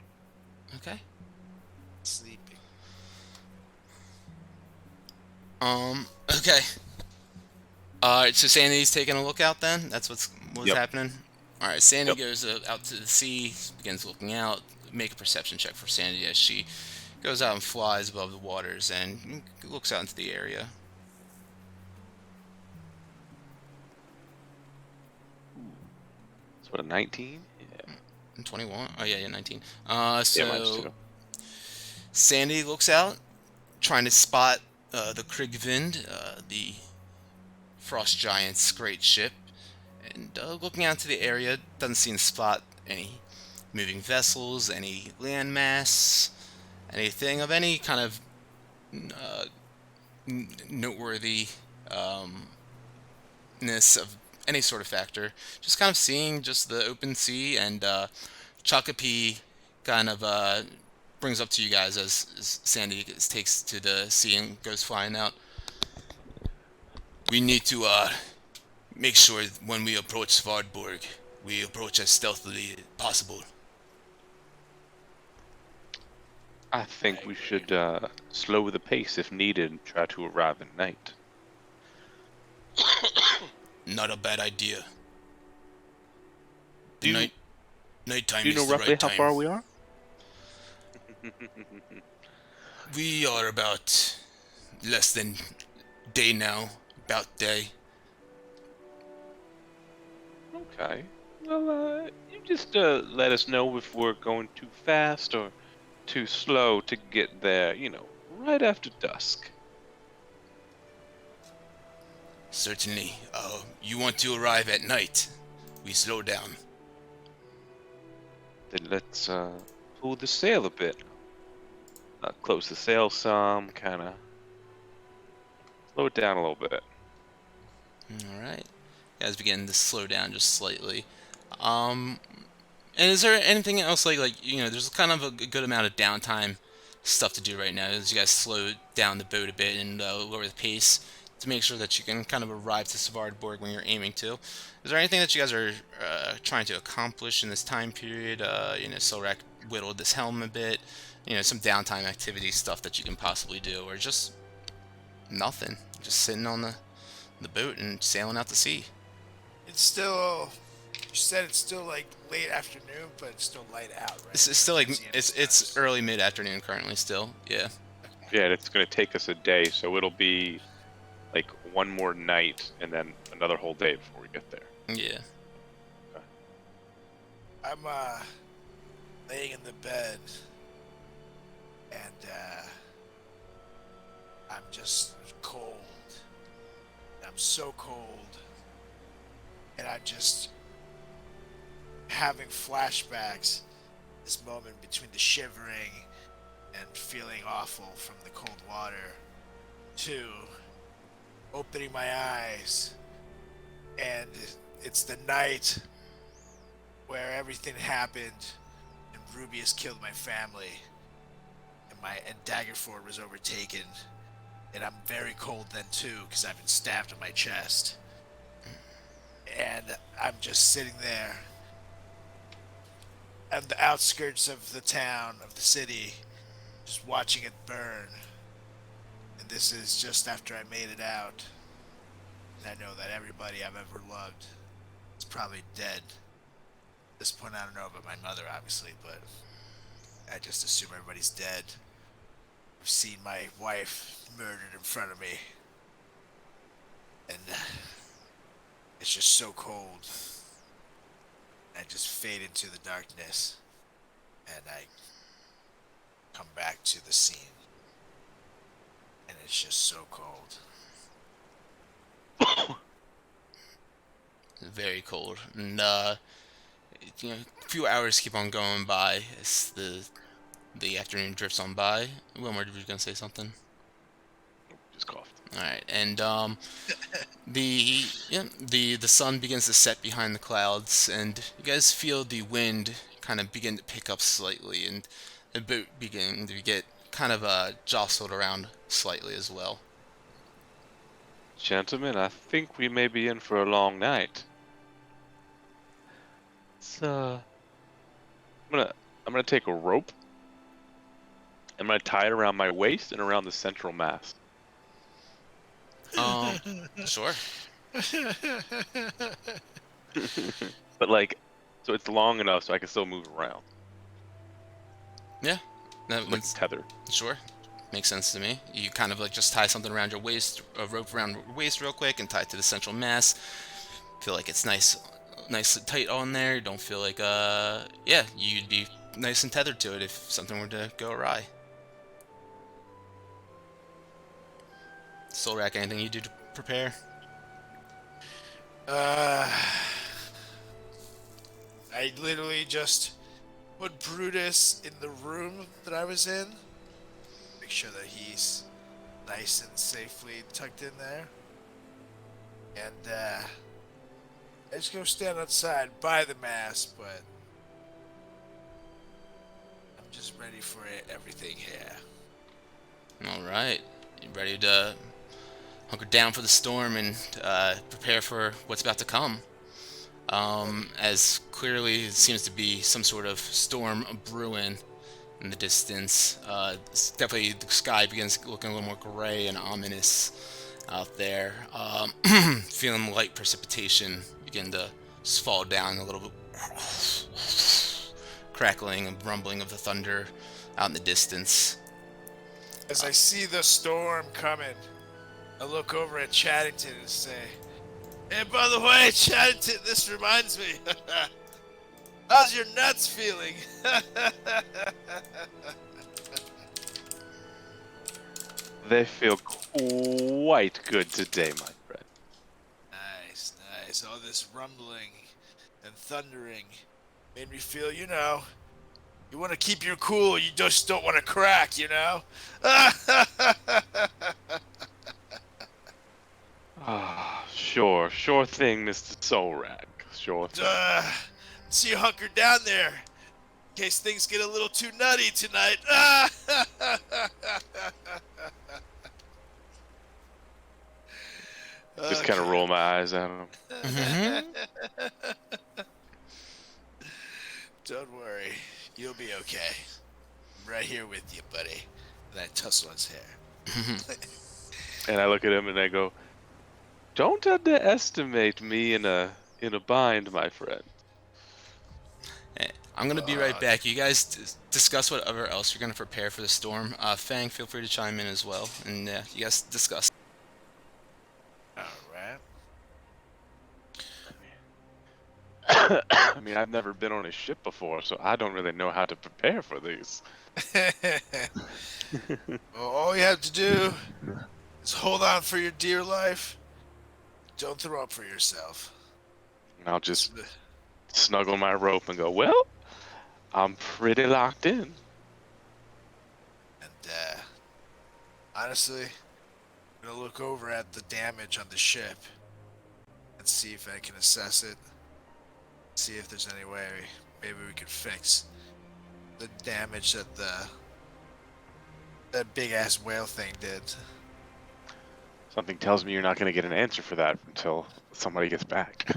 Okay. Sleeping. Okay. Alright, so Sandy's taking a look out then? That's what's Yep. happening? Alright, Sandy Yep. goes out to the sea, begins looking out. Make a perception check for Sandy as she goes out and flies above the waters and looks out into the area. It's what, a 19? Yeah. 21? Oh, yeah, 19. Yeah, mine's So too. Sandy looks out, trying to spot the Krigvind, the Frost Giant's great ship, and looking out to the area, doesn't seem to spot any moving vessels, any landmass, anything of any kind of noteworthy ness of any sort of factor. Just kind of seeing just the open sea, and Chakapi kind of brings up to you guys as Sandy takes to the sea and goes flying out. We need to make sure when we approach Svardborg, we approach as stealthily as possible. I think we should slow the pace if needed and try to arrive at night. Not a bad idea. Do you- Nighttime Do you know is the roughly right how time. far we are? We are about less than day now. About day. Okay. Well, you just let us know if we're going too fast or too slow to get there, right after dusk. Certainly. You want to arrive at night. We slow down. Then let's pull the sail a bit. Close the sail some, kind of slow it down a little bit. Alright. You guys begin to slow down just slightly. And is there anything else there's kind of a good amount of downtime stuff to do right now as you guys slow down the boat a bit and lower the pace. to make sure that you can kind of arrive to Svartborg when you're aiming to. Is there anything that you guys are trying to accomplish in this time period? Solrak whittled this helm a bit. Some downtime activity stuff that you can possibly do, or just nothing. Just sitting on the boat and sailing out to sea. It's still. You said it's still like late afternoon, but it's still light out, right? It's still like Towards the end of it's the early mid afternoon currently still. Yeah. Yeah, and it's going to take us a day, so it'll be like one more night and then another whole day before we get there. Yeah. I'm laying in the bed, and I'm just cold. I'm so cold, and I'm just having flashbacks. This moment between the shivering and feeling awful from the cold water, to opening my eyes, and it's the night where everything happened, and Rubius killed my family, and Daggerford was overtaken, and I'm very cold then too, because I've been stabbed in my chest, and I'm just sitting there on the outskirts of the town, of the city, just watching it burn. And this is just after I made it out. And I know that everybody I've ever loved is probably dead. At this point, I don't know about my mother, obviously, but I just assume everybody's dead. I've seen my wife murdered in front of me. And it's just so cold. I just fade into the darkness. And I come back to the scene. And it's just so cold. Very cold. And a few hours keep on going by as the afternoon drifts on by. Wilmer, were you gonna say something? Just coughed. All right, and the sun begins to set behind the clouds, and you guys feel the wind kind of begin to pick up slightly, and the boat beginning to get kind of jostled around slightly as well. Gentlemen, I think we may be in for a long night. I'm gonna take a rope. I'm gonna tie it around my waist and around the central mast. Sure. But like, so it's long enough so I can still move around. Yeah, that Like makes tethered. sure. Makes sense to me. You kind of like just tie something around your waist, a rope around your waist real quick, and tie it to the central mast. Feel like it's nice and tight on there. You don't feel like you'd be nice and tethered to it if something were to go awry. Solrak, anything you do to prepare? I literally just put Brutus in the room that I was in. Make sure that he's nice and safely tucked in there. And I just go stand outside by the mast, but I'm just ready for everything here. All right, you ready to hunker down for the storm and prepare for what's about to come? As clearly it seems to be some sort of storm brewing in the distance. Definitely the sky begins looking a little more gray and ominous out there. Feeling light precipitation begin to just fall down a little bit. Crackling and rumbling of the thunder out in the distance. As I see the storm coming, I look over at Chaddington and say, "Hey, by the way, Chaddington, this reminds me. How's your nuts feeling?" They feel quite good today, my friend. Nice, nice. All this rumbling and thundering made me feel, you want to keep your cool, you just don't want to crack, Ah, sure thing, Mr. Solrak. Sure thing. So you hunker down there in case things get a little too nutty tonight. Just kind of roll my eyes at him. Don't worry, you'll be okay. I'm right here with you, buddy. And I tussle his hair. And I look at him and I go, "Don't underestimate me in a bind, my friend." I'm gonna be right back. You guys discuss whatever else you're gonna prepare for the storm. Fang, feel free to chime in as well, and you guys discuss. All right. I mean, I've never been on a ship before, so I don't really know how to prepare for these. Well, all you have to do is hold on for your dear life. Don't throw up for yourself. And I'll just snuggle my rope and go, "Well, I'm pretty locked in." And honestly, I'm gonna look over at the damage on the ship and see if I can assess it. See if there's any way maybe we could fix the damage that that big ass whale thing did. Something tells me you're not going to get an answer for that until somebody gets back.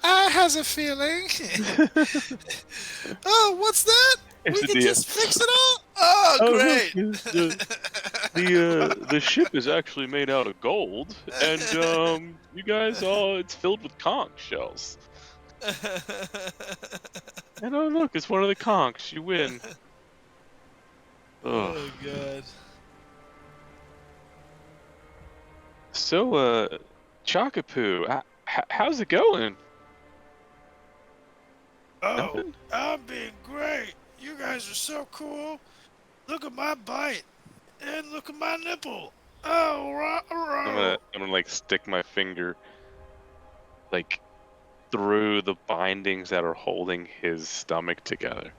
I has a feeling. Oh, what's that? It's We the can DM. just fix it all. Oh, great. The ship is actually made out of gold, and you guys it's filled with conch shells. And oh look, it's one of the conchs. You win. Ugh. Oh god. So, Chockapoo, how's it going? Oh, Nothing? I'm being great. You guys are so cool. Look at my bite, and look at my nipple. Oh, I'm gonna like stick my finger like through the bindings that are holding his stomach together.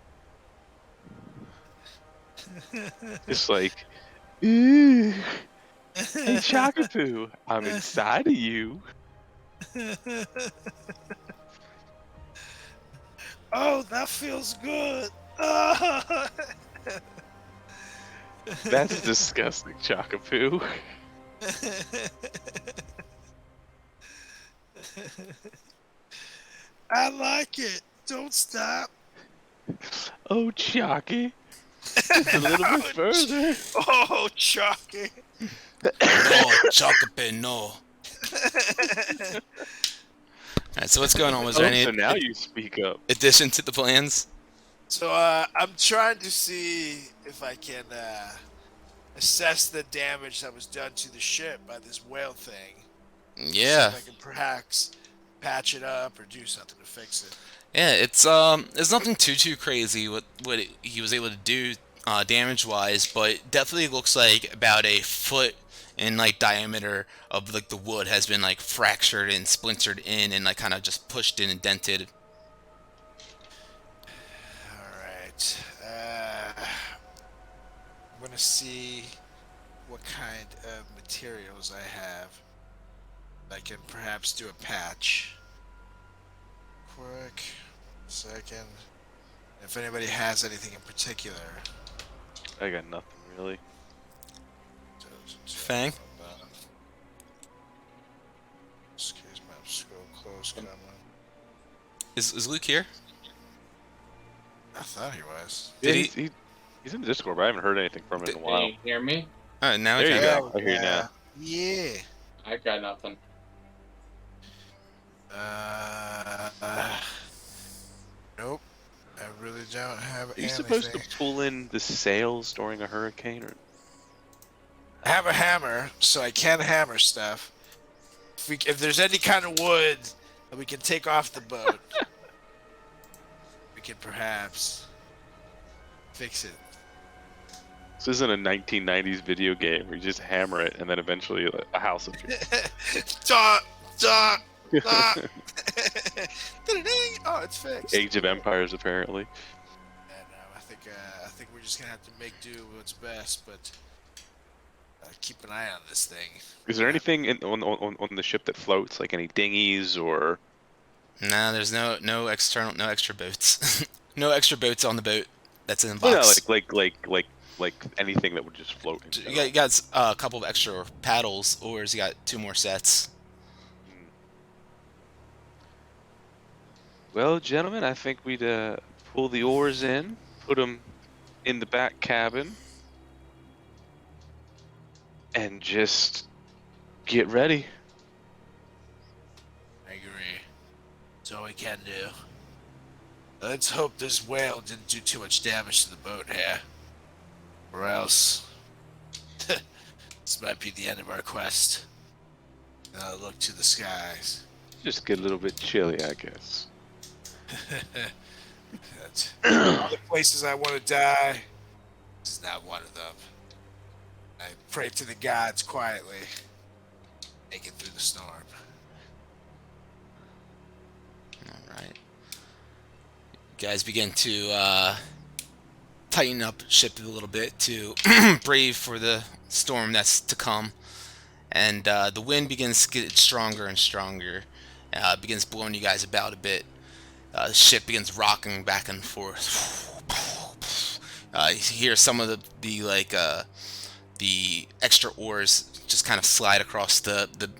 It's like, "Ooh, hey Chockapoo, I'm inside of you." Oh, that feels good. That's disgusting, Chockapoo. I like it. Don't stop. Oh, Chocky, just a little bit further. Oh, Chucky. No, Chocope, no. Alright, so what's going on? Was there any So now you speak up. addition to the plans? So, I'm trying to see if I can assess the damage that was done to the ship by this whale thing. Yeah. See if I can perhaps patch it up or do something to fix it. Yeah, it's nothing too crazy what he was able to do damage wise, but definitely looks like about a foot in like diameter of like the wood has been like fractured and splintered in and like kind of just pushed in and dented. Alright. I'm gonna see what kind of materials I have. I can perhaps do a patch. Quick second. If anybody has anything in particular. I got nothing really. Fang? Excuse me, I'm so close, come on. Is Luke here? I thought he was. Did He's in the Discord, but I haven't heard anything from him in a while. Can you hear me? Alright, now I There you can. go. I hear you now. Yeah. I got nothing. Nope. I really don't have Are you anything. supposed to pull in the sails during a hurricane, or? I have a hammer, so I can hammer stuff. If there's any kind of wood that we can take off the boat, we can perhaps fix it. This isn't a 1990s video game where you just hammer it and then eventually a house appears. Duh, duh, duh. Oh, it's fixed. Age of Empires, apparently. And I think we're just gonna have to make do with what's best, but keep an eye on this thing. Is there anything on the ship that floats, like any dinghies or? Nah, there's no extra boats. No extra boats on the boat. That's in the Yeah, box. like like anything that would just float in You general. got a couple of extra paddles, oars. You got 2 more sets. Well, gentlemen, I think we'd pull the oars in, put them in the back cabin, and just get ready. I agree. That's all we can do. Let's hope this whale didn't do too much damage to the boat here. Or else... this might be the end of our quest. Look to the skies. Just get a little bit chilly, I guess. Other places I want to die. This is not one of them. I pray to the gods quietly. Make it through the storm. All right. You guys begin to tighten up ship a little bit to brave for the storm that's to come. And the wind begins to get stronger and stronger. Begins blowing you guys about a bit. The ship begins rocking back and forth. You hear some of the extra oars just kind of slide across the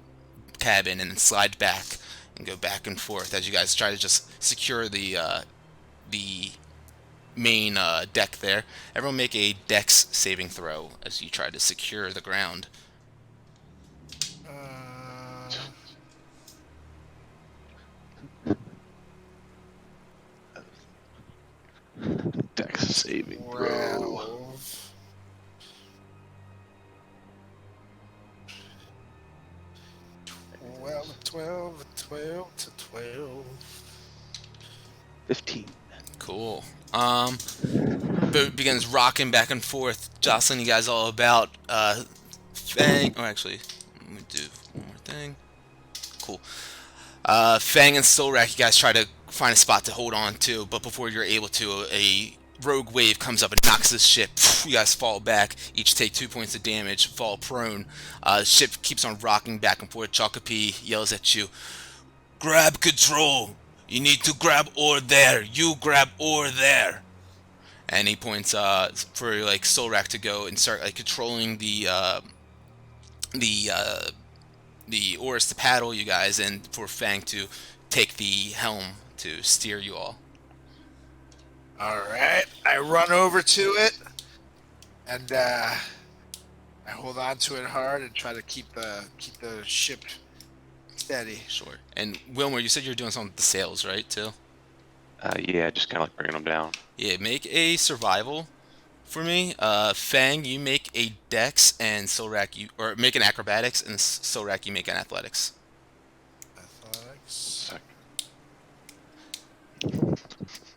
cabin and then slide back and go back and forth as you guys try to just secure the main deck there. Everyone make a dex saving throw as you try to secure the ground. Dex saving throw. 12 to 12. 15. Cool. Boat begins rocking back and forth, jostling you guys all about. Fang. Oh, actually, let me do one more thing. Cool. Fang and Solrak, you guys try to find a spot to hold on to, but before you're able to, a rogue wave comes up and knocks the ship. You guys fall back, each take 2 points of damage, fall prone. The ship keeps on rocking back and forth. Chocopi yells at you, "Grab control! You need to grab oar there! You grab oar there!" And he points for like Solrak to go and start like controlling the oars to paddle you guys, and for Fang to take the helm to steer you all. Alright, I run over to it, and I hold on to it hard and try to keep the ship steady. Sure. And Wilmer, you said you were doing something with the sails, right, too? Yeah, just kind of like bringing them down. Yeah, make a survival for me. Fang, you make a dex, and Solrak, you or make an acrobatics, and Solrak, you make an athletics. Athletics.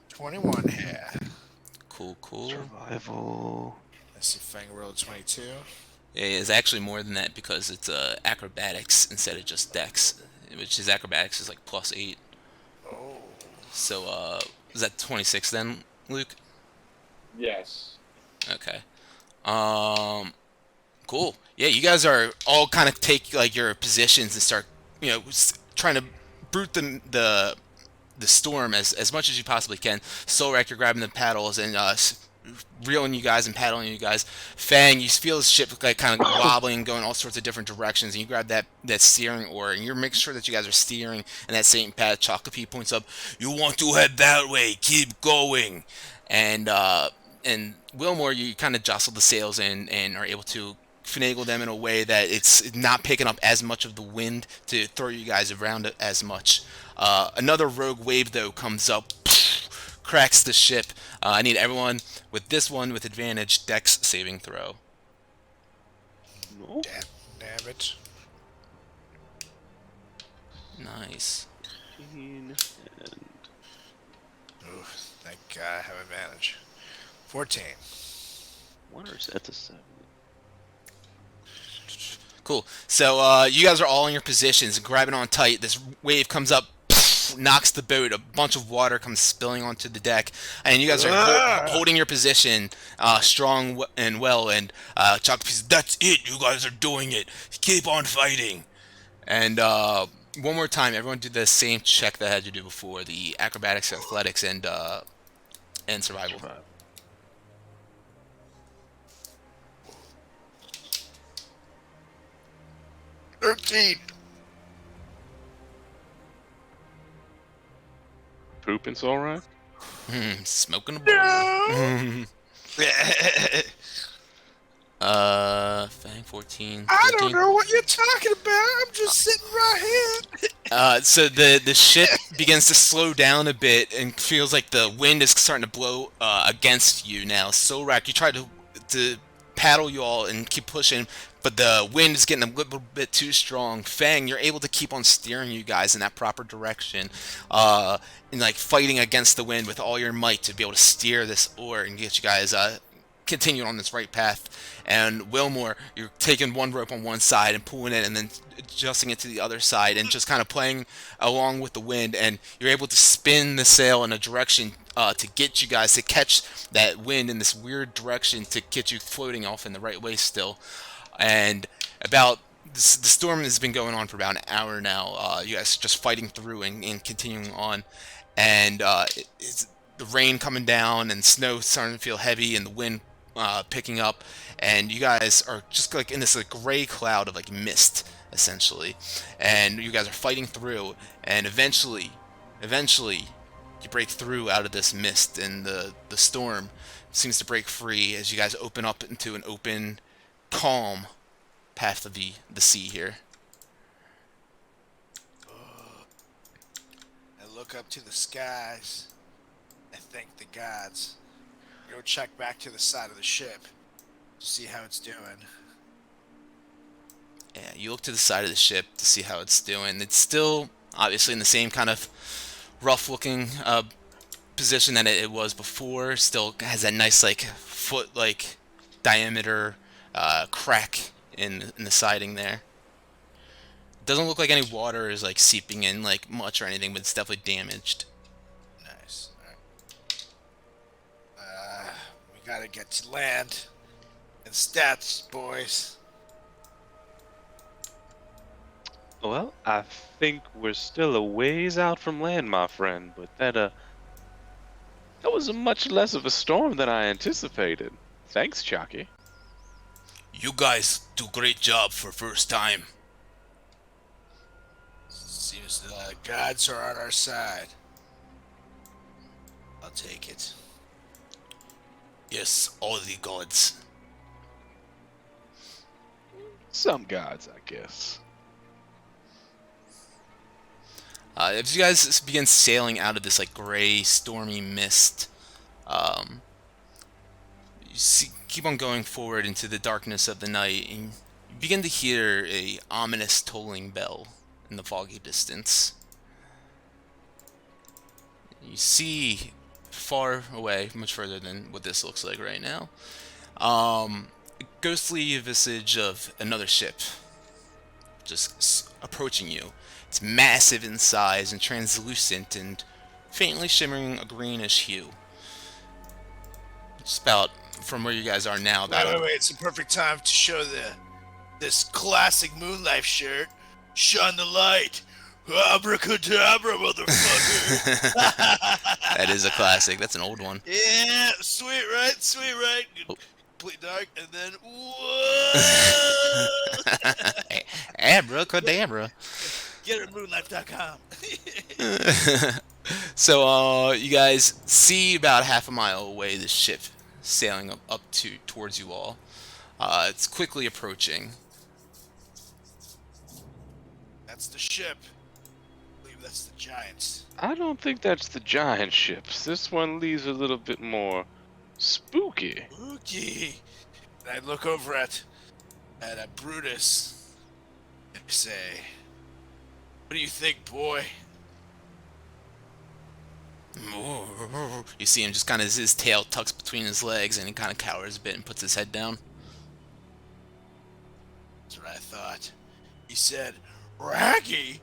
21 here. Cool. Survival. Let's see, Fang rolled 22. Yeah, it's actually more than that because it's acrobatics instead of just dex, which is acrobatics is like +8. Oh. So is that 26 then, Luke? Yes. Okay. Cool. Yeah, you guys are all kind of take like your positions and start, trying to brute the storm as much as you possibly can. Solrak, you're grabbing the paddles and reeling you guys and paddling you guys. Fang, you feel the ship like kind of wobbling, going all sorts of different directions, and you grab that steering oar, and you're making sure that you guys are steering in that same path. Chocopi points up, "You want to head that way, keep going." And Wilmore, you kind of jostle the sails and are able to finagle them in a way that it's not picking up as much of the wind to throw you guys around as much. Another rogue wave, though, comes up, cracks the ship. I need everyone with this one with advantage, dex saving throw. No. Damn it. Nice. 15 and Ooh, thank God I have advantage. 14. 1, or is that the 7? Cool. So you guys are all in your positions, grabbing on tight. This wave comes up, knocks the boat. A bunch of water comes spilling onto the deck, and you guys are holding your position strong and well. And Chocopi says, "That's it. You guys are doing it. Keep on fighting." And one more time, everyone do the same check that I had you do before: the acrobatics, athletics, and survival. 13. Pooping's all right. Smoking a bowl. Fang 14. I 13. don't know what you're talking about. I'm just sitting right here. So the ship begins to slow down a bit and feels like the wind is starting to blow against you now. Sorak, you try to paddle you all and keep pushing, but the wind is getting a little bit too strong. Fang, you're able to keep on steering you guys in that proper direction, and like fighting against the wind with all your might to be able to steer this oar and get you guys continue on this right path. And Wilmore, you're taking one rope on one side and pulling it and then adjusting it to the other side and just kind of playing along with the wind, and you're able to spin the sail in a direction to get you guys to catch that wind in this weird direction to get you floating off in the right way still. And about the storm has been going on for about an hour now. You guys are just fighting through and continuing on, and it's the rain coming down and snow starting to feel heavy and the wind picking up, and you guys are just like in this like gray cloud of like mist essentially, and you guys are fighting through, and eventually you break through out of this mist, and the storm seems to break free as you guys open up into an open, calm path of the sea here. I look up to the skies. I thank the gods. Go check back to the side of the ship to see how it's doing. Yeah, you look to the side of the ship to see how it's doing. It's still obviously in the same kind of rough-looking position that it was before. Still has that nice like foot-like diameter crack in the siding there. Doesn't look like any water is like seeping in like much or anything, but it's definitely damaged. Nice. Alright. We gotta get to land. And stats, boys. Well, I think we're still a ways out from land, my friend, but that was a much less of a storm than I anticipated. Thanks, Chalky. You guys do great job for first time. Seems the gods are on our side. I'll take it. Yes, all the gods. Some gods, I guess. As you guys begin sailing out of this like gray, stormy mist, you keep on going forward into the darkness of the night, and you begin to hear a ominous tolling bell in the foggy distance. You see far away, much further than what this looks like right now, a ghostly visage of another ship just approaching you. It's massive in size and translucent and faintly shimmering a greenish hue. Just about from where you guys are now. About Wait. It's the perfect time to show this classic Moonlife shirt. Shine the light. Abracadabra, motherfucker. That is a classic. That's an old one. Yeah, sweet, right? Sweet, right? Oh. Complete dark, and then whoa! Abracadabra. Get it at moonlife.com. So, you guys see about half a mile away this ship sailing up towards you all. It's quickly approaching. That's the ship. I believe that's the Giants. I don't think that's the giant ships. This one leaves a little bit more spooky. Spooky. And I look over at Brutus and I say, "What do you think, boy?" You see him just kind of, his tail tucks between his legs, and he kind of cowers a bit and puts his head down. That's what I thought. He said, "Raggy."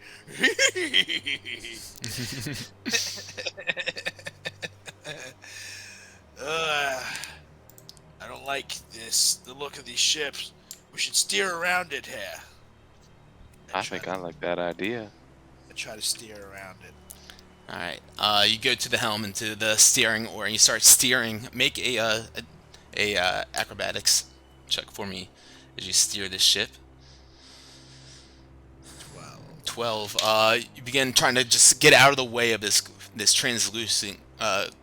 I don't like the look of these ships. We should steer around it here. I think I like that idea. I try to steer around it. Alright, you go to the helm and to the steering oar, and you start steering. Make a acrobatics check for me as you steer this ship. 12. You begin trying to just get out of the way of this translucent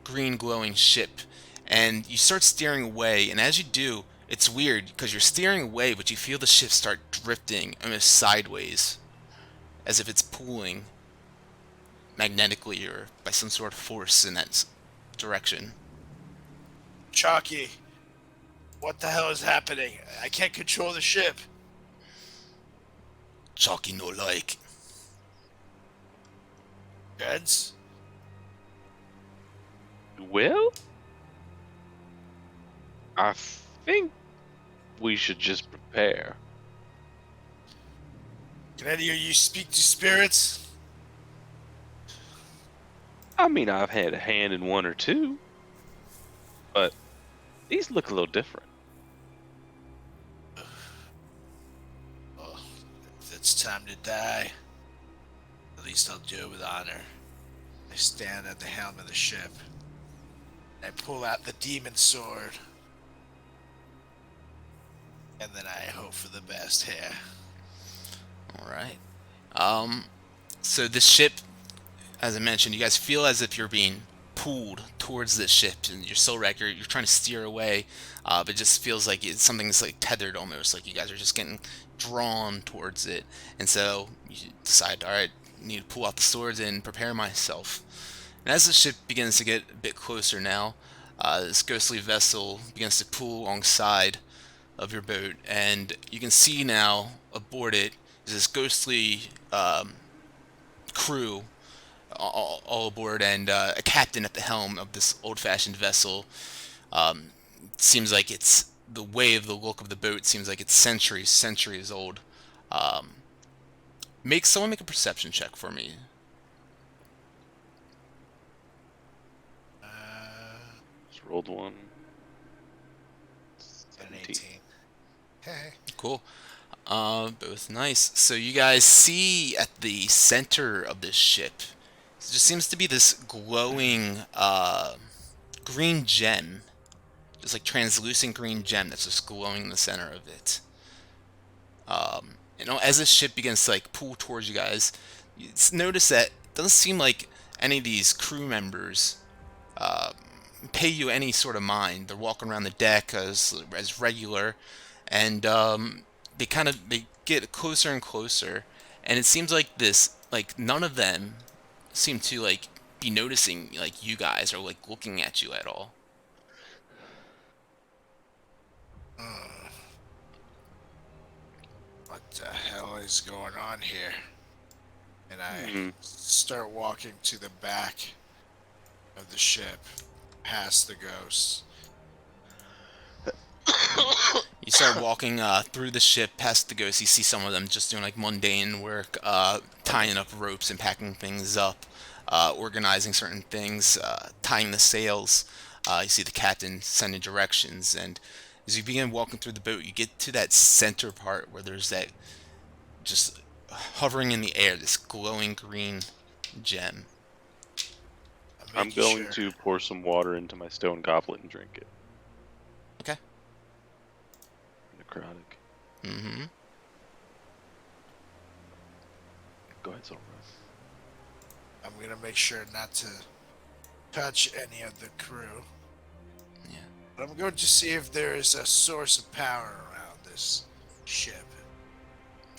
green glowing ship, and you start steering away. And as you do, it's weird because you're steering away, but you feel the ship start drifting almost sideways, as if it's pulling magnetically or by some sort of force in that direction. Chalky, what the hell is happening? I can't control the ship. Chalky no like. Geds? Well, I think we should just prepare. Can any of you speak to spirits? I mean, I've had a hand in one or two, but these look a little different. Well, if it's time to die, at least I'll do it with honor. I stand at the helm of the ship. I pull out the demon sword. And then I hope for the best here. Alright. So this ship, as I mentioned, you guys feel as if you're being pulled towards this ship, and you're so wrecked, you're trying to steer away, but it just feels like something's like tethered almost, like you guys are just getting drawn towards it. And so you decide, alright, I need to pull out the swords and prepare myself. And as the ship begins to get a bit closer now, this ghostly vessel begins to pull alongside of your boat, and you can see now aboard it is this ghostly crew all aboard, and a captain at the helm of this old-fashioned vessel. Seems like it's the way of the look of the boat seems like it's centuries old. Someone make a perception check for me. Just rolled one. An 17. 18. Hey. Cool. Both nice. So you guys see at the center of this ship, it just seems to be this glowing green gem, just like translucent green gem that's just glowing in the center of it. As the ship begins to like pull towards you guys, you notice that it doesn't seem like any of these crew members pay you any sort of mind. They're walking around the deck as regular, and they get closer and closer, and it seems like none of them seem to like be noticing like you guys or like looking at you at all. What the hell is going on here? And I start walking to the back of the ship, past the ghosts. You start walking through the ship past the ghosts. You see some of them just doing like mundane work, tying up ropes and packing things up, organizing certain things, tying the sails. You see the captain sending directions, and as you begin walking through the boat, you get to that center part where there's that just hovering in the air, this glowing green gem. I'm going to pour some water into my stone goblet and drink it. Okay. Necrotic. Mm-hmm. Go ahead, Solra. I'm gonna make sure not to touch any of the crew. Yeah. But I'm going to see if there is a source of power around this ship.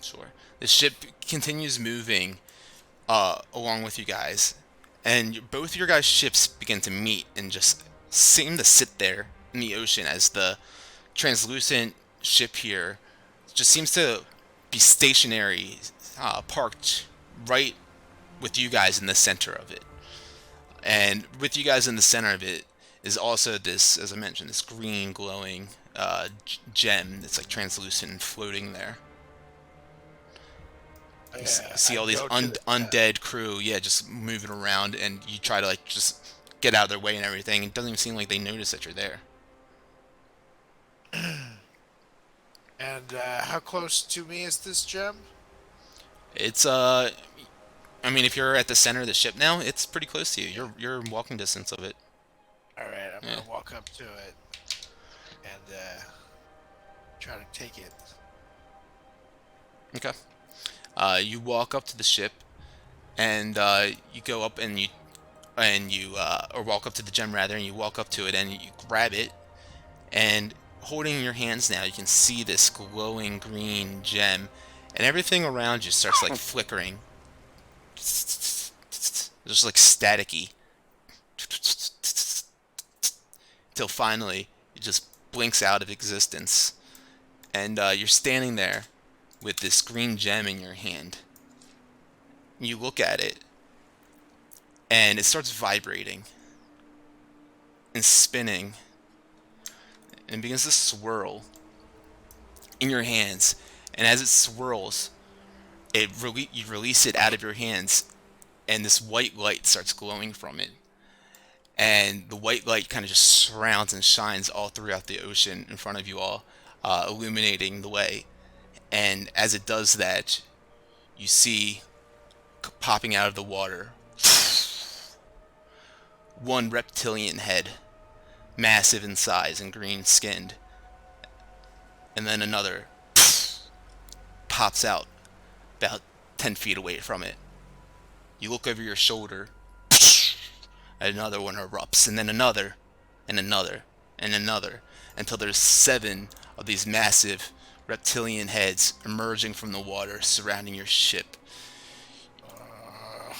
Sure. The ship continues moving along with you guys, and both your guys' ships begin to meet and just seem to sit there in the ocean as the translucent ship here just seems to be stationary, parked right with you guys in the center of it. And with you guys in the center of it is also this, as I mentioned, this green glowing gem that's like translucent and floating there. You see all these undead crew, just moving around, and you try to like just get out of their way and everything. It doesn't even seem like they notice that you're there. And how close to me is this gem? It's I mean, if you're at the center of the ship now, it's pretty close to you. You're in walking distance of it. All right, I'm gonna walk up to it and try to take it. Okay. You walk up to the ship, and you go up and you or walk up to the gem rather, and you walk up to it and you grab it, and holding in your hands now, you can see this glowing green gem, and everything around you starts like flickering, just like staticky, till finally it just blinks out of existence, and you're standing there with this green gem in your hand. You look at it, and it starts vibrating and spinning, and it begins to swirl in your hands. And as it swirls, you release it out of your hands, and this white light starts glowing from it. And the white light kind of just surrounds and shines all throughout the ocean in front of you all, illuminating the way. And as it does that, you see popping out of the water one reptilian head, massive in size and green skinned, and then another pops out about 10 feet away from it. You look over your shoulder, and another one erupts, and then another, and another, and another, until there's 7 of these massive reptilian heads emerging from the water surrounding your ship.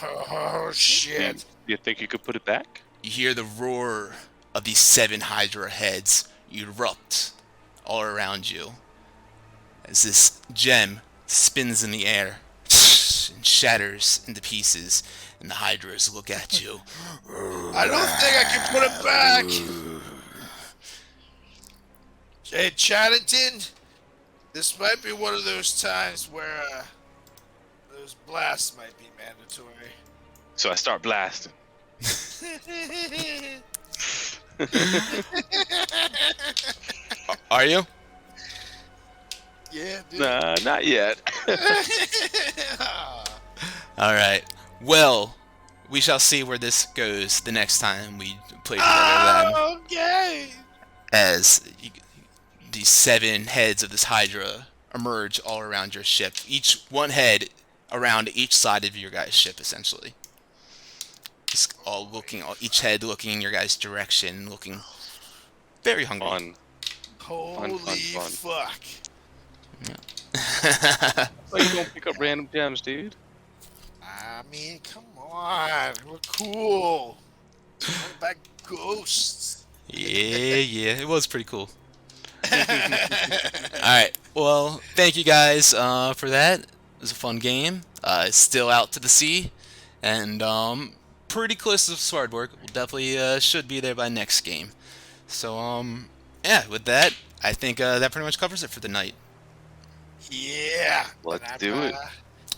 Oh shit! Do you think you could put it back? You hear the roar of these 7 Hydra heads erupt all around you as this gem spins in the air and shatters into pieces, and the Hydras look at you. I don't think I can put it back. Hey, Chatterton, this might be one of those times where those blasts might be mandatory. So I start blasting. Are you? Yeah, dude. Nah, not yet. Alright. Well, we shall see where this goes the next time we play together then. Okay. As these 7 heads of this Hydra emerge all around your ship. Each one head around each side of your guys' ship, essentially. Just all looking, each head looking in your guys' direction, looking very hungry. Fun. Holy fun. fuck. Why you gonna pick up random gems, dude? I mean, come on. We're cool. What about ghosts? Yeah, it was pretty cool. Alright, well, thank you guys for that. It was a fun game. It's still out to the sea, and pretty close to sword work. We'll definitely should be there by next game. So, yeah, with that, I think that pretty much covers it for the night. Yeah. Let's do it.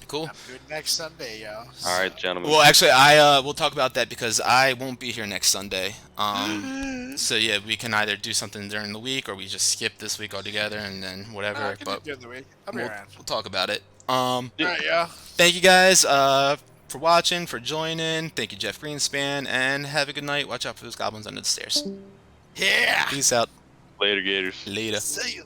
Cool. I'm good next Sunday, yo. All right, gentlemen. Well, actually, I we'll talk about that because I won't be here next Sunday. So yeah, we can either do something during the week or we just skip this week altogether and then whatever. I can do But it during the week. I'll be we'll around. talk about it. All right, yo. Thank you guys for watching, for joining. Thank you, Jeff Greenspan, and have a good night. Watch out for those goblins under the stairs. Yeah. Peace out. Later, Gators. Later. See you.